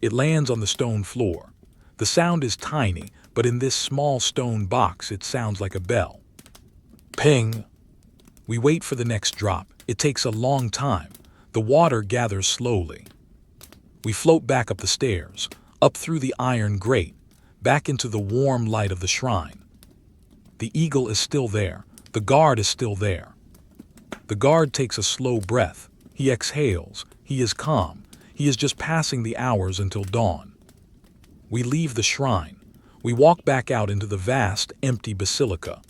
It lands on the stone floor. The sound is tiny, but in this small stone box it sounds like a bell. Ping. We wait for the next drop. It takes a long time. The water gathers slowly. We float back up the stairs, up through the iron grate. back into the warm light of the shrine. The eagle is still there. The guard is still there. The guard takes a slow breath. He exhales. He is calm. He is just passing the hours until dawn. We leave the shrine. We walk back out into the vast, empty basilica.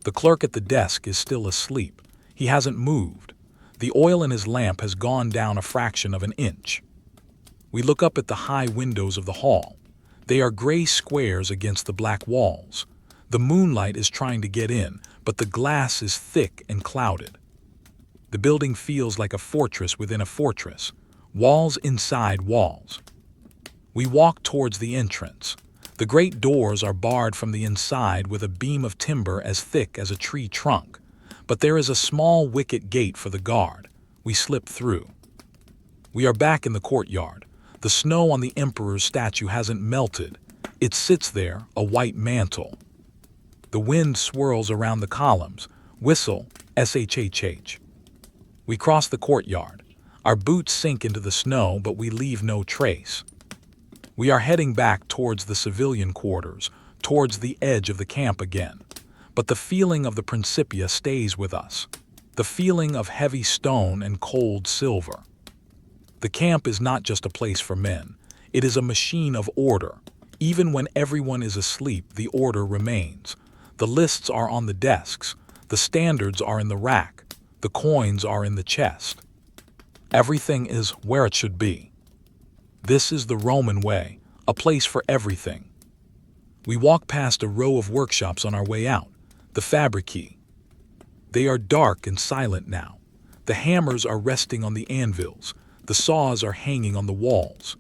The clerk at the desk is still asleep. He hasn't moved. The oil in his lamp has gone down a fraction of an inch. We look up at the high windows of the hall. They are gray squares against the black walls. The moonlight is trying to get in, but the glass is thick and clouded. The building feels like a fortress within a fortress, walls inside walls. We walk towards the entrance. The great doors are barred from the inside with a beam of timber as thick as a tree trunk, but there is a small wicket gate for the guard. We slip through. We are back in the courtyard. The snow on the emperor's statue hasn't melted. It sits there, a white mantle. The wind swirls around the columns. Whistle, shhh. We cross the courtyard. Our boots sink into the snow, but we leave no trace. We are heading back towards the civilian quarters, towards the edge of the camp again. But the feeling of the Principia stays with us. The feeling of heavy stone and cold silver. The camp is not just a place for men. It is a machine of order. Even when everyone is asleep, the order remains. The lists are on the desks. The standards are in the rack. The coins are in the chest. Everything is where it should be. This is the Roman way, a place for everything. We walk past a row of workshops on our way out, the fabrici. They are dark and silent now. The hammers are resting on the anvils. The saws are hanging on the walls.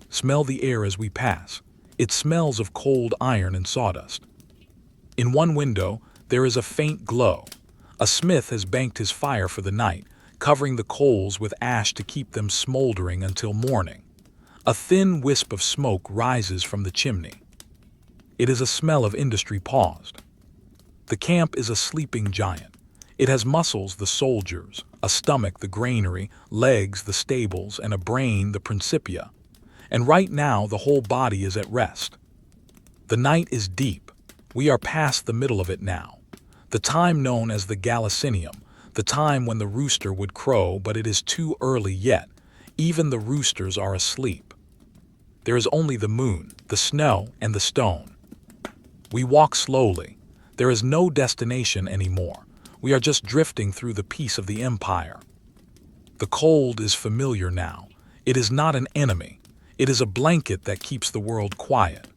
Smell the air as we pass. It smells of cold iron and sawdust. In one window, there is a faint glow. A smith has banked his fire for the night, covering the coals with ash to keep them smoldering until morning. A thin wisp of smoke rises from the chimney. It is a smell of industry paused. The camp is a sleeping giant. It has muscles, the soldiers, a stomach, the granary, legs, the stables, and a brain, the Principia. And right now, the whole body is at rest. The night is deep. We are past the middle of it now. The time known as the Gallicinium, the time when the rooster would crow, but it is too early yet. Even the roosters are asleep. There is only the moon, the snow, and the stone. We walk slowly. There is no destination anymore. We are just drifting through the peace of the empire. The cold is familiar now. It is not an enemy. It is a blanket that keeps the world quiet.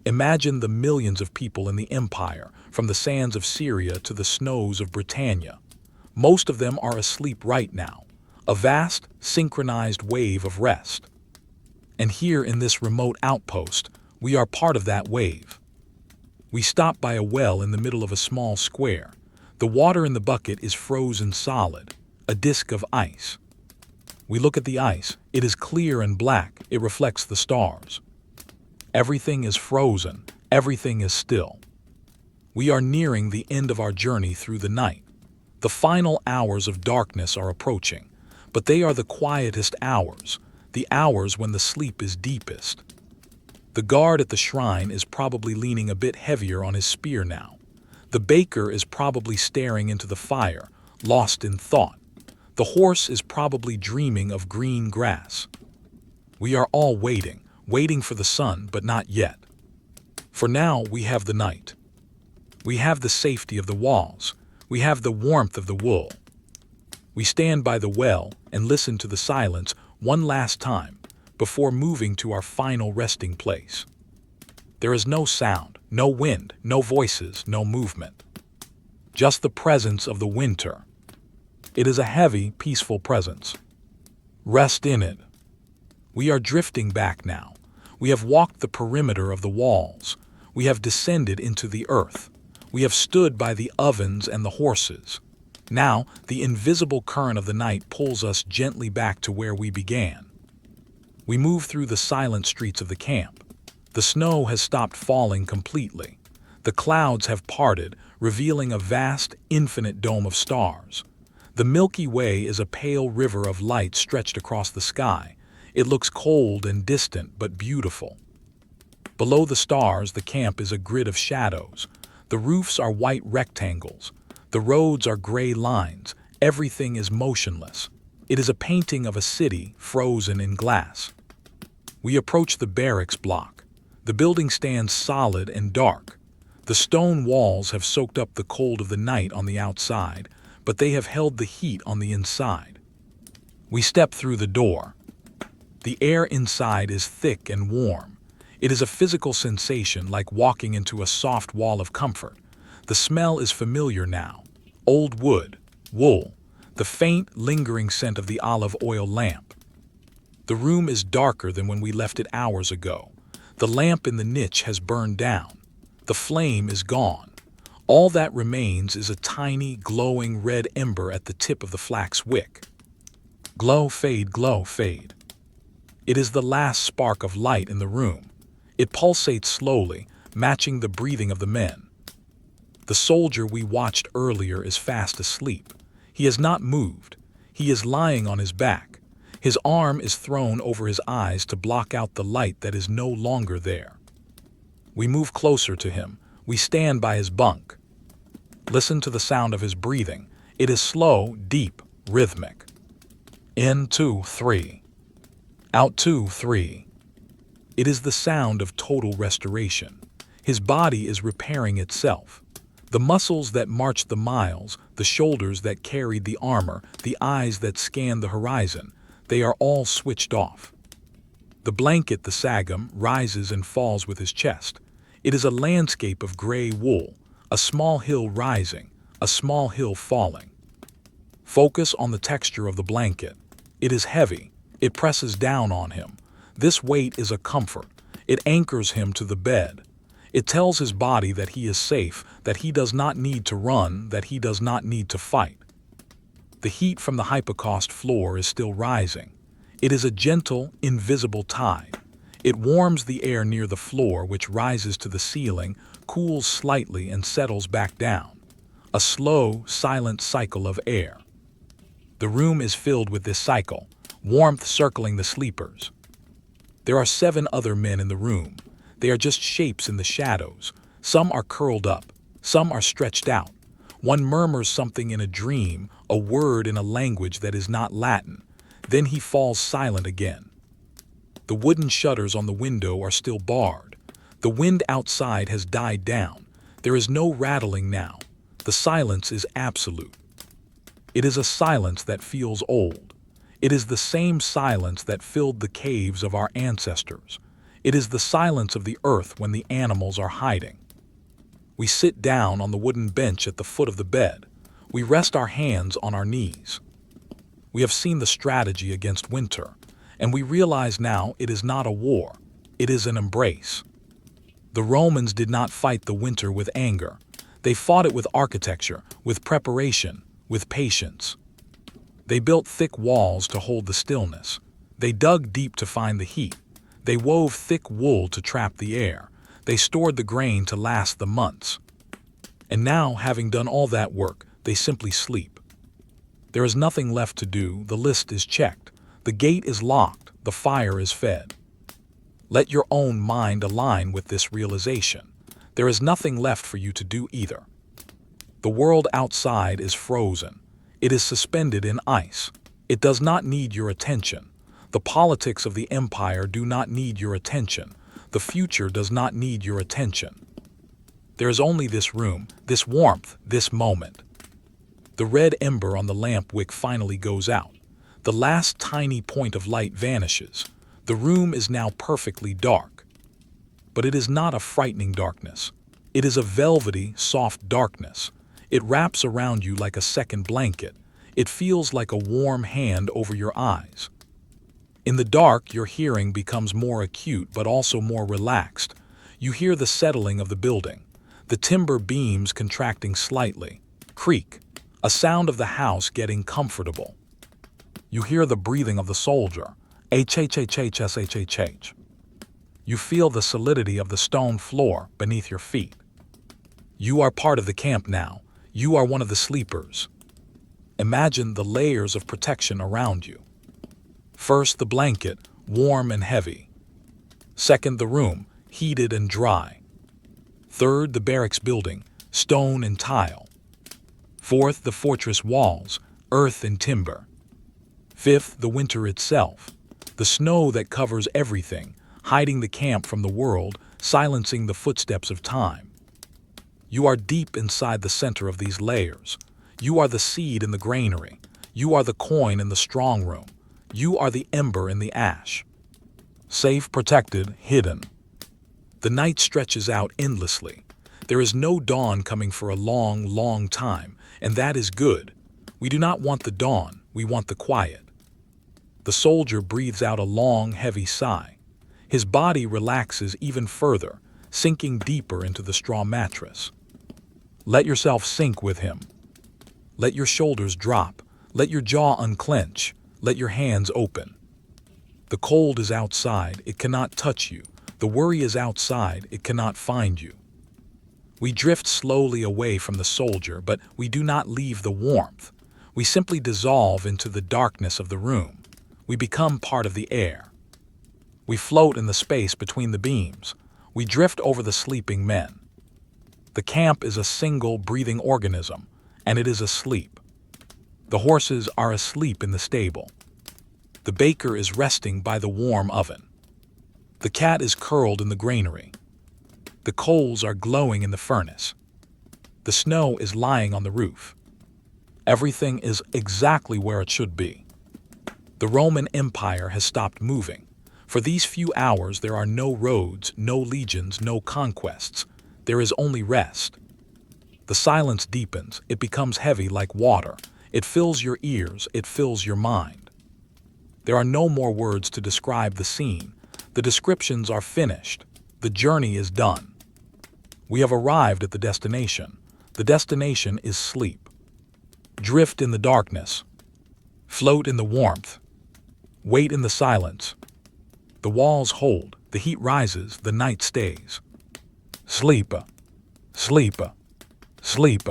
Imagine the millions of people in the empire, from the sands of Syria to the snows of Britannia. Most of them are asleep right now, a vast, synchronized wave of rest. And here in this remote outpost, we are part of that wave. We stop by a well in the middle of a small square. The water in the bucket is frozen solid, a disk of ice. We look at the ice. It is clear and black. It reflects the stars. Everything is frozen. Everything is still. We are nearing the end of our journey through the night. The final hours of darkness are approaching, but they are the quietest hours, the hours when the sleep is deepest. The guard at the shrine is probably leaning a bit heavier on his spear now. The baker is probably staring into the fire, lost in thought. The horse is probably dreaming of green grass. We are all waiting for the sun, but not yet. For now, we have the night. We have the safety of the walls. We have the warmth of the wool. We stand by the well and listen to the silence one last time before moving to our final resting place. There is no sound, no wind, no voices, no movement. Just the presence of the winter. It is a heavy, peaceful presence. Rest in it. We are drifting back now. We have walked the perimeter of the walls. We have descended into the earth. We have stood by the ovens and the horses. Now, the invisible current of the night pulls us gently back to where we began. We move through the silent streets of the camp. The snow has stopped falling completely. The clouds have parted, revealing a vast, infinite dome of stars. The Milky Way is a pale river of light stretched across the sky. It looks cold and distant, but beautiful. Below the stars, the camp is a grid of shadows. The roofs are white rectangles. The roads are gray lines. Everything is motionless. It is a painting of a city frozen in glass. We approach the barracks block. The building stands solid and dark. The stone walls have soaked up the cold of the night on the outside, but they have held the heat on the inside. We step through the door. The air inside is thick and warm. It is a physical sensation, like walking into a soft wall of comfort. The smell is familiar now. Old wood, wool, the faint, lingering scent of the olive oil lamp. The room is darker than when we left it hours ago. The lamp in the niche has burned down. The flame is gone. All that remains is a tiny, glowing red ember at the tip of the flax wick. Glow, fade, glow, fade. It is the last spark of light in the room. It pulsates slowly, matching the breathing of the men. The soldier we watched earlier is fast asleep. He has not moved. He is lying on his back. His arm is thrown over his eyes to block out the light that is no longer there. We move closer to him. We stand by his bunk. Listen to the sound of his breathing. It is slow, deep, rhythmic. In 2, 3. Out 2, 3. It is the sound of total restoration. His body is repairing itself. The muscles that marched the miles, the shoulders that carried the armor, the eyes that scanned the horizon, they are all switched off. The blanket, the sagum, rises and falls with his chest. It is a landscape of gray wool, a small hill rising, a small hill falling. Focus on the texture of the blanket. It is heavy. It presses down on him. This weight is a comfort. It anchors him to the bed. It tells his body that he is safe, that he does not need to run, that he does not need to fight. The heat from the hypocaust floor is still rising. It is a gentle, invisible tide. It warms the air near the floor, which rises to the ceiling, cools slightly, and settles back down. A slow, silent cycle of air. The room is filled with this cycle, warmth circling the sleepers. There are 7 other men in the room. They are just shapes in the shadows. Some are curled up. Some are stretched out. One murmurs something in a dream, a word in a language that is not Latin. Then he falls silent again. The wooden shutters on the window are still barred. The wind outside has died down. There is no rattling now. The silence is absolute. It is a silence that feels old. It is the same silence that filled the caves of our ancestors. It is the silence of the earth when the animals are hiding. We sit down on the wooden bench at the foot of the bed. We rest our hands on our knees. We have seen the strategy against winter, and we realize now it is not a war. It is an embrace. The Romans did not fight the winter with anger. They fought it with architecture, with preparation, with patience. They built thick walls to hold the stillness. They dug deep to find the heat. They wove thick wool to trap the air. They stored the grain to last the months. And now, having done all that work, they simply sleep. There is nothing left to do. The list is checked. The gate is locked. The fire is fed. Let your own mind align with this realization. There is nothing left for you to do either. The world outside is frozen. It is suspended in ice. It does not need your attention. The politics of the empire do not need your attention. The future does not need your attention. There is only this room, this warmth, this moment. The red ember on the lamp wick finally goes out. The last tiny point of light vanishes. The room is now perfectly dark. But it is not a frightening darkness. It is a velvety, soft darkness. It wraps around you like a second blanket. It feels like a warm hand over your eyes. In the dark, your hearing becomes more acute but also more relaxed. You hear the settling of the building, the timber beams contracting slightly, creak, a sound of the house getting comfortable. You hear the breathing of the soldier, h-h-h-h-s-h-h-h. You feel the solidity of the stone floor beneath your feet. You are part of the camp now. You are one of the sleepers. Imagine the layers of protection around you. First, the blanket, warm and heavy. Second, the room, heated and dry. Third, the barracks building, stone and tile. Fourth, the fortress walls, earth and timber. Fifth, the winter itself, the snow that covers everything, hiding the camp from the world, silencing the footsteps of time. You are deep inside the center of these layers. You are the seed in the granary. You are the coin in the strong room. You are the ember in the ash. Safe, protected, hidden. The night stretches out endlessly. There is no dawn coming for a long, long time, and that is good. We do not want the dawn, we want the quiet. The soldier breathes out a long, heavy sigh. His body relaxes even further, sinking deeper into the straw mattress. Let yourself sink with him. Let your shoulders drop. Let your jaw unclench. Let your hands open. The cold is outside, it cannot touch you. The worry is outside, it cannot find you. We drift slowly away from the soldier, but we do not leave the warmth. We simply dissolve into the darkness of the room. We become part of the air. We float in the space between the beams. We drift over the sleeping men. The camp is a single breathing organism, and it is asleep. The horses are asleep in the stable. The baker is resting by the warm oven. The cat is curled in the granary. The coals are glowing in the furnace. The snow is lying on the roof. Everything is exactly where it should be. The Roman Empire has stopped moving. For these few hours there are no roads, no legions, no conquests. There is only rest. The silence deepens. It becomes heavy like water. It fills your ears. It fills your mind. There are no more words to describe the scene. The descriptions are finished. The journey is done. We have arrived at the destination. The destination is sleep. Drift in the darkness. Float in the warmth. Wait in the silence. The walls hold. The heat rises. The night stays. Sleep. Sleep. Sleep.